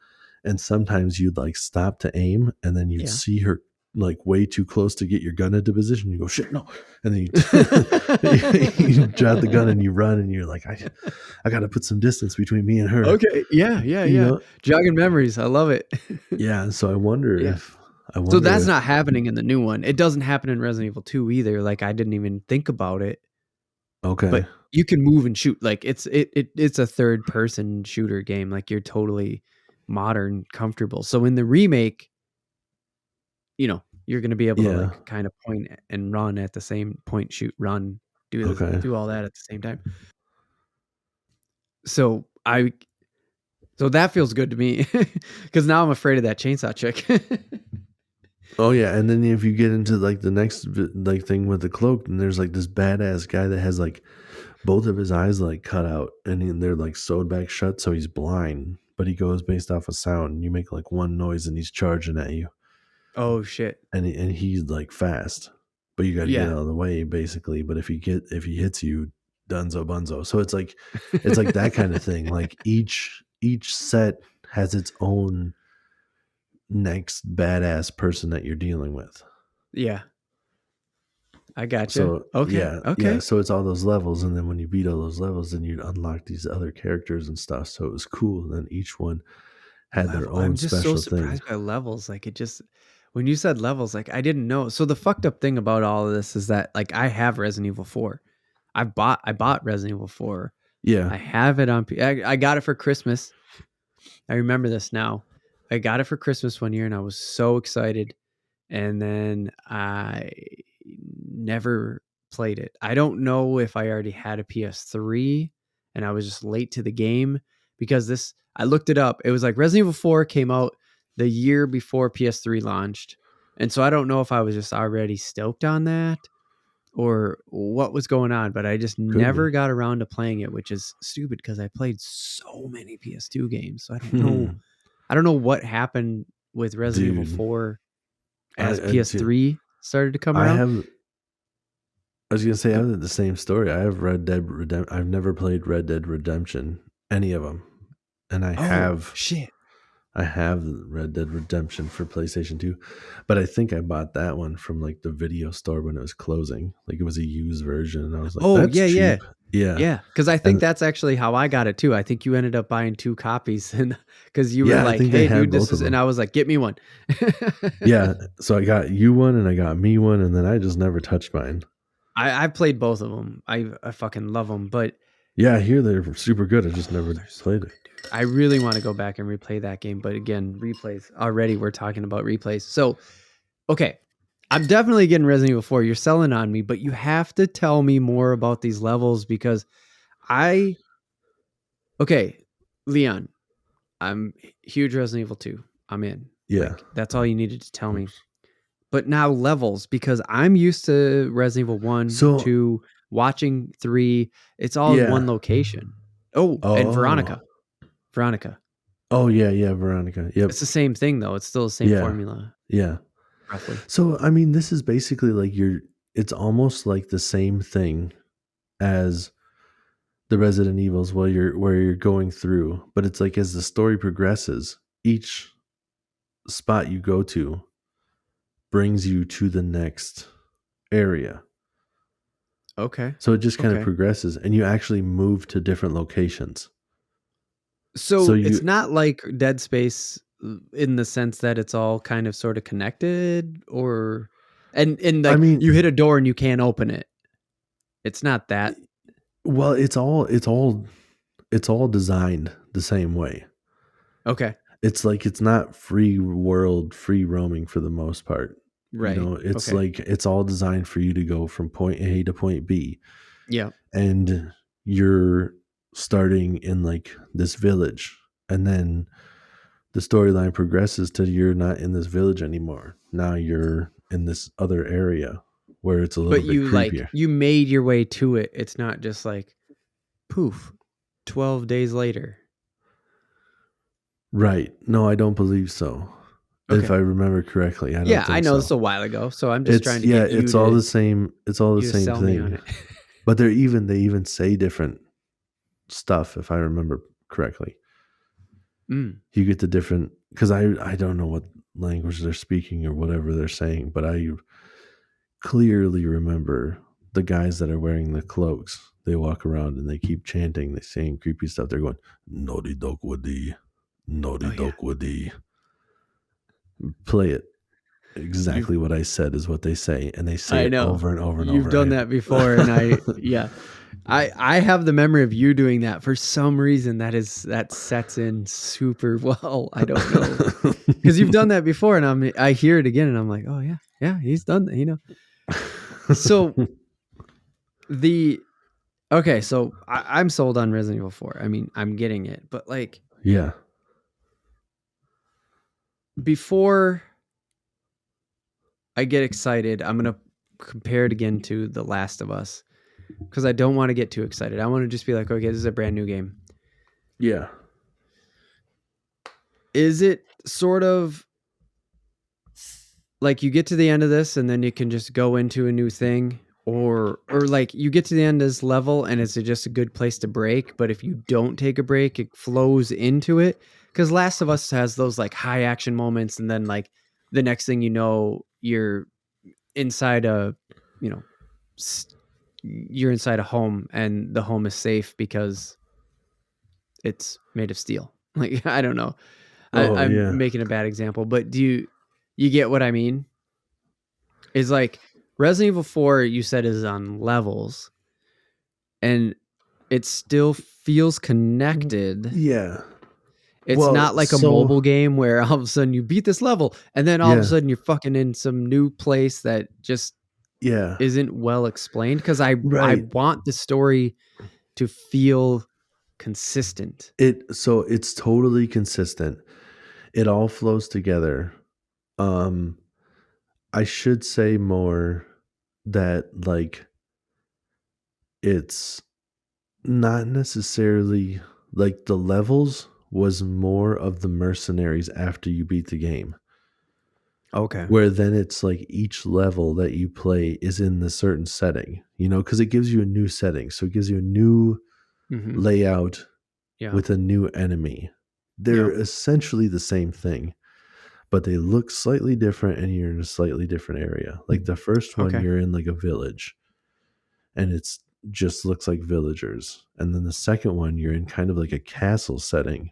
And sometimes you'd like stop to aim and then you'd Yeah. see her like way too close to get your gun into position. You go, shit, no. And then you, you drop the gun and you run and you're like, I got to put some distance between me and her, Okay. Yeah, yeah, you yeah. know? Jogging memories. I love it. Yeah. So Yeah. I So wonder that's if, not happening in the new one. It doesn't happen in Resident Evil 2 either. Like I didn't even think about it. okay. But you can move and shoot. Like it's a third person shooter game. Like you're totally modern, comfortable. So in the remake, you're gonna be able to Yeah. like kind of point and run at the same point, shoot, run, Okay. do all that at the same time. So so that feels good to me because now I'm afraid of that chainsaw chick. Oh yeah, and then if you get into like the next like thing with the cloak, and there's like this badass guy that has like both of his eyes like cut out, and they're like sewed back shut, so he's blind. But he goes based off of sound. And you make like one noise, and he's charging at you, Oh shit. and he's like fast, but you got to get Yeah. out of the way basically. But if he hits you, dunzo bunzo. So it's like that kind of thing. Like each set has its own next badass person that you're dealing with. Yeah. I gotcha. So Okay. yeah, yeah. Okay. So it's all those levels, and then when you beat all those levels, then you'd unlock these other characters and stuff. So it was cool. And then each one had their I'm own just so special thing. surprised by levels. Like it just when you said levels, like I didn't know. So the fucked up thing about all of this is that like I have Resident Evil 4. I bought Resident Evil 4. Yeah. I have it on I got it for Christmas. I remember this now. I got it for Christmas one year and I was so excited. And then I never played it. I don't know if I already had a PS3 and I was just late to the game, because I looked it up. It was like Resident Evil 4 came out the year before PS3 launched. And so I don't know if I was just already stoked on that or what was going on, but I just Could never be. got around to playing it, which is stupid because I played so many PS2 games. So I don't know. I don't know what happened with Resident Evil Dude, 4 I as I, ju- PS3 started to come I around. have. I was gonna say I have the same story. I have Red Dead Redemption. I've never played Red Dead Redemption, any of them, and Oh, shit. I have Red Dead Redemption for PlayStation 2, but I think I bought that one from like the video store when it was closing. Like it was a used version, and I was like, Oh, "That's yeah, yeah. cheap." Yeah, Yeah, because I think and that's actually how I got it too. I think you ended up buying 2 copies, and because you were yeah, I like, think they "Hey, had dude, this both of is," and them. I was like, "Get me one." Yeah, so I got you one, and I got me one, and then I just never touched mine. I played both of them. I fucking love them, but Yeah, I hear they're super good. I just never they're so played it. good, dude. I really want to go back and replay that game, but again, replays already. We're talking about replays, so okay. I'm definitely getting Resident Evil 4. You're selling on me, but you have to tell me more about these levels because I okay, Leon. I'm huge Resident Evil 2. I'm in. Yeah. Like that's all you needed to tell me. Oops. But now levels, because I'm used to Resident Evil 1, So 2, watching 3. It's all in yeah. one location. Oh, and Oh. Veronica. Veronica. Oh yeah, yeah, Veronica. Yep. It's the same thing though. It's still the same Yeah. formula, Yeah. roughly. So I mean, this is basically like it's almost like the same thing as the Resident Evils where you're going through, but it's like as the story progresses, each spot you go to brings you to the next area. Okay. So it just kind of Okay. progresses and you actually move to different locations. So So it's you not like Dead Space in the sense that it's all kind of sort of connected, or and I like mean, you hit a door and you can't open it. It's not that. well, it's all designed the same way. Okay. It's like it's not free world, free roaming for the most part. You Right. know, it's Okay. like it's all designed for you to go from point A to point B. Yeah. And you're starting in like this village. And then the storyline progresses to you're not in this village anymore. Now you're in this other area where it's a little But bit you like creepier. you made your way to it. It's not just like poof, 12 days later. Right. No, I don't believe so. If Okay. I remember correctly, I don't Yeah, I think know this so. a while ago, so I'm just It's trying to yeah, get it's all the same. It's all the you to same sell me on thing. it. But they even say different stuff if I remember correctly. Mm. You get the different because I don't know what language they're speaking or whatever they're saying, but I clearly remember the guys that are wearing the cloaks. They walk around and they keep chanting, they saying creepy stuff. They're going, Naughty Dog Woody, Oh Naughty yeah. Dog Woody. Play it. You Exactly what I said is what they say, and they say I it know. over and over and You've over. done that before, and yeah. I have the memory of you doing that for some reason. That sets in super well. I don't know, because you've done that before, and I hear it again, and I'm like, oh yeah, yeah, he's done that. So the okay, so I'm sold on Resident Evil 4. I mean, I'm getting it, but like Yeah. before I get excited, I'm gonna compare it again to The Last of Us because I don't want to get too excited. I want to just be like, okay, this is a brand new game. Yeah. Is it sort of like you get to the end of this and then you can just go into a new thing, or like you get to the end of this level and it's just a good place to break, but if you don't take a break it flows into it? Because Last of Us has those like high action moments, and then like the next thing you know you're inside a you know you're inside a home and the home is safe because it's made of steel. Like I don't know, Oh I'm yeah. making a bad example, but you get what I mean? Is like Resident Evil 4, you said, is on levels, and it still feels connected. Yeah. It's Well, not like a so mobile game where all of a sudden you beat this level and then all of a yeah. sudden you're fucking in some new place that just Yeah. isn't well explained, because I Right. want the story to feel consistent. It's totally consistent. It all flows together. Um I should say more that like it's not necessarily like the levels was more of the mercenaries after you beat the game. Okay. Where then it's like each level that you play is in the certain setting, because it gives you a new setting. So it gives you a new Mm-hmm. layout Yeah. with a new enemy. They're Yeah. essentially the same thing, but they look slightly different and you're in a slightly different area. Like the first one, Okay. you're in like a village and it's just looks like villagers. And then the second one, you're in kind of like a castle setting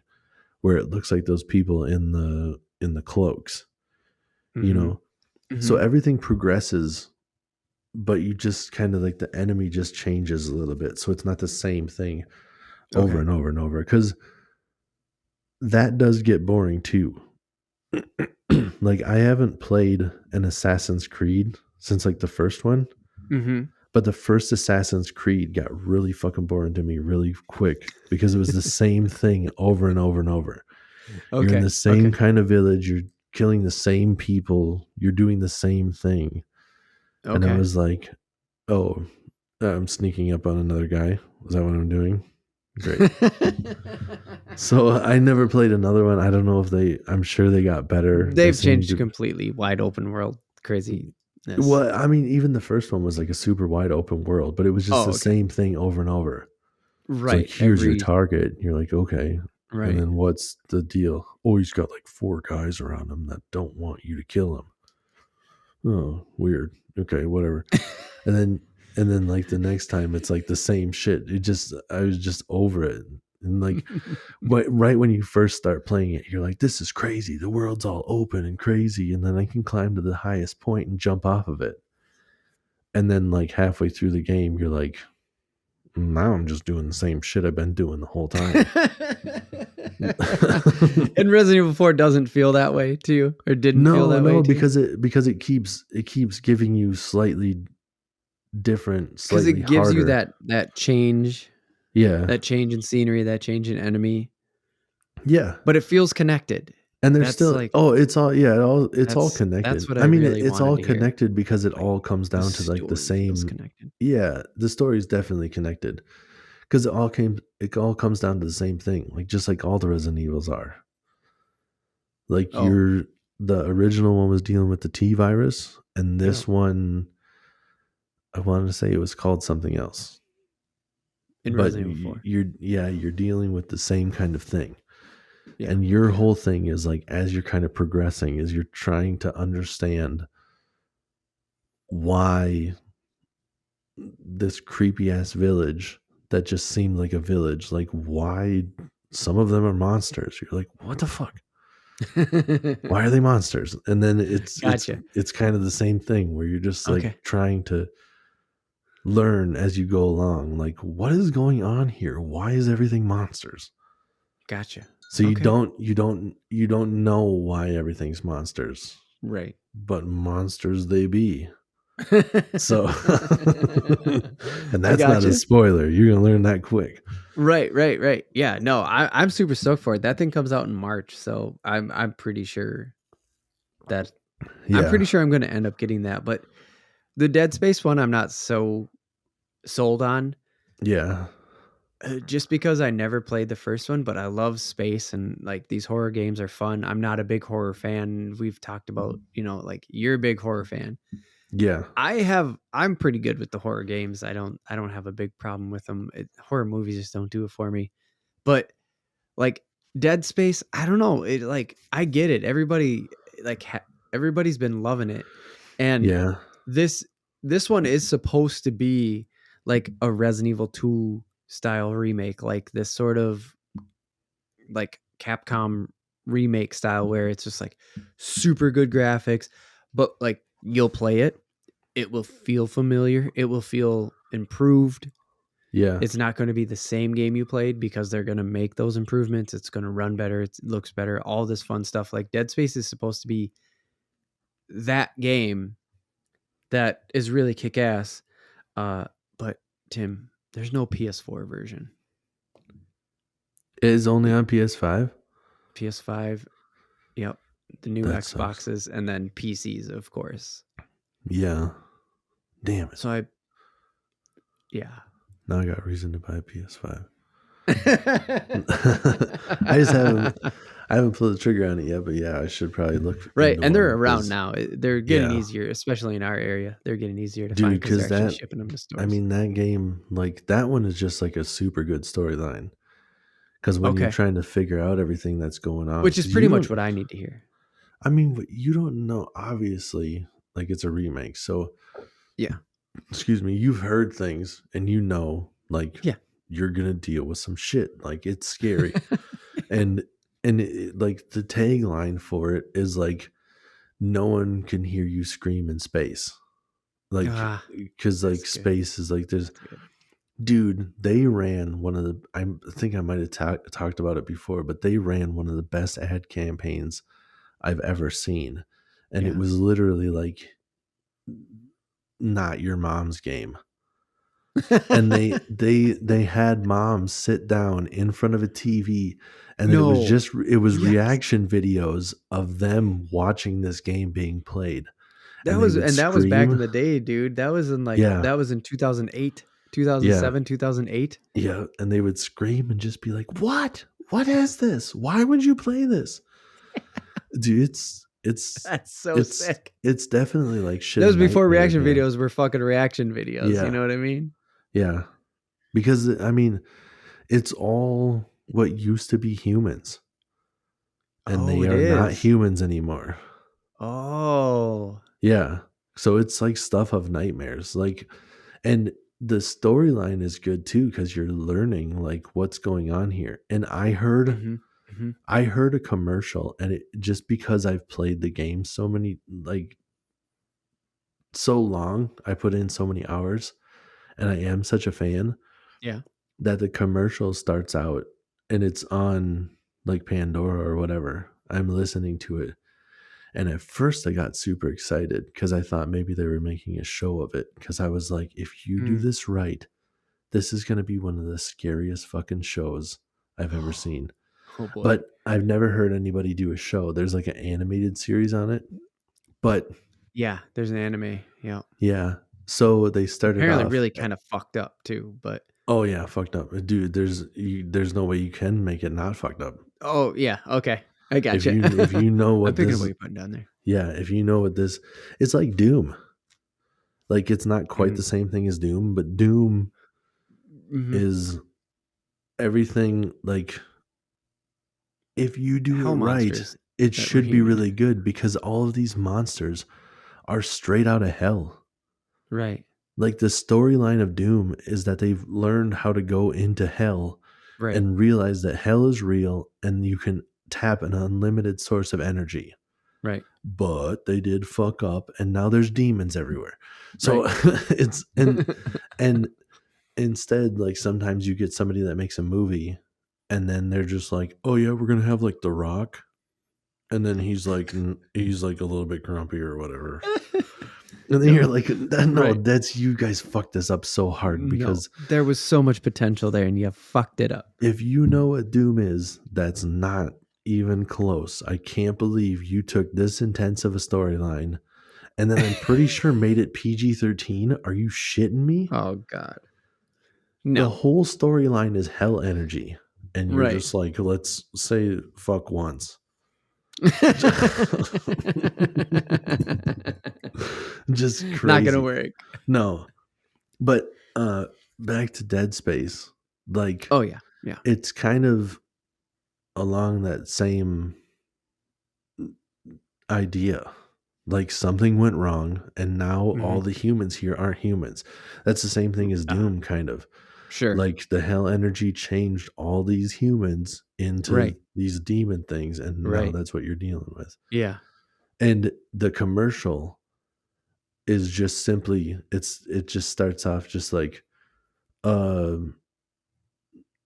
where it looks like those people in the cloaks, you Mm-hmm. know. So Mm-hmm. everything progresses, but you just kind of like the enemy just changes a little bit. So it's not the same thing over Okay. and over and over, because that does get boring too. Like I haven't played an Assassin's Creed since like the first one, Mm-hmm. but the first Assassin's Creed got really fucking boring to me really quick because it was the same thing over and over and over. You're in Okay. the same Okay. kind of village, you're killing the same people, you're doing the same thing. And I Okay. was like, oh, I'm sneaking up on another guy. Is that what I'm doing? Great. So I never played another one. I don't know if I'm sure they got better. They They've seem changed to. completely. Wide open world craziness. Well, I mean, even the first one was like a super wide open world, but it was just Oh, the okay. same thing over and over. It's like, Right. here's your Every target. You're like, okay. And right. then what's the deal? Oh, he's got like 4 guys around him that don't want you to kill him. Oh, weird. Okay, whatever. And then like the next time it's like the same shit. I was just over it. And like right when you first start playing it, you're like, this is crazy. The world's all open and crazy. And then I can climb to the highest point and jump off of it. And then like halfway through the game, you're like, now I'm just doing the same shit I've been doing the whole time. And Resident Evil 4 doesn't feel that way to you, or didn't feel No, that way no, to you? because it keeps giving you slightly different, Because slightly it gives you harder. that change, Yeah. that change in scenery, that change in enemy, Yeah. but it feels connected. And there's That's still like it's all connected. that's what I I mean, really it's wanted all to hear. connected because it Like, all comes the down to like the story feels same. connected. Yeah, the story is definitely connected because it all comes down to the same thing. Like just like all the Resident Evils are. Like Oh, the original one was dealing with the T virus, and yeah. this one I wanted to say it was called something else. In But Resident Evil 4. you're dealing with the same kind of thing. Yeah. And your whole thing is like as you're kind of progressing is you're trying to understand why this creepy ass village that just seemed like a village, like why some of them are monsters. You're like, what the fuck? Why are they monsters? And then Gotcha. it's kind of the same thing where you're just like Okay. trying to learn as you go along. Like, what is going on here? Why is everything monsters? Gotcha. So you Okay. don't know why everything's monsters, Right. but monsters they be. So and I that's not a gotcha. spoiler. You're gonna learn that quick. Right, right, right. Yeah, no, I'm super stoked for it. That thing comes out in March, so I'm pretty sure that Yeah. I'm going to end up getting that. But the Dead Space one, I'm not so sold on, Yeah. just because I never played the first one. But I love space, and like these horror games are fun. I'm not a big horror fan. We've talked about, like you're a big horror fan. Yeah. I'm pretty good with the horror games. I don't have a big problem with them. Horror movies just don't do it for me. But like Dead Space, I don't know. It like I get it. Everybody's been loving it, and Yeah. this this one is supposed to be like a Resident Evil 2 style remake, like this sort of like Capcom remake style, where it's just like super good graphics, but like you'll play it, it will feel familiar, it will feel improved. Yeah. It's not going to be the same game you played because they're going to make those improvements. It's going to run better. It looks better. All this fun stuff. Like Dead Space is supposed to be that game that is really kick-ass. But Tim, there's no PS4 version. It is only on PS5. PS5, yep, the new That sucks. Xboxes, and then PCs, of course. Yeah. Damn it. So yeah. Now I got a reason to buy a PS5. I just haven't pulled the trigger on it yet, but yeah, I should probably look Right, into and they're one around 'cause now. They're getting yeah. easier, especially in our area. They're getting easier to find Dude, because they're 'cause actually that shipping them to I stores. mean, that game, like, that one is just, like, a super good storyline. Because when you're Okay, trying to figure out everything that's going on, which is because pretty you much don't what I need to hear. I mean, what you don't know, obviously, like, it's a remake, so Yeah, excuse me, you've heard things and you know, like, yeah. you're gonna deal with some shit, like, it's scary, and like, the tagline for it is, like, "No one can hear you scream in space." Like, Ah, because like, that's good. space is, like, there's That's good. dude, they ran one of the I think I might have talked about it before, but they ran one of the best ad campaigns I've ever seen, and it Yeah. was literally, like, not your mom's game. And they had moms sit down in front of a TV, and then No. it was Yes. reaction videos of them watching this game being played, That and they was would and that was back in scream. the day, dude. That was in, like Yeah, that was in 2008, yeah, 2007, 2008. yeah, and they would scream and just be like, "What? What is this? Why would you play this?" Dude, That's so it's sick. it's definitely like shit That a was before nightmare, reaction man. videos were fucking reaction videos, you Yeah, know what I mean? yeah, because, I mean, it's all what used to be humans, and Oh, they it are not is. humans anymore. Oh. Yeah. So it's like stuff of nightmares. Like, and the storyline is good too because you're learning like what's going on here. And Mhm. Mhm. I heard a commercial, and it just because I've played the game so many like so long, I put in so many hours, and I am such a fan Yeah. that the commercial starts out and it's on like Pandora or whatever. I'm listening to it. And at first, I got super excited because I thought maybe they were making a show of it. Because I was like, if you do Mm. this right, this is going to be one of the scariest fucking shows I've ever seen. Oh, boy. But I've never heard anybody do a show. There's like an animated series on it. But Yeah, there's an anime, yeah. yeah, so they started Apparently off. really kinda fucked up too, but Oh yeah, fucked up, dude. There's no way you can make it not fucked up. oh, yeah, okay. I If gotcha. you know I'm what picking up this, what you're putting down there. yeah, if you know what this, it's like Doom. Like, it's not quite the Mm. same thing as Doom, but Doom Mhm. is everything. Like, if you do it Hell right, monsters it that were should be human. really good because all of these monsters are straight out of hell. Right, Like, the storyline of Doom is that they've learned how to go into hell right, and realize that hell is real and you can tap an unlimited source of energy. right, But they did fuck up and now there's demons everywhere. So right. it's and instead, like, sometimes you get somebody that makes a movie and then they're just like, "Oh yeah, we're gonna have like The Rock," and then he's like a little bit grumpy or whatever, and then you're No, like, No, right. that's you guys fucked this up so hard No, because there was so much potential there and you fucked it up. if you know what Doom is, that's not even close. I can't believe you took this intense of a storyline and then I'm pretty sure made it PG-13. Are you shitting me? Oh god. The No. whole storyline is hell energy, and you're Right. just like, let's say fuck once. Just Not gonna crazy. work. No, but back to Dead Space. Like, Oh, yeah, yeah. it's kind of along that same idea. Like, something went wrong, and now all Mhm. the humans here aren't humans. That's the same thing as Uh-huh. Doom, kind of. Sure. Like, the hell energy changed all these humans into Right, these demon things, and now right. that's what you're dealing with. Yeah. And the commercial is just simply it just starts off just like, um,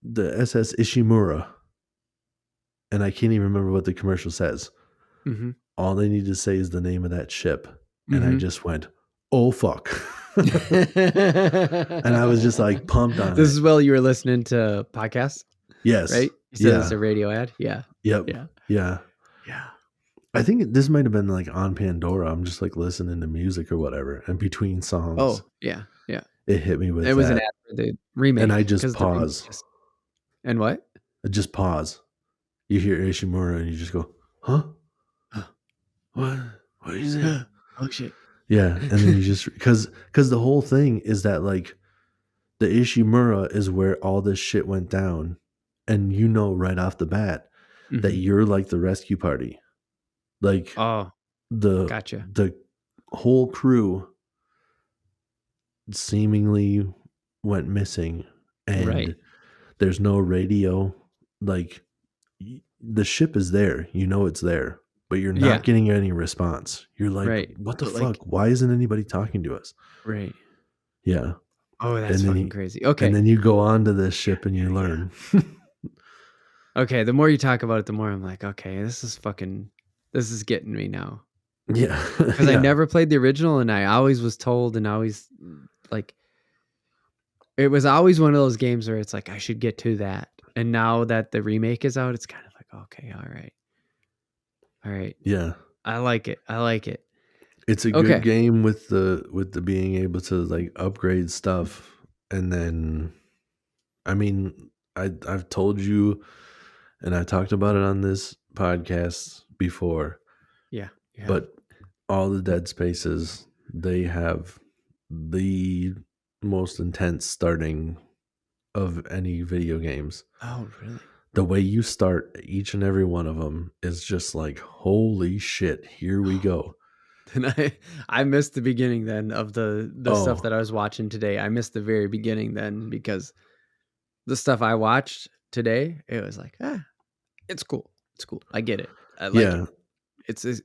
the SS Ishimura, and I can't even remember what the commercial says. Mhm. All they need to say is the name of that ship, and I Mhm. just went, oh fuck. And I was just like pumped on This it. is while you were listening to podcasts, Yes. right? You said it's Yeah. a radio ad. Yeah. Yep. Yeah. Yeah. Yeah. I think this might have been like on Pandora. I'm just like listening to music or whatever. And between songs, Oh, yeah. Yeah. it hit me It with was an that. ad for the And I remake just because the remake pause. just. And what? I just pause. You hear Ishimura and you just go, huh? What? What is it? Oh shit. Yeah. And then you just, because the whole thing is that like the Ishimura is where all this shit went down. And you know right off the bat that Mhm. you're like the rescue party. Like Oh, the gotcha. the whole crew seemingly went missing and Right. there's no radio. Like the ship is there, you know it's there, but you're not Yeah. getting any response. You're like, Right. what the But fuck? like, Why isn't anybody talking to us? right. Yeah. Oh, that's And then fucking you, crazy. and Okay. then you go on to this ship and you Yeah. learn. Okay. The more you talk about it, the more I'm like, okay, this is getting me now. Yeah. Because I Yeah. never played the original, and I always was told, and always like, it was always one of those games where it's like I should get to that. And now that the remake is out, it's kind of like, okay, all right. Yeah. I like it. It's a good Okay. game with the being able to like upgrade stuff. And then I mean, I've told you and I talked about it on this podcast before, Yeah. You have. but all the Dead Spaces, they have the most intense starting of any video games. Oh, really? The way you start each and every one of them is just like, holy shit, here we go. Then I missed the beginning then of the stuff Oh, that I was watching today. I missed the very beginning then because the stuff I watched today, it was like, it's cool. It's cool. I get it. I like it. yeah.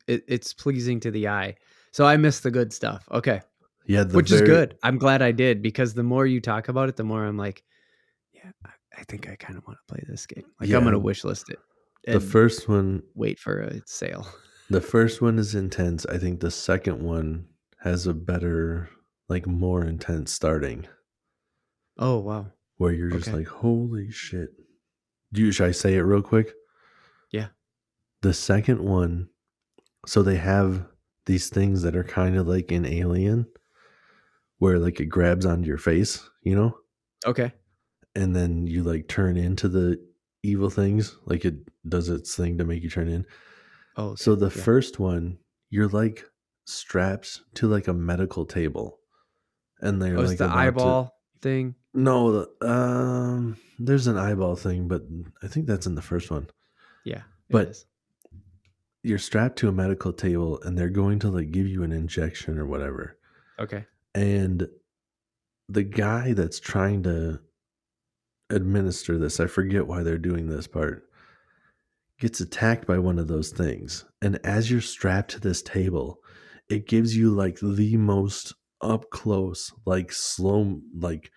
It's pleasing to the eye. So I missed the good stuff. Okay. Yeah, the Which is very good. I'm glad I did because the more you talk about it, the more I'm like, yeah, I think I kind of want to play this game. Like I'm yeah, gonna wish list it the and first one wait for a sale. the first one is intense. I think the second one has a better, like more intense starting Oh wow. where you're just Okay. like, holy shit. Should I say it real quick? Yeah. The second one, so they have these things that are kind of like an alien where like it grabs onto your face, you know? Okay. And then you like turn into the evil things, like it does its thing to make you turn in. Oh, So okay. the Yeah. first one, you're like strapped to like a medical table and they're Oh, it's like the about to eyeball thing. no, there's an eyeball thing, but I think that's in the first one. Yeah, it But is. you're strapped to a medical table and they're going to like give you an injection or whatever. Okay. And the guy that's trying to administer this, I forget why they're doing this part, gets attacked by one of those things. And as you're strapped to this table, it gives you like the most up close, like slow, like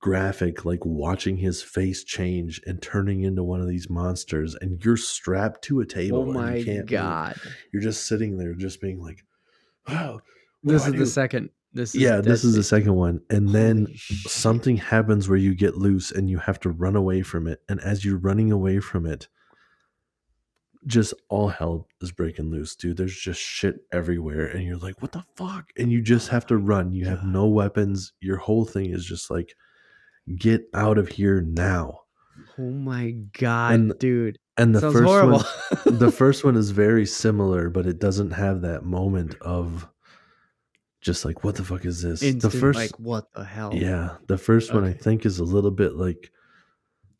graphic, like watching his face change and turning into one of these monsters. And you're strapped to a Oh table and you my can't move. god. You're just sitting there, just being like, wow, what do This I is the do? second. This is Yeah, this Dead is the Space 2. second one. And then Holy shit. something happens where you get loose and you have to run away from it. And as you're running away from it, just all hell is breaking loose, dude. There's just shit everywhere. And you're like, what the fuck? And you just have to run. You have God. no weapons. Your whole thing is just like, get out of here now. Oh my god, And dude. and the Sounds first horrible. one the first one is very similar, but it doesn't have that moment of just like, what the fuck is this? The Instant, first like, what the hell? Yeah, the first one I Okay. think is a little bit like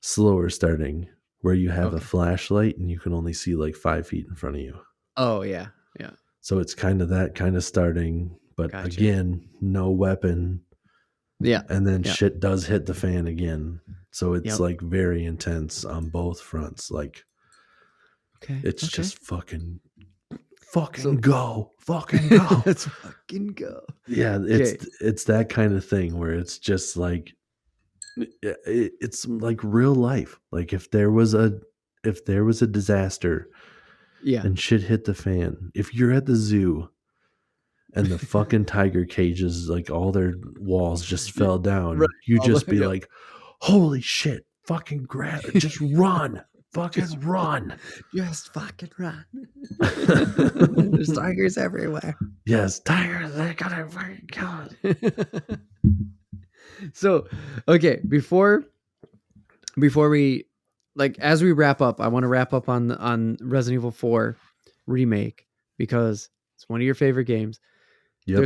slower starting, where you have a Okay. flashlight and you can only see like 5 feet in front of you. Oh, yeah. Yeah. So it's kind of that kind of starting, but Gotcha. again, no weapon. Yeah. And then Yeah. shit does hit the fan again. So it's Yep. like very intense on both fronts. Like Okay. it's Okay. just fucking So- go. Fucking go. Let's fucking go. Yeah, Okay. it's that kind of thing where it's just like it's like real life. Like if there was a disaster Yeah. and shit hit the fan, if you're at the zoo and the fucking tiger cages, like all their walls just fell down, Right. you All just the- be yep. like, holy shit, fucking just run. Fucking Just run. Just fucking run. There's tigers everywhere. Yes, tigers, they're gonna fucking kill us. So, okay, before we like as we wrap up, I want to wrap up on Resident Evil 4 remake because it's one of your favorite games. Yep.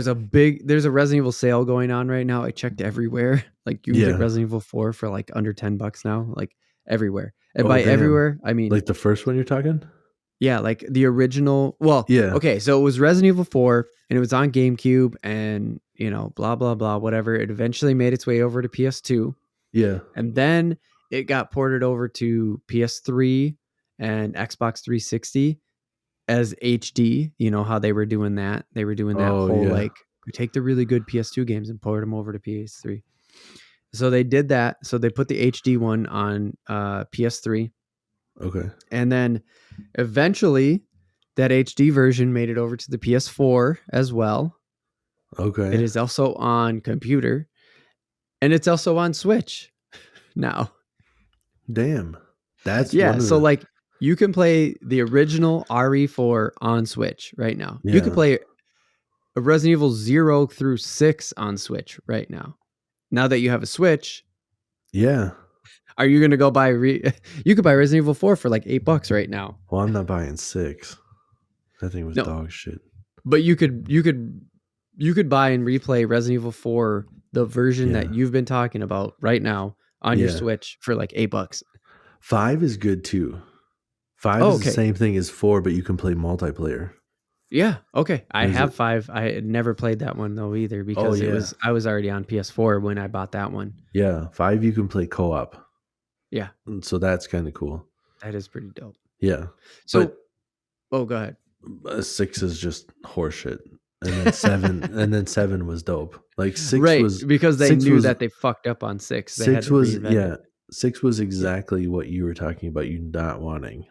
There's a Resident Evil sale going on right now. I checked everywhere. Like you can get Yeah. Resident Evil 4 for like under $10 now, like everywhere. And Oh, by damn. everywhere, I mean Like the first one you're talking? yeah, like the original. Well, Yeah. okay, so it was Resident Evil 4 and it was on GameCube and, blah, blah, blah, whatever. It eventually made its way over to PS2 Yeah. and then it got ported over to PS3 and Xbox 360 as HD. You know how they were doing that? They were doing that whole yeah. like, we take the really good PS2 games and port them over to PS3. So they did that. So they put the HD one on PS3. Okay. And then eventually that HD version made it over to the PS4 as well. Okay. It is also on computer and it's also on Switch now. Damn. That's Yeah. So like you can play the original RE4 on Switch right now. You can Yeah. play a Resident Evil 0 through 6 on Switch right now. Now that you have a Switch, Yeah. are you going to go buy you could buy Resident Evil 4 for like $8 right now. Well, I'm not buying 6. That thing was No. dog shit. But you could buy and replay Resident Evil 4, the version that you've been talking about right now on your Switch for like $8. 5 is good too. 5 is the same thing as 4, but you can play multiplayer. Yeah. Okay. I have 5. I had never played that one though either because I was already on PS4 when I bought that one. Yeah. 5 you can play co-op. Yeah. And so that's kind of cool. That is pretty dope. Yeah. So go ahead. 6 is just horseshit. And then 7 was dope. Like 6 right, was because they knew that they fucked up on 6. They 6 was it. 6 was exactly what you were talking about, you not wanting,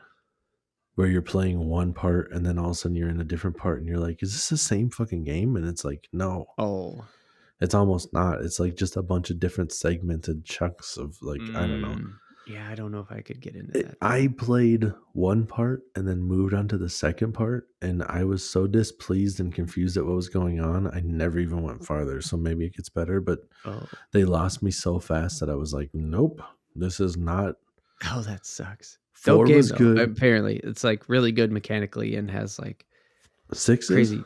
where you're playing one part and then all of a sudden you're in a different part and you're like, is this the same fucking game? And it's like, no. Oh, it's almost not. It's like just a bunch of different segmented chunks of like, I don't know. Yeah, I don't know if I could get into that. I played one part and then moved on to the second part, and I was so displeased and confused at what was going on. I never even went farther, so maybe it gets better, but they lost me so fast that I was like, nope, this is not. Oh, that sucks. 4 game, was good. Apparently, it's like really good mechanically and has like 6 crazy.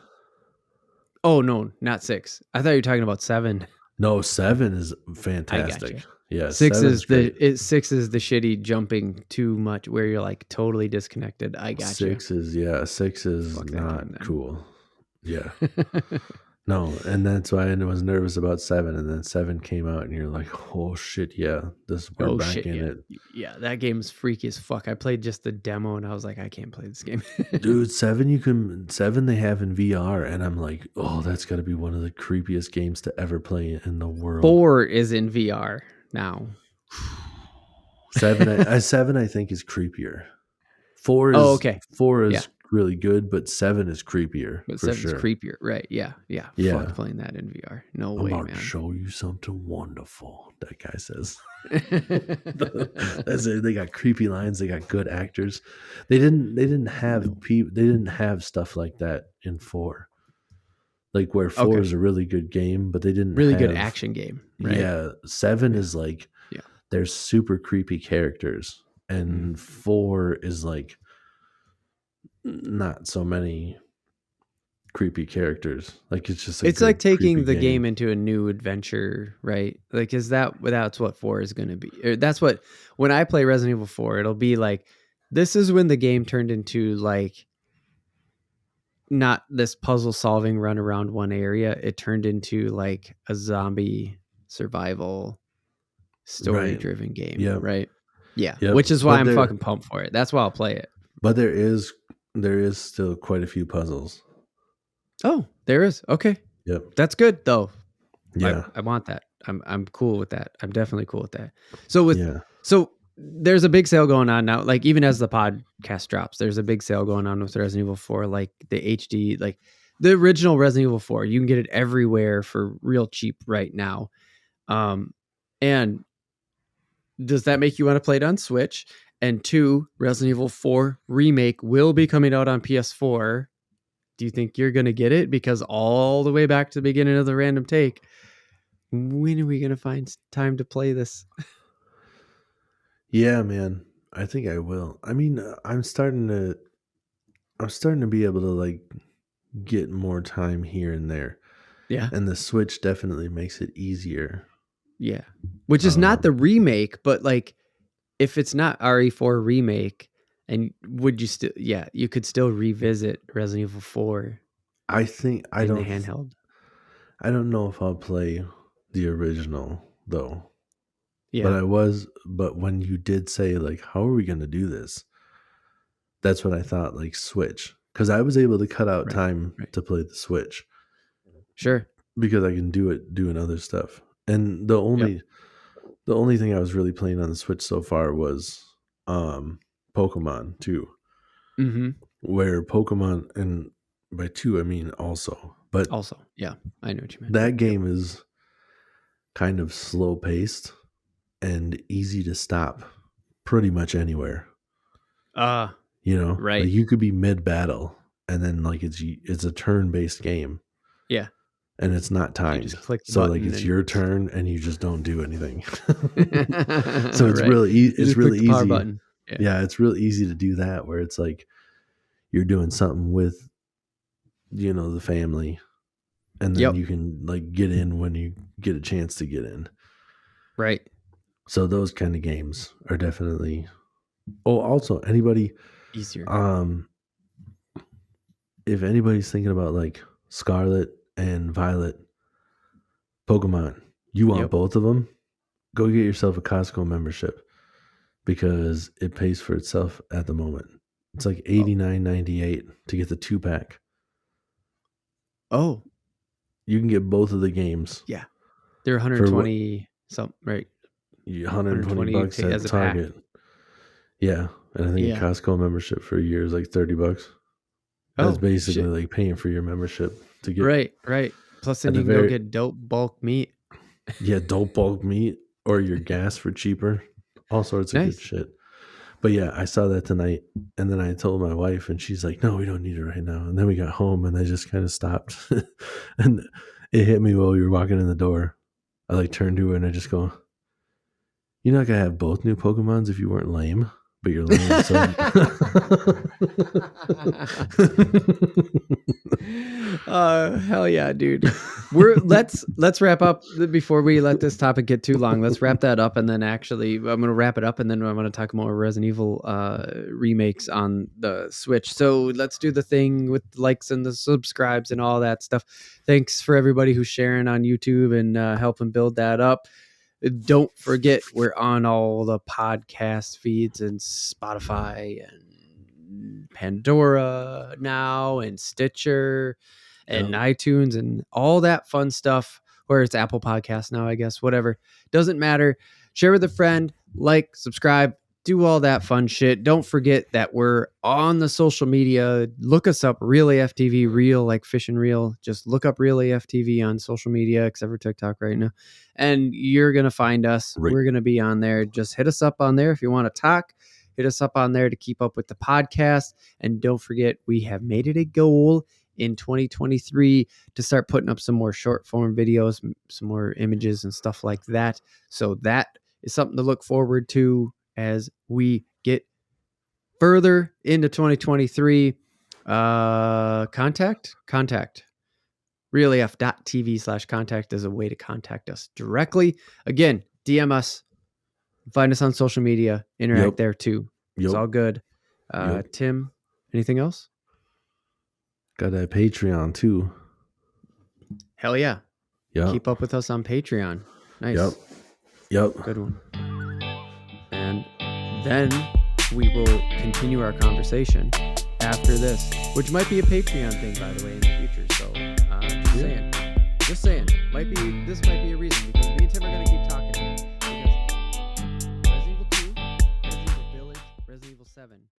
Oh no, not 6. I thought you were talking about 7. No, 7 is fantastic. Yeah, 6 is the 6 is the shitty jumping too much where you're like totally disconnected. I got 6 is 6 is not cool. Yeah. No, and that's why I was nervous about 7, and then 7 came out, and you're like, "Oh shit, yeah, we're back in it." Yeah, that game's freaky as fuck. I played just the demo, and I was like, I can't play this game. Dude, 7 they have in VR, and I'm like, oh, that's got to be one of the creepiest games to ever play in the world. 4 is in VR now. 7 I think is creepier. 4 is 4 is really good, but 7 is creepier. But for 7 is creepier, right? Yeah. Fuck playing that in VR. No way, man. I'm about to show you something wonderful. That guy says. That's it. They got creepy lines. They got good actors. They didn't have stuff like that in 4. Like where 4 is a really good game, but they didn't really good action game. Right? Yeah, 7 is like there's super creepy characters, and 4 is like not so many creepy characters. Like it's just it's like taking the game into a new adventure, right? Like that's what 4 is going to be. That's what when I play Resident Evil 4, it'll be like this is when the game turned into like not this puzzle solving run around one area. It turned into like a zombie survival story driven game, right? Yeah, which is why I'm fucking pumped for it. That's why I'll play it. But there is still quite a few puzzles. Oh, there is. Okay. Yep. That's good though. Yeah. I want that. I'm cool with that. I'm definitely cool with that. So there's a big sale going on now. Like even as the podcast drops, there's a big sale going on with Resident Evil 4. Like the HD, like The original Resident Evil 4. You can get it everywhere for real cheap right now. And does that make you want to play it on Switch? And 2, Resident Evil 4 Remake will be coming out on PS4. Do you think you're going to get it? Because all the way back to the beginning of the random take, when are we going to find time to play this? Yeah, man. I think I will. I mean, I'm starting to be able to like get more time here and there. Yeah. And the Switch definitely makes it easier. Yeah. Which is not the remake, but like if it's not RE4 Remake, and would you still, you could still revisit Resident Evil 4. I think the handheld. I don't know if I'll play the original though. Yeah. But when you did say like, how are we going to do this? That's what I thought, like Switch. Because I was able to cut out time to play the Switch. Sure. Because I can do it doing other stuff. And the only thing I was really playing on the Switch so far was Pokemon 2. Mm-hmm. Where Pokemon, and by 2 I mean also. But also, yeah, I know what you meant. That game is kind of slow paced and easy to stop pretty much anywhere. You know, right? Like you could be mid battle, and then like it's a turn based game. Yeah, and it's not timed. Just click the so button like it's your turn, and you just don't do anything. So So it's it's really easy. Power button. Yeah, it's real easy to do that, where it's like you're doing something with, you know, the family, and then you can like get in when you get a chance to get in. Right. So those kind of games are definitely. Oh, also anybody easier. If anybody's thinking about like Scarlet and Violet Pokemon, you want both of them, go get yourself a Costco membership, because it pays for itself at the moment. It's like $89.98 to get the 2-pack. Oh, you can get both of the games. Yeah, they're 120 something, right? $120 at Target. Yeah, and I think a Costco membership for a year is like $30. That's basically like paying for your membership to get. Right. Plus, then you can go get dope bulk meat. Yeah, dope bulk meat, or your gas for cheaper. All sorts of good shit. But yeah, I saw that tonight, and then I told my wife, and she's like, "No, we don't need it right now." And then we got home, and I just kind of stopped, and it hit me while we were walking in the door. I like turned to her, and I just go, "You're not gonna have both new Pokemons if you weren't lame." But you're lame. So. Hell yeah, dude. Let's wrap up before we let this topic get too long. Let's wrap that up, and then actually I'm gonna wrap it up, and then I'm gonna talk more Resident Evil remakes on the Switch. So let's do the thing with the likes and the subscribes and all that stuff. Thanks for everybody who's sharing on YouTube and helping build that up. Don't forget, we're on all the podcast feeds and Spotify and Pandora now and Stitcher and iTunes and all that fun stuff, where it's Apple Podcasts now, I guess, whatever. Doesn't matter. Share with a friend, like, subscribe, do all that fun shit. Don't forget that we're on the social media. Look us up, Real AF TV, real like fish and real. Just look up Real AF TV on social media, except for TikTok right now. And you're going to find us. Right. We're going to be on there. Just hit us up on there if you want to talk. Hit us up on there to keep up with the podcast. And don't forget, we have made it a goal in 2023 to start putting up some more short form videos, some more images and stuff like that. So that is something to look forward to as we get further into 2023. Contact realaf.tv/contact is a way to contact us directly. Again, DM us, find us on social media, interact there too. It's all good. Tim, anything else? Got that Patreon too. Hell yeah. Yep. Keep up with us on Patreon. Nice. Yep. Good one. And then we will continue our conversation after this, which might be a Patreon thing, by the way, in the future. So just saying, this might be a reason, because me and Tim are going to keep